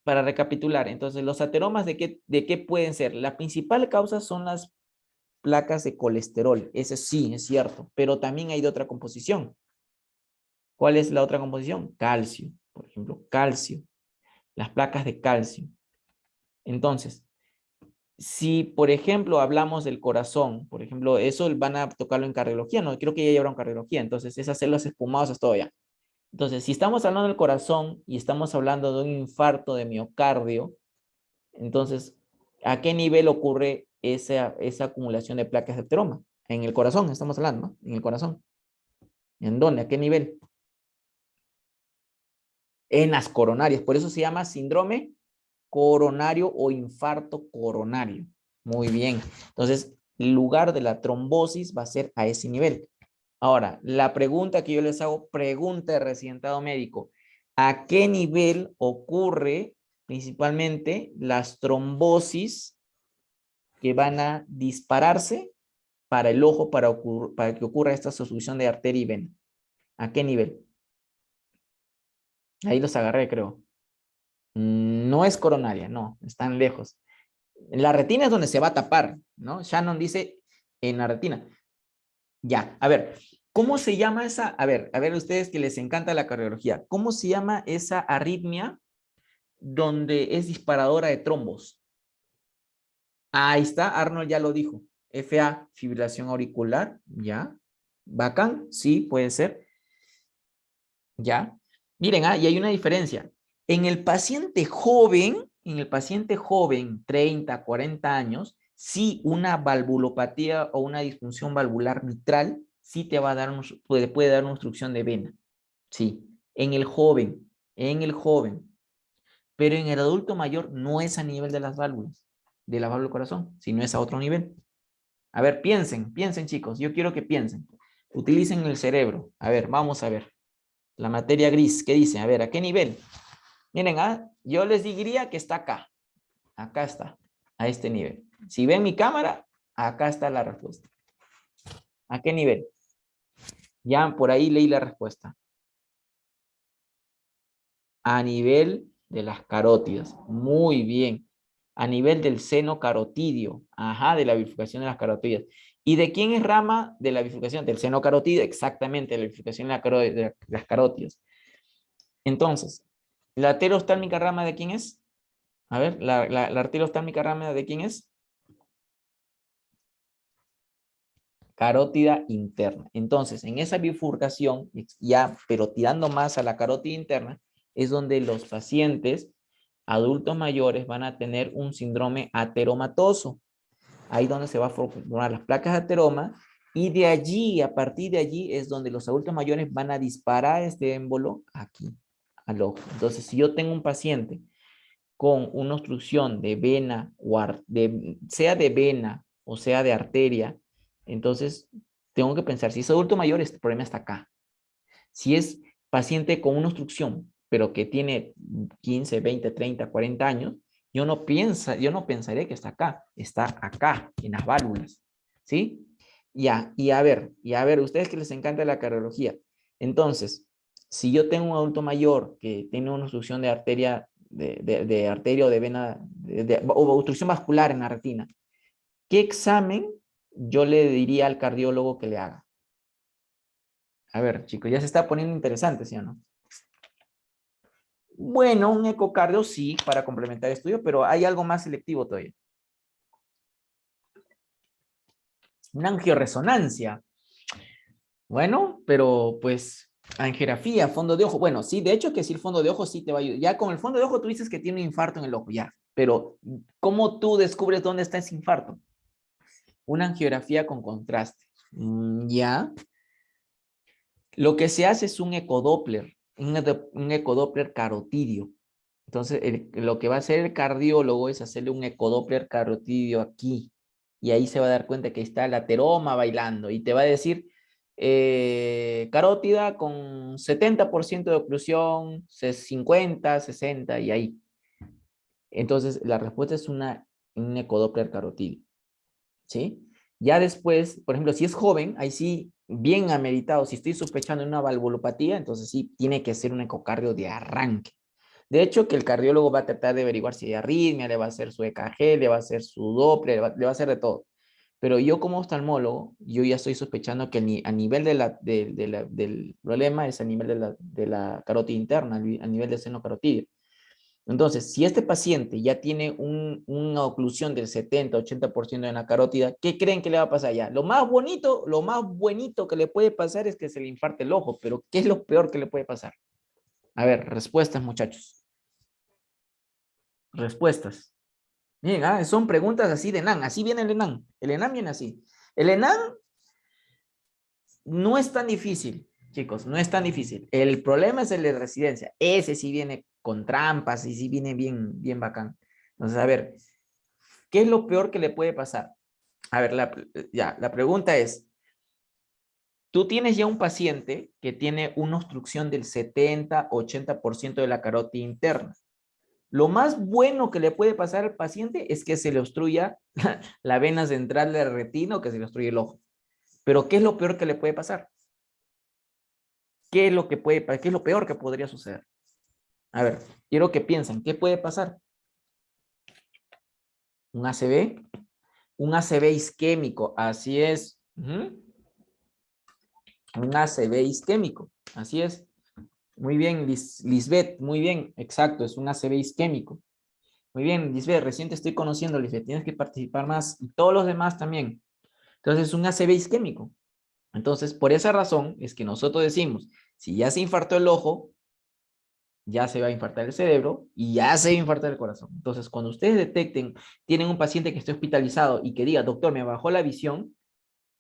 para recapitular, entonces, los ateromas, ¿de qué pueden ser? La principal causa son las placas de colesterol, ese sí, es cierto, pero también hay de otra composición. ¿Cuál es la otra composición? Calcio, por ejemplo, calcio, las placas de calcio. Entonces, Si, por ejemplo, hablamos del corazón, por ejemplo, eso van a tocarlo en cardiología, no, creo que ya llevaron cardiología, entonces esas células espumosas, todo ya. Entonces, si estamos hablando del corazón y estamos hablando de un infarto de miocardio, entonces, ¿a qué nivel ocurre esa acumulación de placas de ateroma? En el corazón, estamos hablando, ¿no? En el corazón. ¿En dónde? ¿A qué nivel? En las coronarias, por eso se llama síndrome coronario o infarto coronario. Muy bien. Entonces, el lugar de la trombosis va a ser a ese nivel. Ahora, la pregunta que yo les hago, pregunta de residentado médico. ¿A qué nivel ocurre principalmente las trombosis que van a dispararse para el ojo para que ocurra esta sustitución de arteria y vena? ¿A qué nivel? Ahí los agarré, creo. No es coronaria, no, están lejos. La retina es donde se va a tapar, ¿no? Shannon dice en la retina. Ya, a ver, ¿cómo se llama esa? A ver, ustedes que les encanta la cardiología, ¿cómo se llama esa arritmia donde es disparadora de trombos? Ahí está, Arnold ya lo dijo. FA, fibrilación auricular, ya. Bacán, sí, puede ser. Ya. Miren, y hay una diferencia. En el paciente joven, 30, 40 años, sí una valvulopatía o una disfunción valvular mitral, sí te va a dar, puede dar una obstrucción de vena. Sí, en el joven. Pero en el adulto mayor no es a nivel de las válvulas, de la válvula del corazón, sino es a otro nivel. A ver, piensen chicos, yo quiero que piensen. Utilicen el cerebro. A ver, vamos a ver. La materia gris, ¿qué dice? A ver, ¿a qué nivel? Miren, yo les diría que está acá. Acá está, a este nivel. Si ven mi cámara, acá está la respuesta. ¿A qué nivel? Ya por ahí leí la respuesta. A nivel de las carótidas. Muy bien. A nivel del seno carotidio. Ajá, de la bifurcación de las carotidas. ¿Y de quién es rama de la bifurcación? Del seno carotidio, exactamente, de la bifurcación de las carótidas. Entonces, ¿la arteriostálmica rama de quién es? A ver, la arteriostálmica rama de quién es? Carótida interna. Entonces, en esa bifurcación, ya, pero tirando más a la carótida interna, es donde los pacientes adultos mayores van a tener un síndrome ateromatoso. Ahí donde se va a formar las placas de ateroma y de allí, a partir de allí, es donde los adultos mayores van a disparar este émbolo aquí, al ojo. Entonces, si yo tengo un paciente con una obstrucción de vena, sea de vena o sea de arteria, entonces tengo que pensar, si es adulto mayor, este problema está acá. Si es paciente con una obstrucción, pero que tiene 15, 20, 30, 40 años, yo no pensaré que está acá, en las válvulas, ¿sí? Ya, y a ver, ustedes que les encanta la cardiología, entonces, si yo tengo un adulto mayor que tiene una obstrucción de arteria, de arteria o de vena, o obstrucción vascular en la retina, ¿qué examen yo le diría al cardiólogo que le haga? A ver, chicos, ya se está poniendo interesante, ¿sí o no? Bueno, un ecocardio sí, para complementar el estudio, pero hay algo más selectivo todavía. Una angioresonancia. Bueno, pero pues angiografía, fondo de ojo. Bueno, sí, de hecho que sí, el fondo de ojo sí te va a ayudar. Ya con el fondo de ojo tú dices que tiene un infarto en el ojo, ya. Pero, ¿cómo tú descubres dónde está ese infarto? Una angiografía con contraste. Ya. Lo que se hace es un ecodoppler, un ecodoppler carotidio. Entonces, lo que va a hacer el cardiólogo es hacerle un ecodoppler carotidio aquí. Y ahí se va a dar cuenta que está el ateroma bailando. Y te va a decir, carótida con 70% de oclusión, 50, 60 y ahí. Entonces, la respuesta es un ecodoppler carotidio. ¿Sí? Ya después, por ejemplo, si es joven, ahí sí, bien ameritado. Si estoy sospechando de una valvulopatía, entonces sí, tiene que ser un ecocardio de arranque. De hecho, que el cardiólogo va a tratar de averiguar si hay arritmia, le va a hacer su EKG, le va a hacer su Doppler, le va a hacer de todo. Pero yo como oftalmólogo, yo ya estoy sospechando que a nivel del problema es a nivel de la carótida interna, a nivel del seno carotidio. Entonces, si este paciente ya tiene una oclusión del 70-80% de la carótida, ¿qué creen que le va a pasar ya? Lo más bonito que le puede pasar es que se le infarte el ojo, pero ¿qué es lo peor que le puede pasar? A ver, respuestas, muchachos. Respuestas. Bien, son preguntas así de ENAM. Así viene el ENAM. El ENAM viene así. El ENAM no es tan difícil, chicos, no es tan difícil. El problema es el de residencia. Ese sí viene con trampas y sí viene bien, bien bacán. Entonces, a ver, ¿qué es lo peor que le puede pasar? A ver, la pregunta es, tú tienes ya un paciente que tiene una obstrucción del 70-80% de la carótida interna. Lo más bueno que le puede pasar al paciente es que se le obstruya la vena central del retina o que se le obstruya el ojo. Pero ¿qué es lo peor que le puede pasar? ¿Qué es lo peor que podría suceder? A ver, quiero que piensen, ¿qué puede pasar? ¿Un ACV? Un ACV isquémico, así es. Un ACV isquémico, así es. Muy bien, Lisbeth, muy bien, exacto, es un ACV isquémico. Muy bien, Lisbeth, recién te estoy conociendo, Lisbeth, tienes que participar más, y todos los demás también. Entonces, es un ACV isquémico. Entonces, por esa razón es que nosotros decimos, si ya se infartó el ojo, ya se va a infartar el cerebro y ya se va a infartar el corazón. Entonces, cuando ustedes detecten, tienen un paciente que esté hospitalizado y que diga, doctor, me bajó la visión,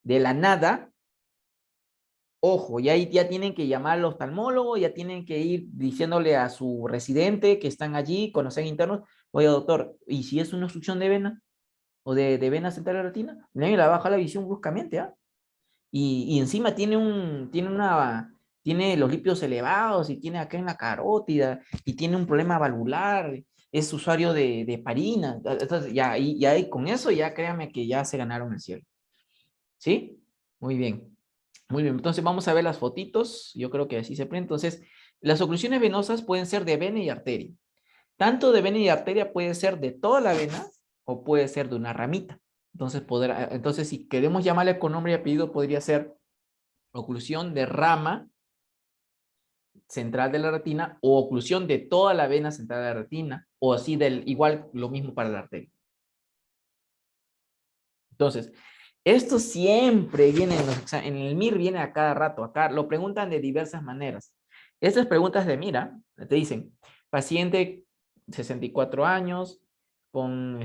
de la nada, ojo, ya tienen que llamar al oftalmólogo, ya tienen que ir diciéndole a su residente que están allí, conocen internos, oye, doctor, ¿y si es una obstrucción de vena? ¿O de vena central de la retina? Le baja la visión bruscamente, ¿ah? Y encima tiene los lípidos elevados y tiene acá en la carótida y tiene un problema valvular, es usuario de heparina. Entonces, ya con eso ya créanme que ya se ganaron el cielo. ¿Sí? Muy bien. Muy bien. Entonces vamos a ver las fotitos. Yo creo que así se prende. Entonces, las oclusiones venosas pueden ser de vena y arteria. Tanto de vena y arteria puede ser de toda la vena o puede ser de una ramita. Entonces, si queremos llamarle con nombre y apellido, podría ser oclusión de rama central de la retina o oclusión de toda la vena central de la retina o así igual lo mismo para la arteria. Entonces, esto siempre viene en el MIR, viene a cada rato. Acá lo preguntan de diversas maneras. Estas preguntas de mira, te dicen, paciente 64 años, con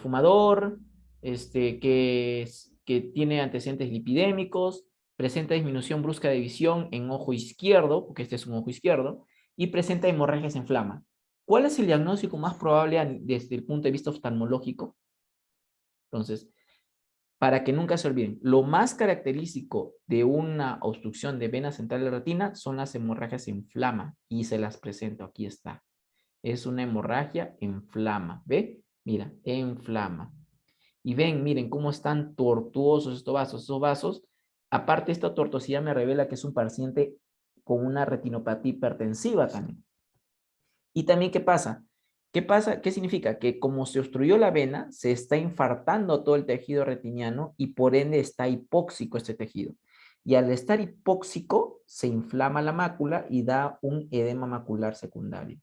fumador, que tiene antecedentes lipidémicos, presenta disminución brusca de visión en ojo izquierdo, porque este es un ojo izquierdo, y presenta hemorragias en flama. ¿Cuál es el diagnóstico más probable desde el punto de vista oftalmológico? Entonces, para que nunca se olviden, lo más característico de una obstrucción de vena central de la retina son las hemorragias en flama, y se las presento, aquí está. Es una hemorragia en flama, ¿ve? Mira, en flama. Y ven, miren cómo están tortuosos estos vasos. Estos vasos, aparte esta tortuosidad me revela que es un paciente con una retinopatía hipertensiva también. Y también, ¿qué pasa? ¿Qué pasa? ¿Qué significa? Que como se obstruyó la vena, se está infartando todo el tejido retiniano y por ende está hipóxico este tejido. Y al estar hipóxico, se inflama la mácula y da un edema macular secundario.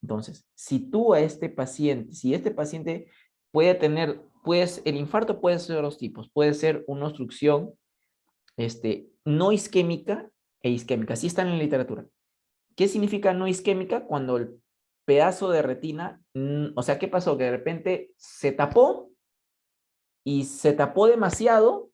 Entonces, si este paciente puede tener, pues el infarto puede ser de dos tipos. Puede ser una obstrucción no isquémica e isquémica. Así están en la literatura. ¿Qué significa no isquémica? Cuando el pedazo de retina, o sea, ¿qué pasó? Que de repente se tapó y se tapó demasiado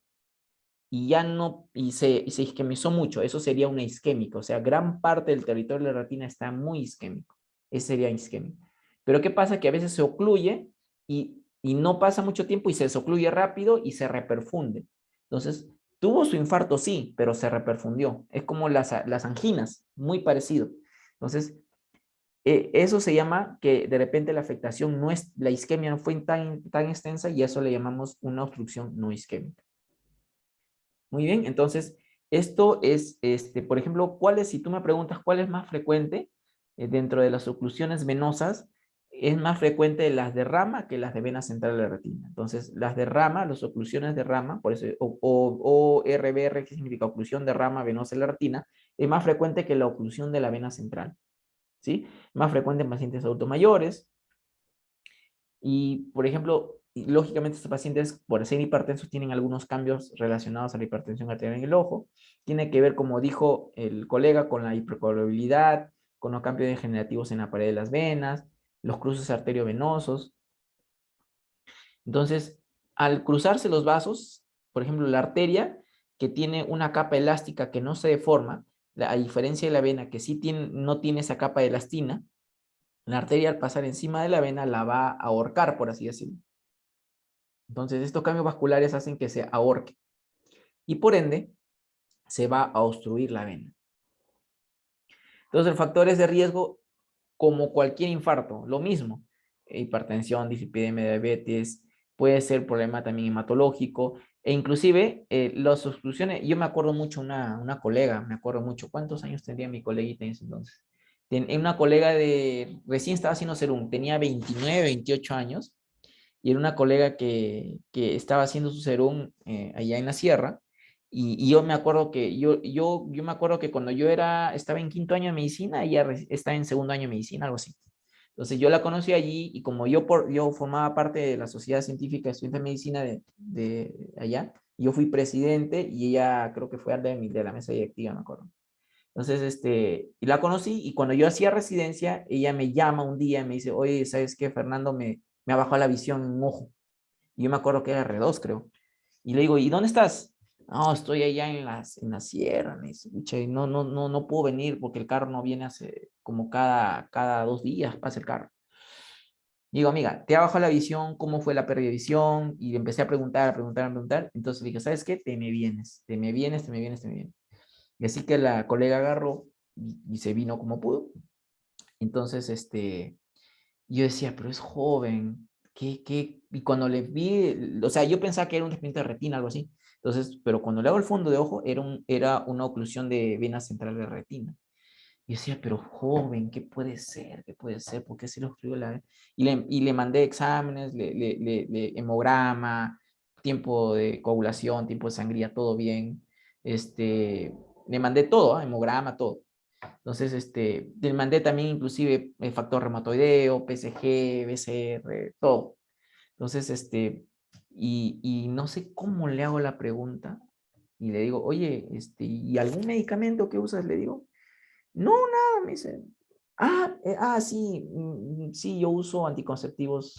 y ya no, y se isquemizó mucho. Eso sería una isquémica, o sea, gran parte del territorio de la retina está muy isquémico. Ese sería isquémico. Pero ¿qué pasa? Que a veces se ocluye y no pasa mucho tiempo y se desocluye rápido y se reperfunde. Entonces, tuvo su infarto, sí, pero se reperfundió. Es como las anginas, muy parecido. Entonces, eso se llama que de repente la afectación no es, la isquemia no fue tan extensa y eso le llamamos una obstrucción no isquémica. Muy bien, entonces, esto es, por ejemplo, si tú me preguntas cuál es más frecuente dentro de las oclusiones venosas, es más frecuente las de rama que las de vena central de la retina. Entonces, las de rama, las oclusiones de rama, por eso, ORBR, que significa oclusión de rama venosa de la retina, es más frecuente que la oclusión de la vena central. ¿sí? Más frecuente en pacientes adultos mayores. Y, por ejemplo, lógicamente estos pacientes, por ser hipertensos, tienen algunos cambios relacionados a la hipertensión arterial en el ojo. Tiene que ver, como dijo el colega, con la hipercoagulabilidad, con los cambios degenerativos en la pared de las venas, los cruces arteriovenosos. Entonces, al cruzarse los vasos, por ejemplo, la arteria, que tiene una capa elástica que no se deforma, a diferencia de la vena, que sí no tiene esa capa de elastina, la arteria al pasar encima de la vena la va a ahorcar, por así decirlo. Entonces, estos cambios vasculares hacen que se ahorque. Y por ende, se va a obstruir la vena. Entonces, los factores de riesgo, como cualquier infarto, lo mismo. Hipertensión, dislipidemia, diabetes, puede ser problema también hematológico, e inclusive las obstrucciones. Yo me acuerdo mucho una colega, me acuerdo mucho, ¿cuántos años tendría mi coleguita en ese entonces? Una colega recién estaba haciendo serum, tenía 29, 28 años, y era una colega que estaba haciendo su serum allá en la sierra, y yo me acuerdo que yo me acuerdo que cuando yo estaba en quinto año de medicina, ella estaba en segundo año de medicina, algo así. Entonces yo la conocí allí, y como yo formaba parte de la Sociedad Científica de Estudiantes de Medicina de allá, yo fui presidente y ella creo que fue de la mesa directiva, me acuerdo. Entonces, y la conocí, y cuando yo hacía residencia, ella me llama un día y me dice, oye, ¿sabes qué? Fernando me ha bajado la visión en un ojo. Y yo me acuerdo que era R2, creo. Y le digo, ¿y dónde estás? No, estoy allá en la sierra. Me dice, "Pucha, y no puedo venir porque el carro no viene hace como cada 2 días, pasa el carro". Y digo, amiga, ¿te ha bajado la visión? ¿Cómo fue la pérdida de visión? Y le empecé a preguntar, a preguntar, a preguntar. Entonces le dije, ¿sabes qué? Te me vienes, te me vienes, te me vienes, te me vienes. Y así que la colega agarró y se vino como pudo. Entonces, yo decía, pero es joven, ¿qué? Y cuando le vi, o sea, yo pensaba que era un desprendimiento de retina, algo así. Entonces, pero cuando le hago el fondo de ojo, era una oclusión de vena central de retina. Y decía, pero joven, ¿qué puede ser? ¿Qué puede ser? ¿Por qué se le obstruyó la vena? Y le mandé exámenes, hemograma, tiempo de coagulación, tiempo de sangría, todo bien. Le mandé todo, hemograma, todo. Entonces, le mandé también inclusive el factor reumatoideo, PSG, BCR, todo. Entonces, y no sé cómo le hago la pregunta, y le digo, oye, ¿y algún medicamento que usas? Le digo, no, nada, me dice. Sí, sí, yo uso anticonceptivos,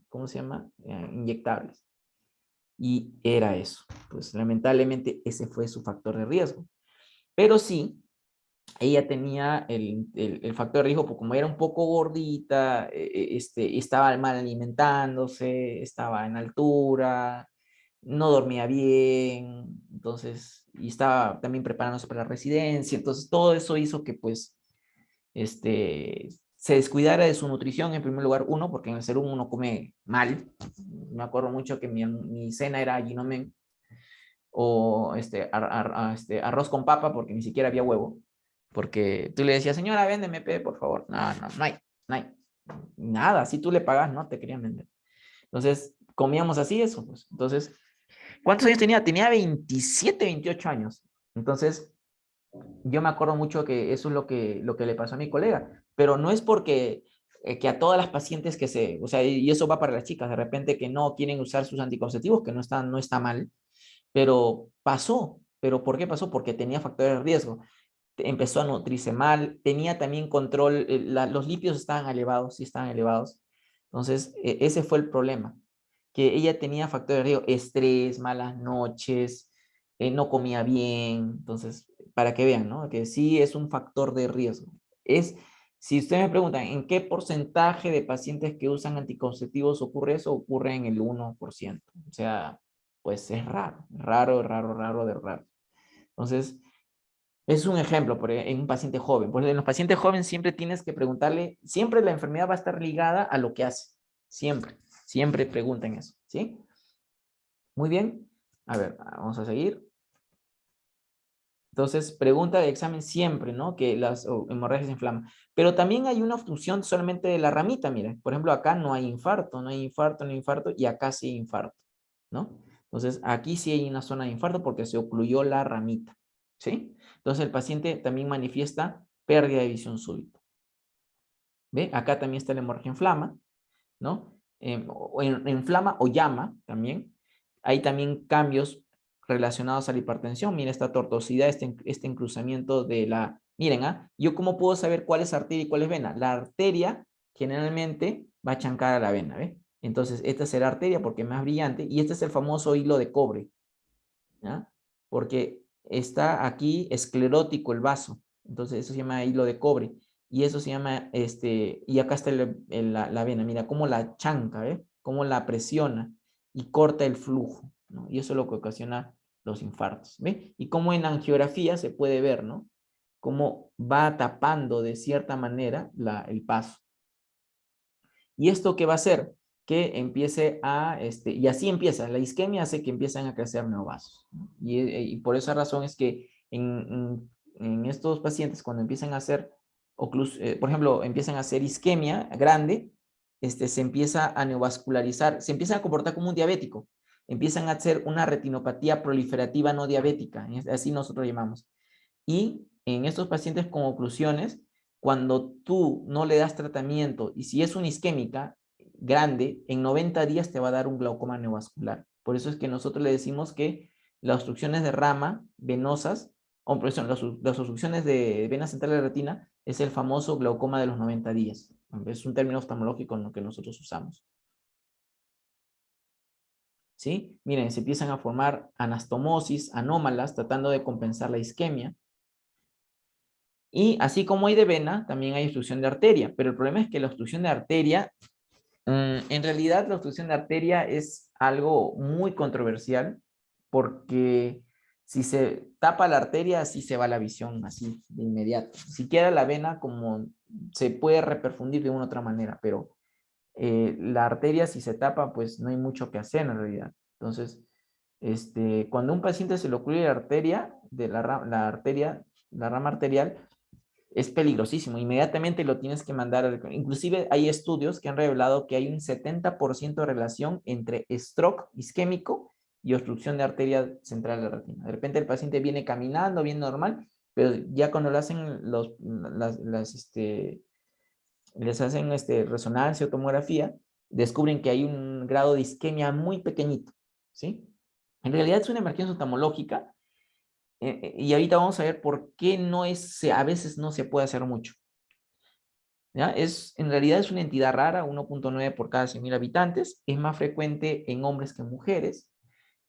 ¿cómo se llama? Inyectables. Y era eso. Pues lamentablemente ese fue su factor de riesgo. Pero sí, ella tenía el factor de riesgo, porque como era un poco gordita, estaba mal alimentándose, estaba en altura, no dormía bien, entonces, y estaba también preparándose para la residencia, entonces todo eso hizo que pues se descuidara de su nutrición en primer lugar, uno, porque en el serum uno come mal. Me acuerdo mucho que mi cena era ginomen o arroz con papa, porque ni siquiera había huevo, porque tú le decías, señora, véndeme, por favor. No hay nada, si tú le pagas, no te querían vender. Entonces, comíamos así eso, pues. Entonces, ¿cuántos años tenía? Tenía 27, 28 años. Entonces, yo me acuerdo mucho que eso es lo que le pasó a mi colega, pero no es porque que a todas las pacientes o sea, y eso va para las chicas, de repente que no quieren usar sus anticonceptivos, que no está mal, pero pasó. ¿Pero por qué pasó? Porque tenía factores de riesgo. Empezó a nutrirse mal, tenía también control, los lípidos estaban elevados, sí estaban elevados. Entonces, ese fue el problema, que ella tenía factores de riesgo, estrés, malas noches, no comía bien. Entonces, para que vean, ¿no? Que sí es un factor de riesgo. Si ustedes me preguntan, ¿en qué porcentaje de pacientes que usan anticonceptivos ocurre eso? Ocurre en el 1%. O sea, pues es raro, raro, raro, raro de raro. Entonces, es un ejemplo en un paciente joven. Pues en los pacientes jóvenes siempre tienes que preguntarle, siempre la enfermedad va a estar ligada a lo que hace. Siempre, siempre pregunten eso, ¿sí? Muy bien. A ver, vamos a seguir. Entonces, pregunta de examen siempre, ¿no? Que las hemorragias se inflaman. Pero también hay una obstrucción solamente de la ramita, mira. Por ejemplo, acá no hay infarto, no hay infarto, no hay infarto, y acá sí hay infarto, ¿no? Entonces, aquí sí hay una zona de infarto porque se ocluyó la ramita, ¿sí? Entonces, el paciente también manifiesta pérdida de visión súbita. ¿Ve? Acá también está la hemorragia en flama, ¿no? En flama o llama también. Hay también cambios relacionados a la hipertensión. Mira esta tortuosidad, este encruzamiento de la... Miren, ¿yo cómo puedo saber cuál es arteria y cuál es vena? La arteria generalmente va a chancar a la vena, ¿ve? Entonces, esta será arteria porque es más brillante y este es el famoso hilo de cobre, ¿ya? Porque está aquí esclerótico el vaso. Entonces, eso se llama hilo de cobre. Y eso se llama, y acá está la vena. Mira cómo la chanca, ¿ve? Cómo la presiona y corta el flujo, ¿no? Y eso es lo que ocasiona los infartos, ¿ve? Y cómo en angiografía se puede ver, ¿no? Cómo va tapando de cierta manera el paso. ¿Y esto qué va a hacer? Que empiece y así empieza, la isquemia hace que empiecen a crecer neovasos, ¿no? Y por esa razón es que en estos pacientes cuando empiezan a hacer, por ejemplo, empiezan a hacer isquemia grande, se empieza a neovascularizar, se empiezan a comportar como un diabético, empiezan a hacer una retinopatía proliferativa no diabética, así nosotros llamamos. Y en estos pacientes con oclusiones, cuando tú no le das tratamiento, y si es una isquémica grande, en 90 días te va a dar un glaucoma neovascular. Por eso es que nosotros le decimos que las obstrucciones de rama venosas, o perdón, las obstrucciones de vena central de la retina, es el famoso glaucoma de los 90 días. Es un término oftalmológico en lo que nosotros usamos. ¿Sí? Miren, se empiezan a formar anastomosis anómalas tratando de compensar la isquemia. Y así como hay de vena, también hay obstrucción de arteria. Pero el problema es que la obstrucción de arteria, en realidad la obstrucción de arteria es algo muy controversial porque si se tapa la arteria, así se va la visión, así de inmediato. Si queda la vena, como se puede reperfundir de una u otra manera, pero la arteria si se tapa, pues no hay mucho que hacer en realidad. Entonces, cuando a un paciente se le ocluye la arteria, la rama arterial, es peligrosísimo. Inmediatamente lo tienes que mandar. Inclusive hay estudios que han revelado que hay un 70% de relación entre stroke isquémico y obstrucción de arteria central de la retina. De repente el paciente viene caminando, bien normal, pero ya cuando le hacen les hacen resonancia o tomografía, descubren que hay un grado de isquemia muy pequeñito, ¿sí? En realidad es una emergencia oftalmológica, y ahorita vamos a ver por qué a veces no se puede hacer mucho. ¿Ya? En realidad es una entidad rara, 1.9 por cada 100.000 habitantes, es más frecuente en hombres que en mujeres.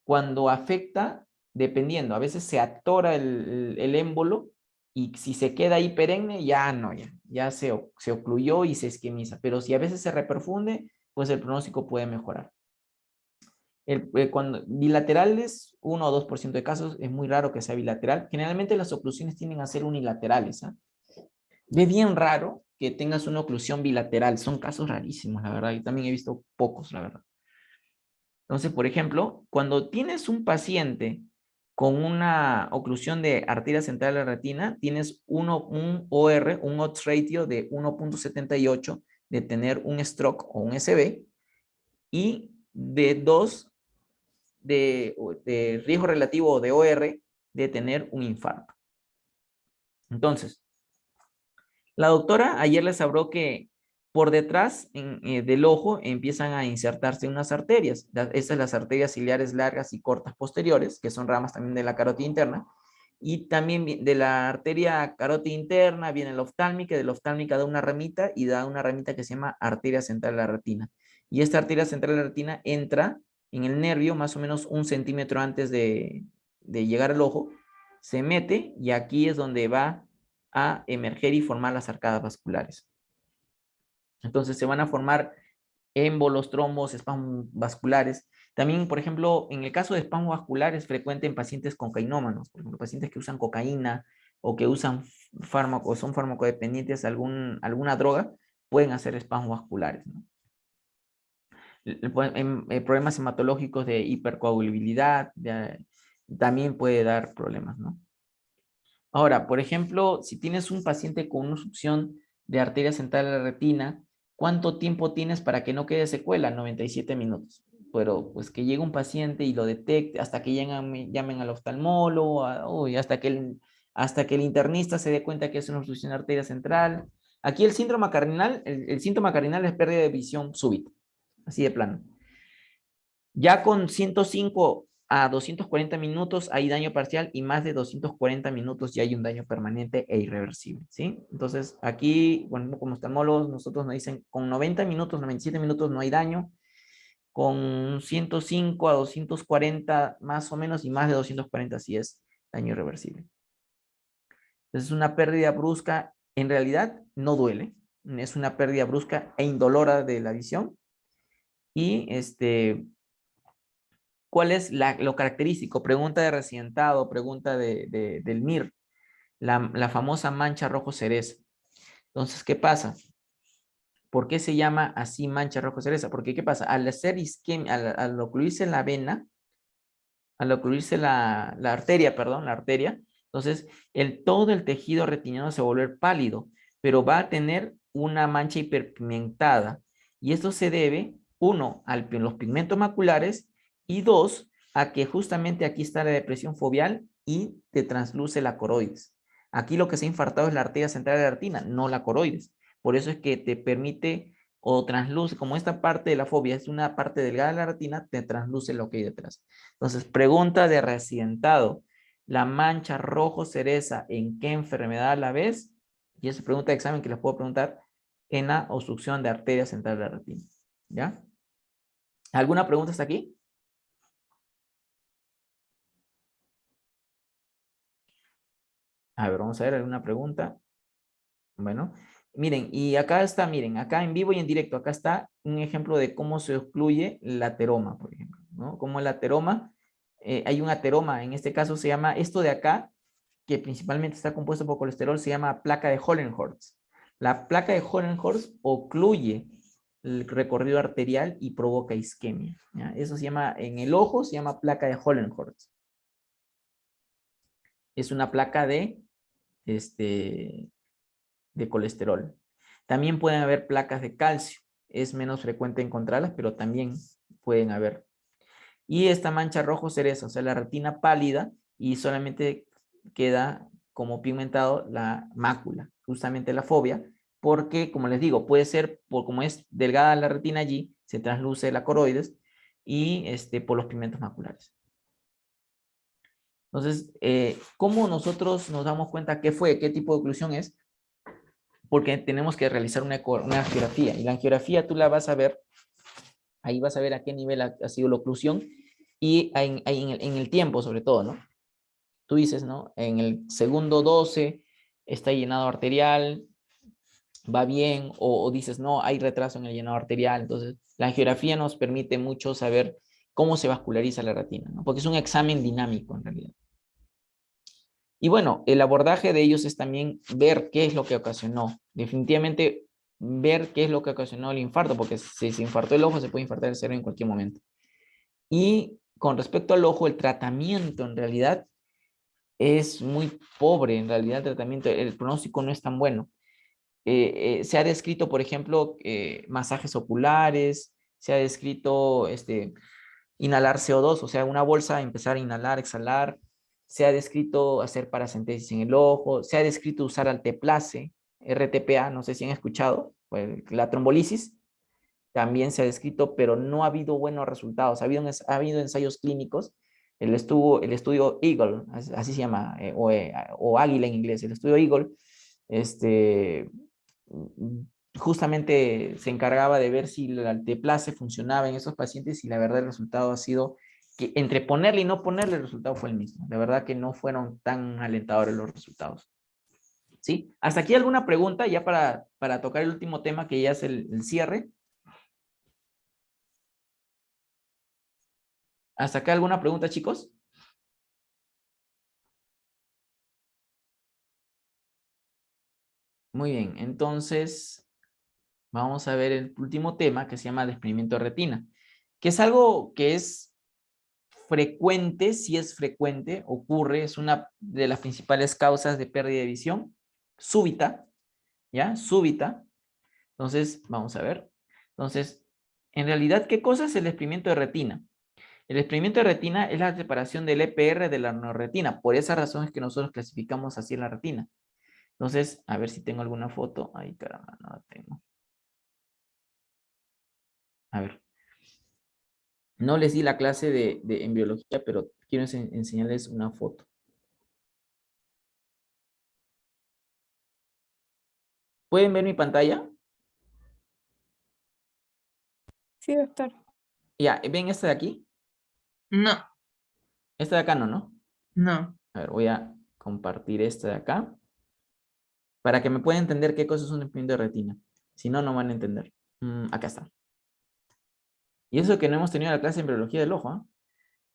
Cuando afecta, dependiendo, a veces se atora el émbolo y si se queda ahí perenne, ya se ocluyó y se isquemiza. Pero si a veces se reperfunde, pues el pronóstico puede mejorar. Cuando bilaterales, 1 o 2% de casos, es muy raro que sea bilateral. Generalmente las oclusiones tienden a ser unilaterales. Ve bien raro que tengas una oclusión bilateral. Son casos rarísimos, la verdad. Yo también he visto pocos, la verdad. Entonces, por ejemplo, cuando tienes un paciente con una oclusión de arteria central de la retina, tienes un OR, un odds ratio de 1.78 de tener un stroke o un SB y de 2 de riesgo relativo de OR de tener un infarto. Entonces, la doctora ayer les habló que por detrás del ojo empiezan a insertarse unas arterias. Esas son las arterias ciliares largas y cortas posteriores, que son ramas también de la carótida interna. Y también de la arteria carótida interna viene la oftálmica, y de la oftálmica da una ramita y da una ramita que se llama arteria central de la retina. Y esta arteria central de la retina entra en el nervio más o menos 1 centímetro antes de llegar al ojo, se mete y aquí es donde va a emerger y formar las arcadas vasculares. Entonces se van a formar émbolos, trombos, espasmos vasculares. También, por ejemplo, en el caso de espasmos vasculares, es frecuente en pacientes cocainómanos, por ejemplo, pacientes que usan cocaína o que usan fármacos, son farmacodependientes de alguna droga, pueden hacer espasmos vasculares, ¿no? Problemas hematológicos de hipercoagulabilidad también puede dar problemas, ¿no? Ahora, por ejemplo, si tienes un paciente con una obstrucción de arteria central de la retina, ¿cuánto tiempo tienes para que no quede secuela? 97 minutos. Pero pues que llegue un paciente y lo detecte, hasta que llamen al oftalmólogo, hasta que hasta que el internista se dé cuenta que es una obstrucción de arteria central. Aquí el síndrome cardinal, el síntoma cardinal es pérdida de visión súbita, así de plano. Ya con 105 a 240 minutos hay daño parcial y más de 240 minutos ya hay un daño permanente e irreversible, ¿sí? Entonces aquí, bueno, como oftalmólogos, nosotros nos dicen con 90 minutos, 97 minutos no hay daño, con 105 a 240 más o menos y más de 240 sí es daño irreversible. Entonces una pérdida brusca, en realidad no duele, es una pérdida brusca e indolora de la visión y ¿cuál es lo característico? Pregunta de recientado, pregunta del MIR, la famosa mancha rojo cereza. Entonces, ¿qué pasa? ¿Por qué se llama así mancha rojo cereza? Porque, ¿qué pasa? Al hacer isquemia, al ocluirse la vena, al ocluirse la arteria, perdón, la arteria, entonces todo el tejido retiniano se va a volver pálido, pero va a tener una mancha hiperpigmentada. Y esto se debe, uno, a los pigmentos maculares y dos, a que justamente aquí está la depresión foveal y te transluce la coroides. Aquí lo que se ha infartado es la arteria central de la retina, no la coroides. Por eso es que te permite o transluce, como esta parte de la fobia es una parte delgada de la retina, te transluce lo que hay detrás. Entonces, pregunta de reaccidentado. ¿La mancha rojo cereza en qué enfermedad la ves? Y esa pregunta de examen que les puedo preguntar en la obstrucción de arteria central de la retina. ¿Ya? ¿Alguna pregunta hasta aquí? A ver, vamos a ver, ¿alguna pregunta? Bueno, miren, y acá está, miren, acá en vivo y en directo, acá está un ejemplo de cómo se excluye el ateroma, por ejemplo, ¿no? Como el ateroma, hay un ateroma, en este caso se llama, esto de acá, que principalmente está compuesto por colesterol, se llama placa de Hollenhorst. La placa de Hollenhorst ocluye el recorrido arterial y provoca isquemia, ¿ya? Eso se llama, en el ojo se llama placa de Hollenhorst. Es una placa de colesterol. También pueden haber placas de calcio. Es menos frecuente encontrarlas, pero también pueden haber. Y esta mancha rojo cereza, o sea, la retina pálida y solamente queda como pigmentado la mácula, justamente la fobia, porque, como les digo, puede ser, por como es delgada la retina allí, se transluce la coroides y por los pigmentos maculares. Entonces, ¿cómo nosotros nos damos cuenta qué fue, qué tipo de oclusión es? Porque tenemos que realizar una angiografía, y la angiografía tú la vas a ver, ahí vas a ver a qué nivel ha sido la oclusión, y en el tiempo sobre todo, ¿no? Tú dices, ¿no? En el segundo 12 está llenado arterial, va bien, o dices, no, hay retraso en el llenado arterial. Entonces, la angiografía nos permite mucho saber cómo se vasculariza la retina, ¿no? Porque es un examen dinámico en realidad. Y bueno, el abordaje de ellos es también ver qué es lo que ocasionó. Definitivamente ver qué es lo que ocasionó el infarto, porque si se infartó el ojo, se puede infartar el cerebro en cualquier momento. Y con respecto al ojo, el tratamiento en realidad es muy pobre. En realidad el tratamiento, el pronóstico no es tan bueno. Se ha descrito, por ejemplo, masajes oculares, se ha descrito inhalar CO2, o sea, una bolsa, empezar a inhalar, exhalar. Se ha descrito hacer paracentesis en el ojo, se ha descrito usar alteplase, RTPA, no sé si han escuchado, pues, la trombolisis, también se ha descrito, pero no ha habido buenos resultados. Ha habido ensayos clínicos, el estudio Eagle, así se llama, o Águila en inglés, el estudio Eagle, justamente se encargaba de ver si el alteplase funcionaba en esos pacientes y la verdad el resultado ha sido que entre ponerle y no ponerle el resultado fue el mismo. La verdad que no fueron tan alentadores los resultados. ¿Sí? ¿Hasta aquí alguna pregunta ya para tocar el último tema que ya es el cierre? ¿Hasta acá alguna pregunta, chicos? Muy bien, entonces vamos a ver el último tema que se llama desprendimiento de retina, que es algo que es frecuente, si es frecuente, ocurre, es una de las principales causas de pérdida de visión súbita, ¿ya? Súbita. Entonces, vamos a ver. Entonces, en realidad, ¿qué cosa es el desprendimiento de retina? El desprendimiento de retina es la separación del EPR de la neorretina. Por esa razón es que nosotros clasificamos así la retina. Entonces, a ver si tengo alguna foto. Ay, caramba, no la tengo. A ver. No les di la clase de en biología, pero quiero enseñarles una foto. ¿Pueden ver mi pantalla? Sí, doctor. Ya, ¿ven esta de aquí? No, Esta de acá no, ¿no? no. A ver, voy a compartir esta de acá para que me puedan entender qué cosa es un desprendimiento de retina. Si no, no van a entender. Acá está. Y eso que no hemos tenido la clase en biología del ojo, ¿ah?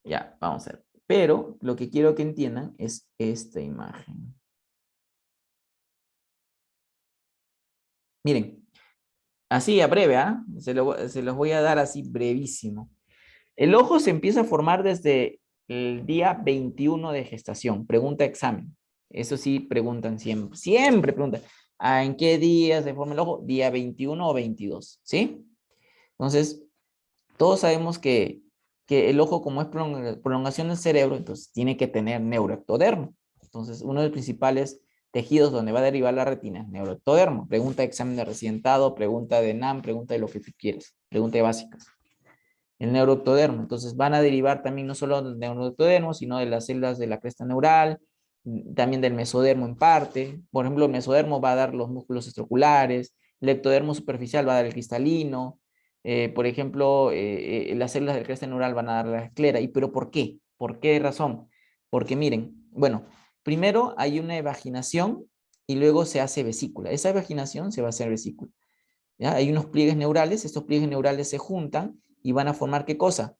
Ya, vamos a ver. Pero lo que quiero que entiendan es esta imagen. Miren, así a breve, ¿ah? Se los voy a dar así brevísimo. El ojo se empieza a formar desde el día 21 de gestación. Pregunta examen. Eso sí, preguntan siempre. Siempre preguntan. ¿En qué día se forma el ojo? Día 21 o 22, ¿sí? Entonces, todos sabemos que el ojo, como es prolongación del cerebro, entonces tiene que tener neuroectodermo. Entonces, uno de los principales tejidos donde va a derivar la retina es neuroectodermo. Pregunta de examen de residentado, pregunta de NAM, pregunta de lo que tú quieras. Pregunta de básicas. El neuroectodermo. Entonces van a derivar también no solo del neuroectodermo, sino de las células de la cresta neural, también del mesodermo en parte. Por ejemplo, el mesodermo va a dar los músculos extraoculares, el ectodermo superficial va a dar el cristalino, por ejemplo, las células de la cresta neural van a dar la esclera. ¿Y pero por qué? ¿Por qué razón? Porque miren, bueno, primero hay una evaginación y luego se hace vesícula. Esa evaginación se va a hacer vesícula. ¿Ya? Hay unos pliegues neurales, estos pliegues neurales se juntan y van a formar ¿qué cosa?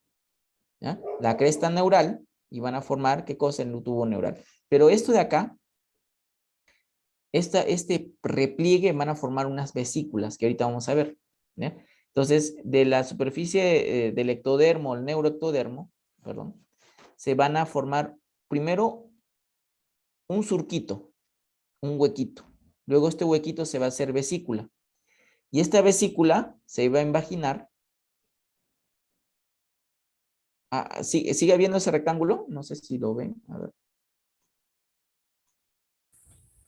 ¿Ya? La cresta neural y van a formar ¿qué cosa? El tubo neural. Pero esto de acá, este repliegue van a formar unas vesículas que ahorita vamos a ver. ¿Ya? Entonces, de la superficie del ectodermo, el neuroectodermo, perdón, se van a formar primero un surquito, un huequito. Luego este huequito se va a hacer vesícula. Y esta vesícula se va a invaginar. ¿Sigue habiendo ese rectángulo? No sé si lo ven. A ver.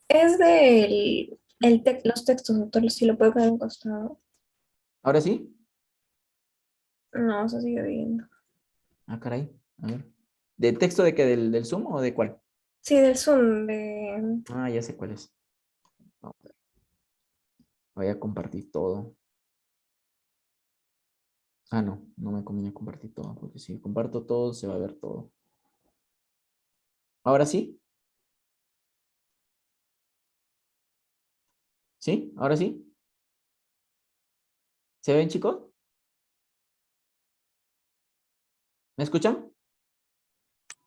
Es los textos, doctor, si lo puedo poner en costado. ¿Ahora sí? No, se sigue viendo. Ah, caray. A ver. ¿Del texto de qué? ¿Del Zoom o de cuál? Sí, del Zoom, de... Ah, ya sé cuál es. Vamos a ver. Voy a compartir todo. Ah, no. No me conviene compartir todo. Porque si comparto todo, se va a ver todo. ¿Ahora sí? ¿Sí? ¿Ahora sí? ¿Se ven, chicos? ¿Me escuchan?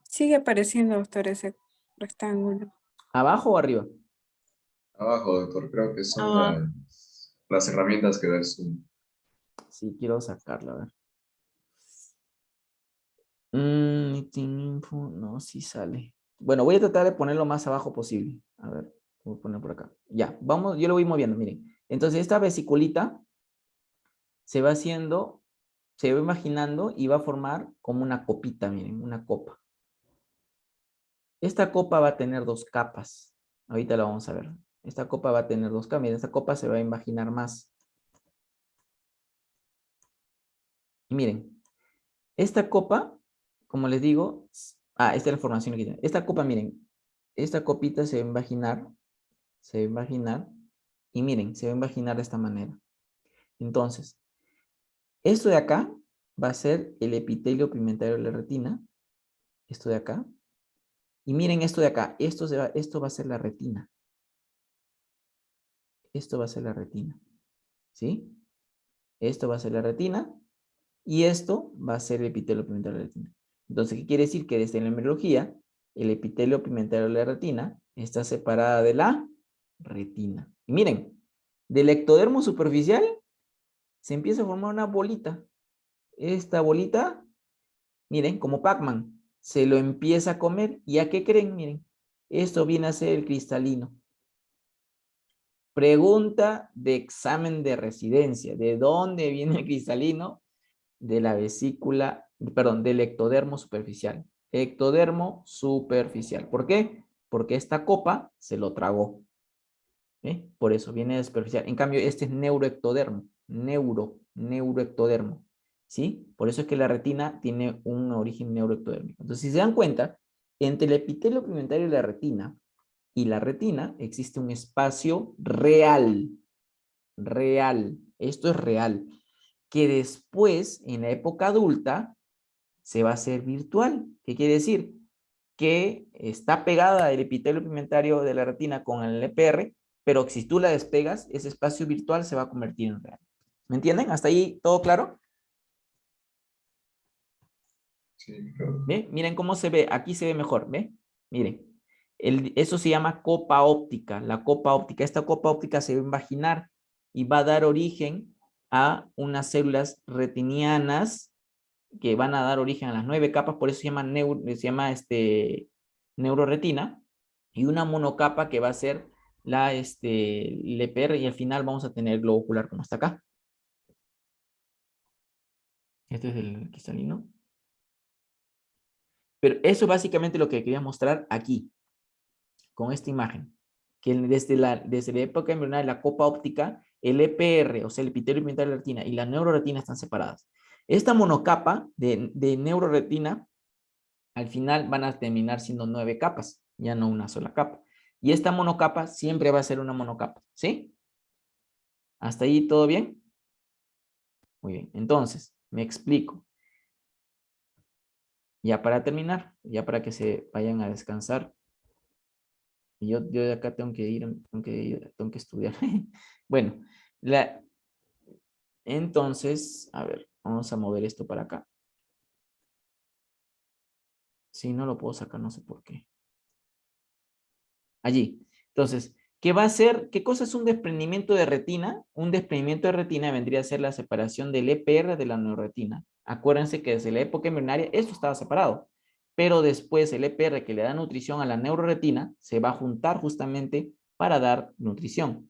Sigue apareciendo, doctor, ese rectángulo. ¿Abajo o arriba? Abajo, doctor, creo que son Abajo. las herramientas que da el Zoom. Sí, quiero sacarla, a ver. Meeting info, no, sí sale. Bueno, voy a tratar de ponerlo lo más abajo posible. A ver, voy a poner por acá. Ya, vamos, yo lo voy moviendo, miren. Entonces, esta vesiculita se va haciendo, se va imaginando y va a formar como una copita, miren, una copa. Esta copa va a tener dos capas. Ahorita la vamos a ver. Esta copa va a tener dos capas. Miren, esta copa se va a imaginar más. Y miren, esta copa, como les digo, esta es la formación que tiene. Esta copa, miren, esta copita se va a imaginar, y miren, se va a imaginar de esta manera. Entonces, esto de acá va a ser el epitelio pigmentario de la retina. Esto de acá. Y miren esto de acá. Esto va a ser la retina. Esto va a ser la retina. ¿Sí? Esto va a ser la retina. Y esto va a ser el epitelio pigmentario de la retina. Entonces, ¿qué quiere decir? Que desde la embriología, el epitelio pigmentario de la retina está separada de la retina. Y miren, del ectodermo superficial se empieza a formar una bolita. Esta bolita, miren, como Pac-Man, se lo empieza a comer. ¿Y a qué creen? Miren, esto viene a ser el cristalino. Pregunta de examen de residencia. ¿De dónde viene el cristalino? De la vesícula perdón, del ectodermo superficial. Ectodermo superficial. ¿Por qué? Porque esta copa se lo tragó. Por eso viene de superficial. En cambio, este es neuroectodermo. Neuroectodermo. ¿Sí? Por eso es que la retina tiene un origen neuroectodérmico. Entonces, si se dan cuenta, entre el epitelio pigmentario y la retina existe un espacio real. Real. Esto es real. Que después, en la época adulta, se va a hacer virtual. ¿Qué quiere decir? Que está pegada el epitelio pigmentario de la retina con el EPR, pero si tú la despegas, ese espacio virtual se va a convertir en real. ¿Me entienden? ¿Hasta ahí todo claro? Sí, claro. ¿Ve? Miren cómo se ve. Aquí se ve mejor. ¿Ve? Miren. Eso se llama copa óptica. La copa óptica. Esta copa óptica se va a imaginar y va a dar origen a unas células retinianas que van a dar origen a las 9 capas, por eso se llama, neuroretina, y una monocapa que va a ser el EPR, y al final vamos a tener el globo ocular como está acá. Este es el cristalino. Pero eso es básicamente lo que quería mostrar aquí, con esta imagen. Que desde la época embrionaria, la copa óptica, el EPR, o sea, el epitelio pigmentario de la retina, y la neuroretina están separadas. Esta monocapa de neuroretina, al final van a terminar siendo 9 capas, ya no una sola capa. Y esta monocapa siempre va a ser una monocapa, ¿sí? ¿Hasta ahí todo bien? Muy bien, entonces, me explico. Ya para terminar, ya para que se vayan a descansar. Y yo de acá tengo que estudiar. Bueno, entonces, a ver, vamos a mover esto para acá. Si no lo puedo sacar, no sé por qué. Allí. Entonces, ¿qué va a ser? ¿Qué cosa es un desprendimiento de retina? Un desprendimiento de retina vendría a ser la separación del EPR de la neuroretina. Acuérdense que desde la época embrionaria esto estaba separado, pero después el EPR que le da nutrición a la neuroretina se va a juntar justamente para dar nutrición.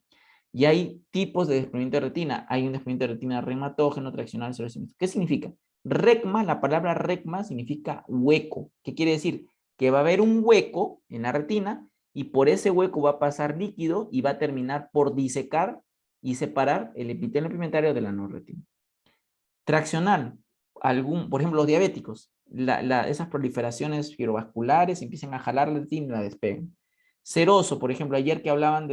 Y hay tipos de desprendimiento de retina. Hay un desprendimiento de retina reumatógeno, traccional, serosinógeno. ¿Qué significa? Recma, la palabra recma significa hueco. ¿Qué quiere decir? Que va a haber un hueco en la retina y por ese hueco va a pasar líquido y va a terminar por disecar y separar el epitelio pigmentario de la neuroretina. Traccional, por ejemplo, los diabéticos, esas proliferaciones fibrovasculares empiezan a jalar la retina y la despegan. Seroso, por ejemplo, ayer que hablaban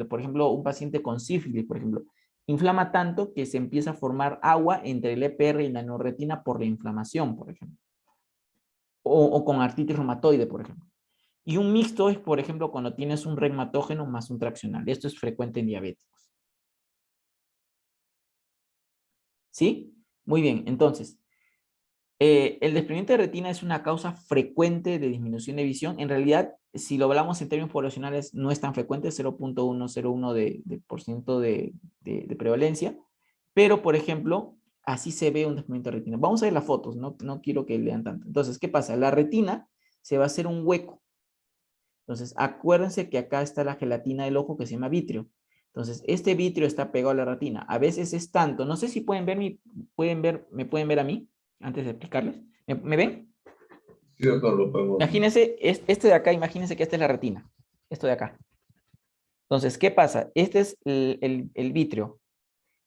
por ejemplo, un paciente con sífilis, por ejemplo, inflama tanto que se empieza a formar agua entre el EPR y la neuroretina por la inflamación, por ejemplo. O con artritis reumatoide, por ejemplo. Y un mixto es, por ejemplo, cuando tienes un reumatógeno más un traccional. Esto es frecuente en diabéticos. ¿Sí? Muy bien, entonces, el desprendimiento de retina es una causa frecuente de disminución de visión. En realidad, si lo hablamos en términos poblacionales, no es tan frecuente, 0.101 de prevalencia. Pero, por ejemplo, así se ve un desprendimiento de retina. Vamos a ver las fotos, no quiero que lean tanto. Entonces, ¿qué pasa? La retina se va a hacer un hueco. Entonces, acuérdense que acá está la gelatina del ojo que se llama vitrio. Entonces, este vitrio está pegado a la retina. A veces es tanto. No sé si pueden ver me pueden ver a mí antes de explicarles. ¿Me ven? Sí, doctor, lo podemos. Imagínense, este de acá, imagínense que esta es la retina. Esto de acá. Entonces, ¿qué pasa? Este es el vitrio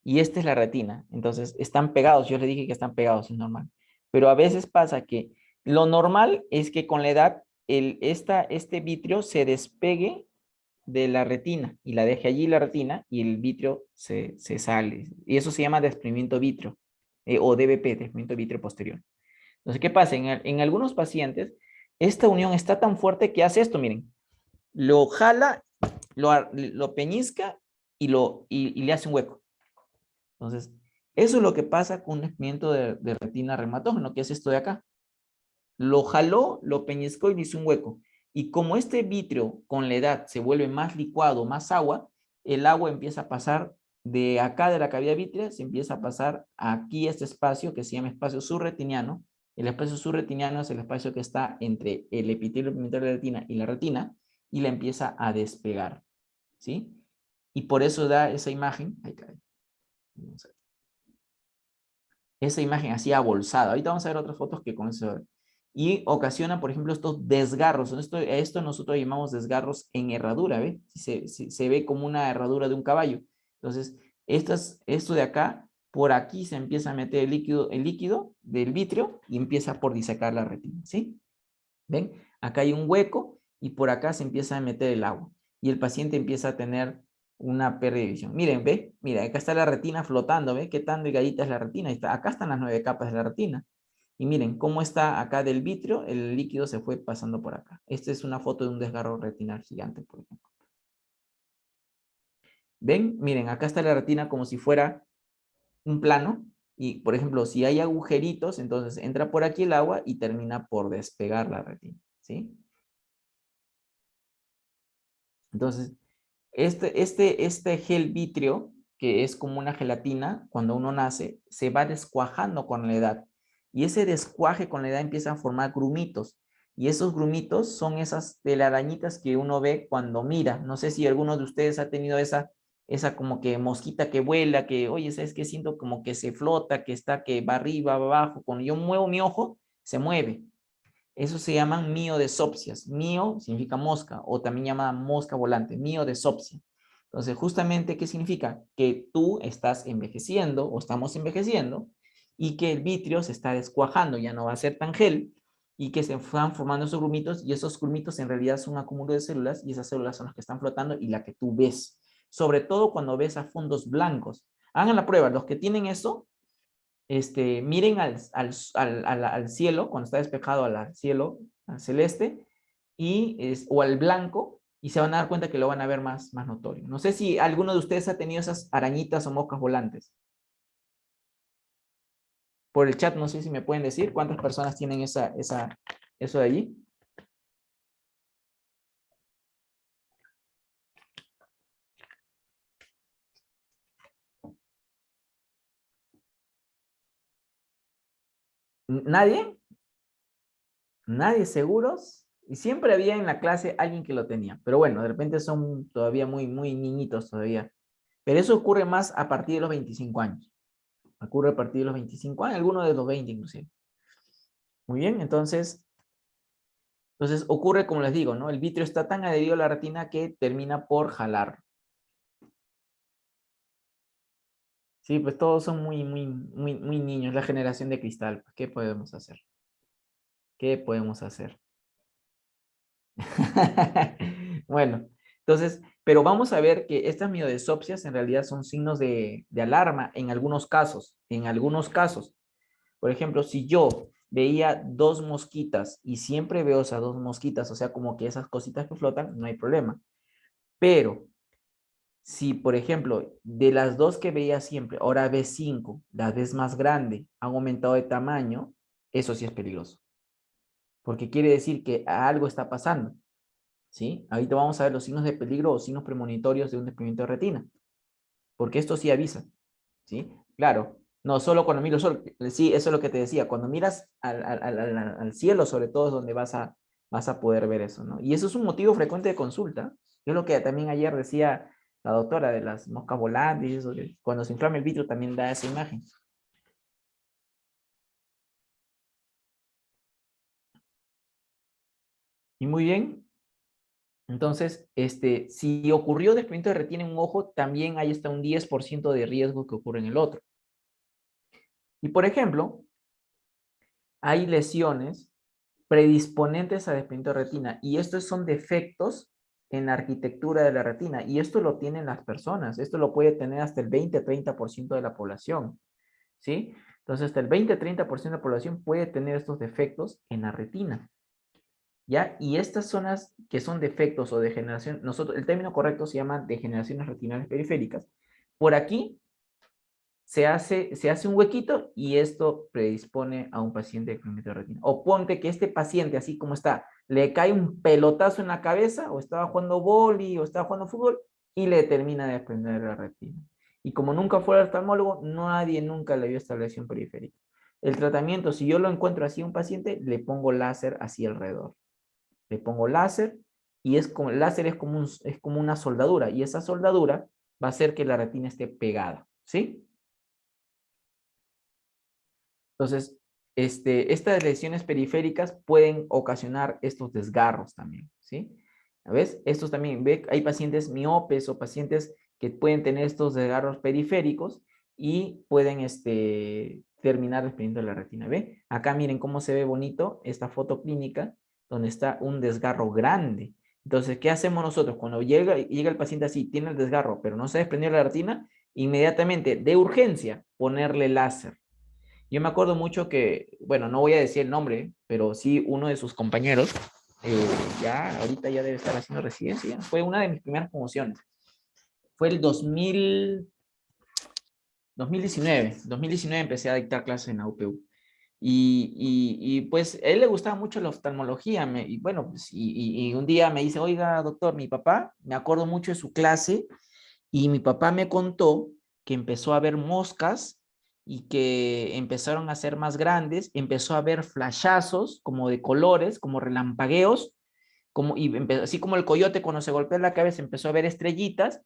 y esta es la retina. Entonces, están pegados. Yo les dije que están pegados, es normal. Pero a veces pasa que lo normal es que con la edad este vitrio se despegue de la retina y la deje allí la retina y el vitrio se sale. Y eso se llama desprendimiento vitrio o DVP, desprendimiento vitrio posterior. Entonces, ¿qué pasa? En algunos pacientes, esta unión está tan fuerte que hace esto, miren. Lo jala, lo peñizca y le hace un hueco. Entonces, eso es lo que pasa con un desprendimiento de retina reumatógeno, que es esto de acá. Lo jaló, lo peñiscó y le hizo un hueco. Y como este vitrio con la edad se vuelve más licuado, más agua, el agua empieza a pasar de acá de la cavidad vítrea, se empieza a pasar aquí este espacio que se llama espacio subretiniano. El espacio subretiniano es el espacio que está entre el epitelio pigmentario de la retina y la retina y la empieza a despegar. ¿Sí? Y por eso da esa imagen. Ahí cae. esa imagen así abolsada. Ahorita vamos a ver otras fotos que con eso... Y ocasiona, por ejemplo, estos desgarros. Esto nosotros llamamos desgarros en herradura, ¿ve? Se ve como una herradura de un caballo. Entonces, esto de acá, por aquí se empieza a meter el líquido del vitrio y empieza por disecar la retina, ¿sí? ¿Ven? Acá hay un hueco y por acá se empieza a meter el agua. Y el paciente empieza a tener una pérdida de visión. Miren, ¿ve? Mira, acá está la retina flotando, ¿ve? Qué tan delgadita es la retina. Acá están las 9 capas de la retina. Y miren cómo está acá del vitrio, el líquido se fue pasando por acá. Esta es una foto de un desgarro retinal gigante, por ejemplo. ¿Ven? Miren, acá está la retina como si fuera un plano. Y, por ejemplo, si hay agujeritos, entonces entra por aquí el agua y termina por despegar la retina, ¿sí? Entonces, este gel vítreo, que es como una gelatina, cuando uno nace, se va descuajando con la edad. Y ese descuaje con la edad empieza a formar grumitos. Y esos grumitos son esas telarañitas que uno ve cuando mira. No sé si alguno de ustedes ha tenido esa como que mosquita que vuela, que, oye, ¿sabes qué? Siento como que se flota, que va arriba, va abajo. Cuando yo muevo mi ojo, se mueve. Eso se llaman miodesopsias. Mio significa mosca, o también llamada mosca volante, miodesopsia. Entonces, justamente, ¿qué significa? Que tú estás envejeciendo, o estamos envejeciendo, y que el vitrio se está descuajando, ya no va a ser tan gel, y que se van formando esos grumitos, y esos grumitos en realidad son un acúmulo de células, y esas células son las que están flotando y la que tú ves. Sobre todo cuando ves a fondos blancos. Hagan la prueba, los que tienen eso, miren al cielo, cuando está despejado al cielo, al celeste, o al blanco, y se van a dar cuenta que lo van a ver más notorio. No sé si alguno de ustedes ha tenido esas arañitas o moscas volantes. Por el chat, no sé si me pueden decir cuántas personas tienen eso de allí. ¿Nadie? ¿Nadie seguros? Y siempre había en la clase alguien que lo tenía. Pero bueno, de repente son todavía muy niñitos todavía. Pero eso ocurre más a partir de los 25 años. Ocurre a partir de los 25 años, algunos de los 20 inclusive. Muy bien, entonces ocurre como les digo, ¿no? El vitrio está tan adherido a la retina que termina por jalar. Sí, pues todos son muy niños, la generación de cristal. ¿Qué podemos hacer? ¿Qué podemos hacer? Bueno, entonces, pero vamos a ver que estas miodesopsias en realidad son signos de alarma en algunos casos. En algunos casos. Por ejemplo, si yo veía 2 mosquitas y siempre veo esas 2 mosquitas, o sea, como que esas cositas que flotan, no hay problema. Pero si, por ejemplo, de las 2 que veía siempre, ahora ves 5, las ves más grande, han aumentado de tamaño, eso sí es peligroso. Porque quiere decir que algo está pasando. ¿Sí? Ahorita vamos a ver los signos de peligro o signos premonitorios de un desprendimiento de retina. Porque esto sí avisa. ¿Sí? Claro, no solo cuando miro el sol. Sí, eso es lo que te decía. Cuando miras al cielo, sobre todo, es donde vas a poder ver eso, ¿no? Y eso es un motivo frecuente de consulta. Es lo que también ayer decía la doctora de las moscas volantes, eso, que cuando se inflama el vitrio también da esa imagen. Y muy bien. Entonces, si ocurrió desprendimiento de retina en un ojo, también hay hasta un 10% de riesgo que ocurre en el otro. Y por ejemplo, hay lesiones predisponentes a desprendimiento de retina, y estos son defectos en la arquitectura de la retina, y esto lo tienen las personas, esto lo puede tener hasta el 20-30% de la población, ¿sí? Entonces, hasta el 20-30% de la población puede tener estos defectos en la retina. ¿Ya? Y estas zonas que son defectos o degeneración, el término correcto se llama degeneraciones retinales periféricas. Por aquí se hace un huequito y esto predispone a un paciente de desprendimiento de retina. O ponte que este paciente, así como está, le cae un pelotazo en la cabeza, o estaba jugando vóley, o estaba jugando fútbol, y le termina de desprender la retina. Y como nunca fue al oftalmólogo, nadie nunca le vio esta lesión periférica. El tratamiento, si yo lo encuentro así a un paciente, le pongo láser así alrededor. Le pongo láser y el láser es como una soldadura, y esa soldadura va a hacer que la retina esté pegada, ¿sí? Entonces, estas lesiones periféricas pueden ocasionar estos desgarros también, ¿sí? ¿Ves? Estos también, ve, hay pacientes miopes o pacientes que pueden tener estos desgarros periféricos y pueden terminar desprendiendo la retina. ¿Ve? Acá miren cómo se ve bonito esta foto clínica donde está un desgarro grande. Entonces, ¿qué hacemos nosotros? Cuando llega el paciente así, tiene el desgarro, pero no se ha desprendido la retina, inmediatamente, de urgencia, ponerle láser. Yo me acuerdo mucho que, bueno, no voy a decir el nombre, pero sí uno de sus compañeros, ya ahorita ya debe estar haciendo residencia, fue una de mis primeras promociones. Fue el 2019 empecé a dictar clases en la UPU. Y pues a él le gustaba mucho la oftalmología, y bueno, pues, y un día me dice, oiga, doctor, mi papá, me acuerdo mucho de su clase, y mi papá me contó que empezó a ver moscas y que empezaron a ser más grandes, empezó a ver flashazos como de colores, como relampagueos, así como el coyote cuando se golpea la cabeza empezó a ver estrellitas,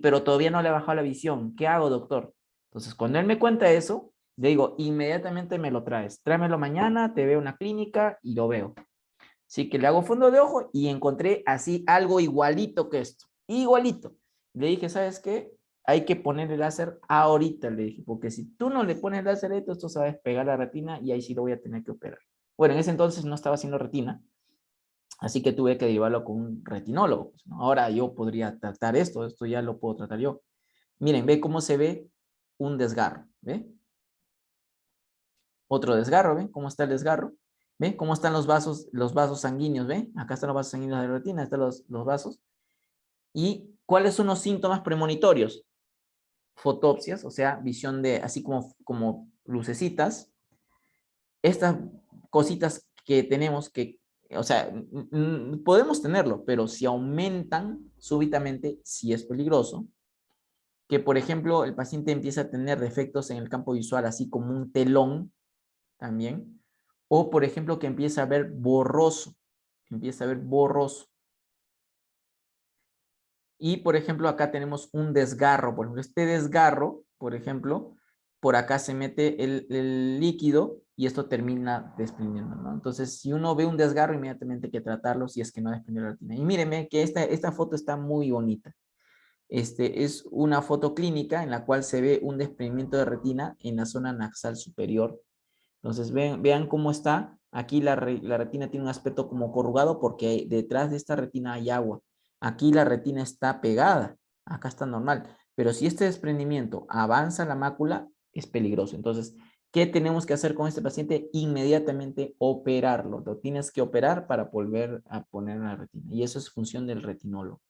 pero todavía no le ha bajado la visión. ¿Qué hago, doctor? Entonces, cuando él me cuenta eso, le digo, inmediatamente me lo traes. Tráemelo mañana, te veo en la clínica y lo veo. Así que le hago fondo de ojo y encontré así algo igualito que esto. Igualito. Le dije, ¿sabes qué? Hay que poner el láser ahorita, le dije, porque si tú no le pones el láser a esto se va a despegar la retina y ahí sí lo voy a tener que operar. Bueno, en ese entonces no estaba haciendo retina, así que tuve que llevarlo con un retinólogo. ¿No? Ahora yo podría tratar esto ya lo puedo tratar yo. Miren, ve cómo se ve un desgarro, ¿ve? Otro desgarro, ¿ven? ¿Cómo está el desgarro? ¿Ven? ¿Cómo están los vasos sanguíneos? ¿Ven? Acá están los vasos sanguíneos de la retina, están los vasos. ¿Y cuáles son los síntomas premonitorios? Fotopsias, o sea, visión de, así como lucecitas. Estas cositas que tenemos que, o sea, podemos tenerlo, pero si aumentan súbitamente, sí es peligroso. Que, por ejemplo, el paciente empieza a tener defectos en el campo visual, así como un telón también. O, por ejemplo, que empieza a ver borroso. Y, por ejemplo, acá tenemos un desgarro. Por ejemplo, este desgarro, por ejemplo, por acá se mete el líquido y esto termina desprendiendo, ¿no? Entonces, si uno ve un desgarro, inmediatamente hay que tratarlo si es que no ha desprendido la retina. Y mírenme que esta foto está muy bonita. Es una foto clínica en la cual se ve un desprendimiento de retina en la zona naxal superior. Entonces, vean cómo está. Aquí la retina tiene un aspecto como corrugado porque detrás de esta retina hay agua. Aquí la retina está pegada. Acá está normal. Pero si este desprendimiento avanza la mácula, es peligroso. Entonces, ¿qué tenemos que hacer con este paciente? Inmediatamente operarlo. Lo tienes que operar para volver a poner la retina. Y eso es función del retinólogo.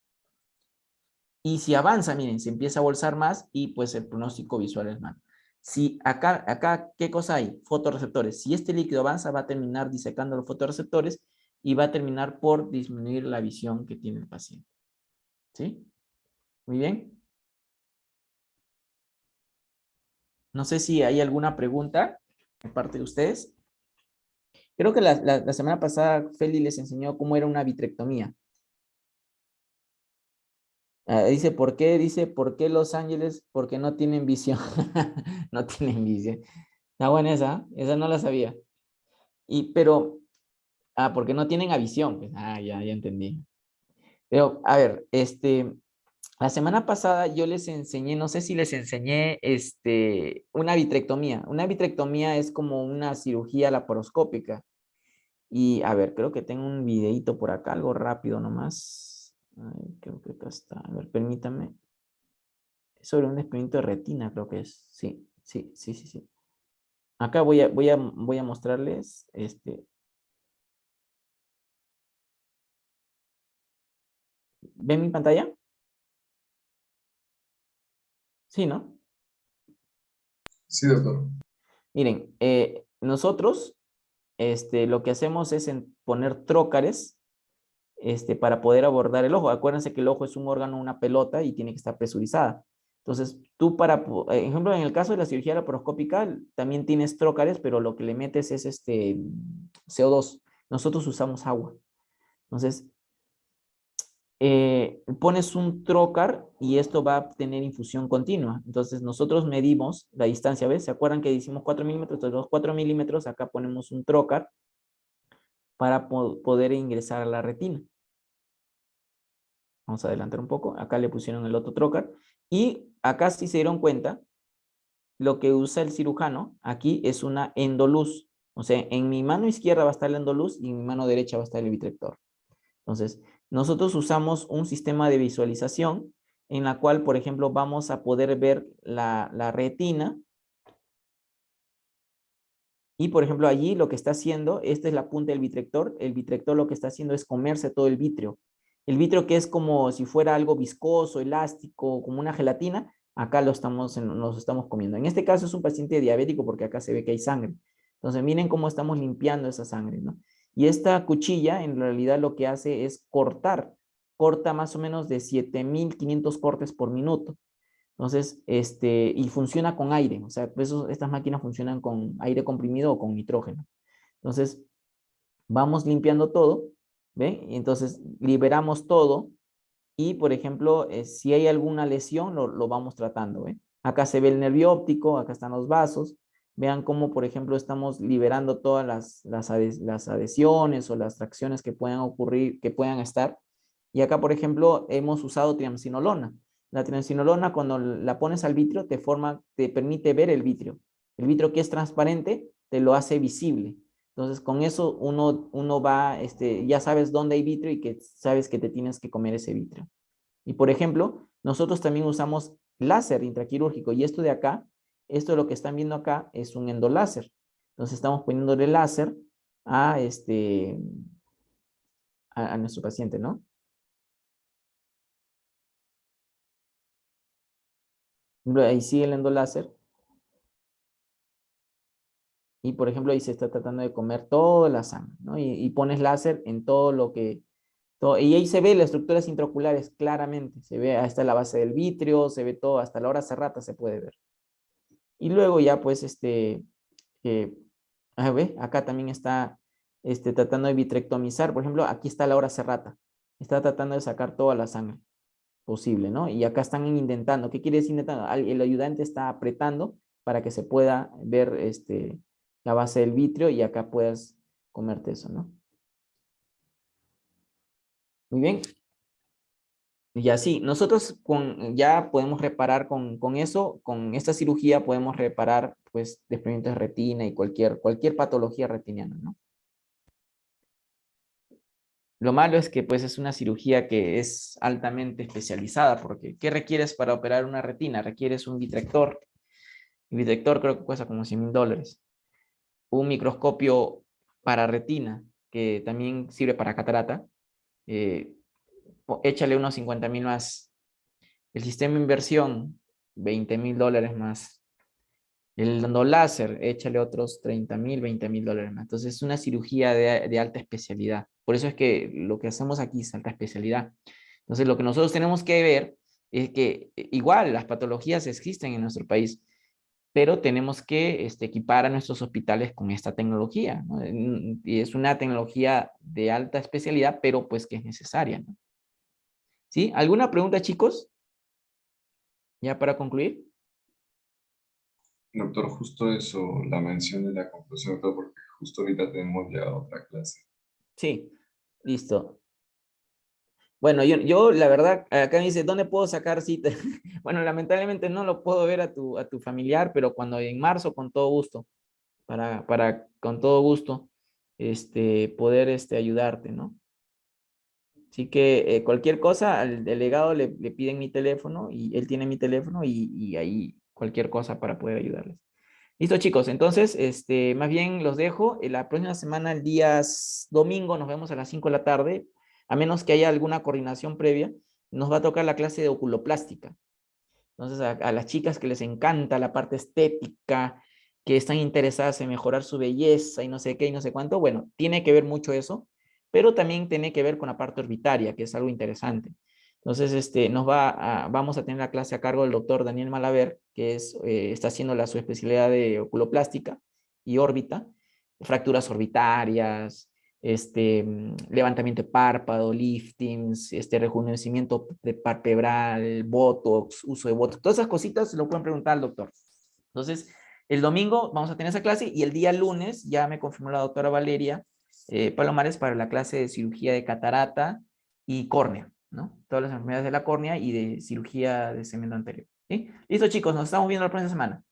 Y si avanza, miren, se empieza a bolsar más y pues el pronóstico visual es malo. Si acá, ¿qué cosa hay? Fotorreceptores. Si este líquido avanza, va a terminar disecando los fotorreceptores y va a terminar por disminuir la visión que tiene el paciente. ¿Sí? Muy bien. No sé si hay alguna pregunta de parte de ustedes. Creo que la semana pasada Feli les enseñó cómo era una vitrectomía. Dice, ¿por qué? Dice, ¿por qué Los Ángeles? Porque no tienen visión. No tienen visión. Está buena esa no la sabía. Pero, porque no tienen a visión. Pues, ya entendí. Pero, a ver, la semana pasada yo les enseñé, no sé si les enseñé, una vitrectomía. Una vitrectomía es como una cirugía laparoscópica. Y, a ver, creo que tengo un videito por acá, algo rápido nomás. Ay, creo que acá está. A ver, permítame. Sobre un desprendimiento de retina, creo que es. Sí. Acá voy a mostrarles ¿Ven mi pantalla? Sí, ¿no? Sí, doctor. Miren, nosotros lo que hacemos es poner trócares para poder abordar el ojo. Acuérdense que el ojo es un órgano, una pelota y tiene que estar presurizada. Entonces, tú ejemplo, en el caso de la cirugía laparoscópica, también tienes trócares, pero lo que le metes es CO2. Nosotros usamos agua. Entonces, pones un trocar y esto va a tener infusión continua. Entonces nosotros medimos la distancia, ¿ves? ¿Se acuerdan que hicimos 4 milímetros? Entonces los 4 milímetros, acá ponemos un trocar para poder ingresar a la retina. Vamos a adelantar un poco. Acá le pusieron el otro trocar. Y acá, si se dieron cuenta, lo que usa el cirujano aquí es una endoluz. O sea, en mi mano izquierda va a estar la endoluz y en mi mano derecha va a estar el vitrector. Entonces, nosotros usamos un sistema de visualización en la cual, por ejemplo, vamos a poder ver la retina. Y, por ejemplo, allí lo que está haciendo, esta es la punta del vitrector. El vitrector lo que está haciendo es comerse todo el vitrio. El vitrio, que es como si fuera algo viscoso, elástico, como una gelatina, acá nos estamos comiendo. En este caso es un paciente diabético porque acá se ve que hay sangre. Entonces, miren cómo estamos limpiando esa sangre, ¿no? Y esta cuchilla, en realidad, lo que hace es cortar. Corta más o menos de 7.500 cortes por minuto. Entonces, y funciona con aire, o sea, estas máquinas funcionan con aire comprimido o con nitrógeno. Entonces, vamos limpiando todo, ¿ven? Y entonces, liberamos todo y, por ejemplo, si hay alguna lesión, lo vamos tratando, ¿ven? Acá se ve el nervio óptico, acá están los vasos. Vean cómo, por ejemplo, estamos liberando todas las adhesiones o las tracciones que puedan ocurrir, que puedan estar. Y acá, por ejemplo, hemos usado triamcinolona. La triamcinolona, cuando la pones al vitrio, te permite ver el vitrio. El vitrio, que es transparente, te lo hace visible. Entonces, con eso uno va, ya sabes dónde hay vitrio y que sabes que te tienes que comer ese vitrio. Y, por ejemplo, nosotros también usamos láser intraquirúrgico. Y esto de acá, esto lo que están viendo acá es un endoláser. Entonces, estamos poniéndole láser a, a nuestro paciente, ¿no? Ahí sigue el endoláser. Y, por ejemplo, ahí se está tratando de comer toda la sangre, ¿no? Y pones láser en todo lo que... y ahí se ve las estructuras intraoculares claramente. Se ve hasta la base del vitrio, se ve todo, hasta la hora serrata se puede ver. Y luego ya, pues, ve, acá también está tratando de vitrectomizar. Por ejemplo, aquí está la hora serrata. Está tratando de sacar toda la sangre posible, ¿no? Y acá están indentando. ¿Qué quiere decir indentando? El ayudante está apretando para que se pueda ver la base del vitrio y acá puedas comerte eso, ¿no? Muy bien. Y así, nosotros ya podemos reparar con eso, con esta cirugía podemos reparar pues desprendimientos de retina y cualquier patología retiniana, ¿no? Lo malo es que pues es una cirugía que es altamente especializada porque ¿qué requieres para operar una retina? Requieres un vitrector. El vitrector creo que cuesta como $100,000. Un microscopio para retina que también sirve para catarata. Échale unos 50,000 más. El sistema de inversión, $20,000 más. El láser, échale otros 30,000, $20,000 más. Entonces es una cirugía de alta especialidad. Por eso es que lo que hacemos aquí es alta especialidad. Entonces lo que nosotros tenemos que ver es que igual las patologías existen en nuestro país, pero tenemos que equipar a nuestros hospitales con esta tecnología, ¿no? Y es una tecnología de alta especialidad, pero pues que es necesaria, ¿no? ¿Sí? ¿Alguna pregunta, chicos? Ya para concluir. Doctor, justo eso, la mención de la conclusión, doctor, porque justo ahorita tenemos ya otra clase. Sí, listo. Bueno, yo la verdad, acá me dice, ¿dónde puedo sacar cita? Bueno, lamentablemente no lo puedo ver a tu familiar, pero cuando en marzo, con todo gusto, con todo gusto, poder ayudarte, ¿no? Así que cualquier cosa, al delegado le piden mi teléfono y él tiene mi teléfono y ahí cualquier cosa para poder ayudarles. Listo, chicos. Entonces, más bien los dejo. La próxima semana, el día domingo, nos vemos a las 5 de la tarde. A menos que haya alguna coordinación previa, nos va a tocar la clase de oculoplástica. Entonces, a las chicas que les encanta la parte estética, que están interesadas en mejorar su belleza y no sé qué y no sé cuánto, bueno, tiene que ver mucho eso, pero también tiene que ver con la parte orbitaria, que es algo interesante. Entonces, vamos a tener la clase a cargo del doctor Daniel Malaver, que está haciendo su especialidad de oculoplástica y órbita, fracturas orbitarias, levantamiento de párpado, liftings, rejuvenecimiento de palpebral, botox, uso de botox, todas esas cositas se lo pueden preguntar al doctor. Entonces, el domingo vamos a tener esa clase y el día lunes ya me confirmó la doctora Valeria Palomares para la clase de cirugía de catarata y córnea, ¿no? Todas las enfermedades de la córnea y de cirugía de segmento anterior. ¿Sí? Listo, chicos, nos estamos viendo la próxima semana.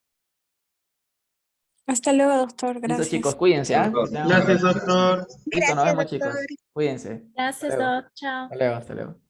Hasta luego, doctor. Listo, Gracias. chicos, cuídense, ¿ah? Doctor, Que tengan Gracias, buena noche. doctor. Listo, nos Gracias, vemos, chicos. doctor. Cuídense. Gracias, Hasta luego. Doc. Chao. Hasta luego, hasta luego.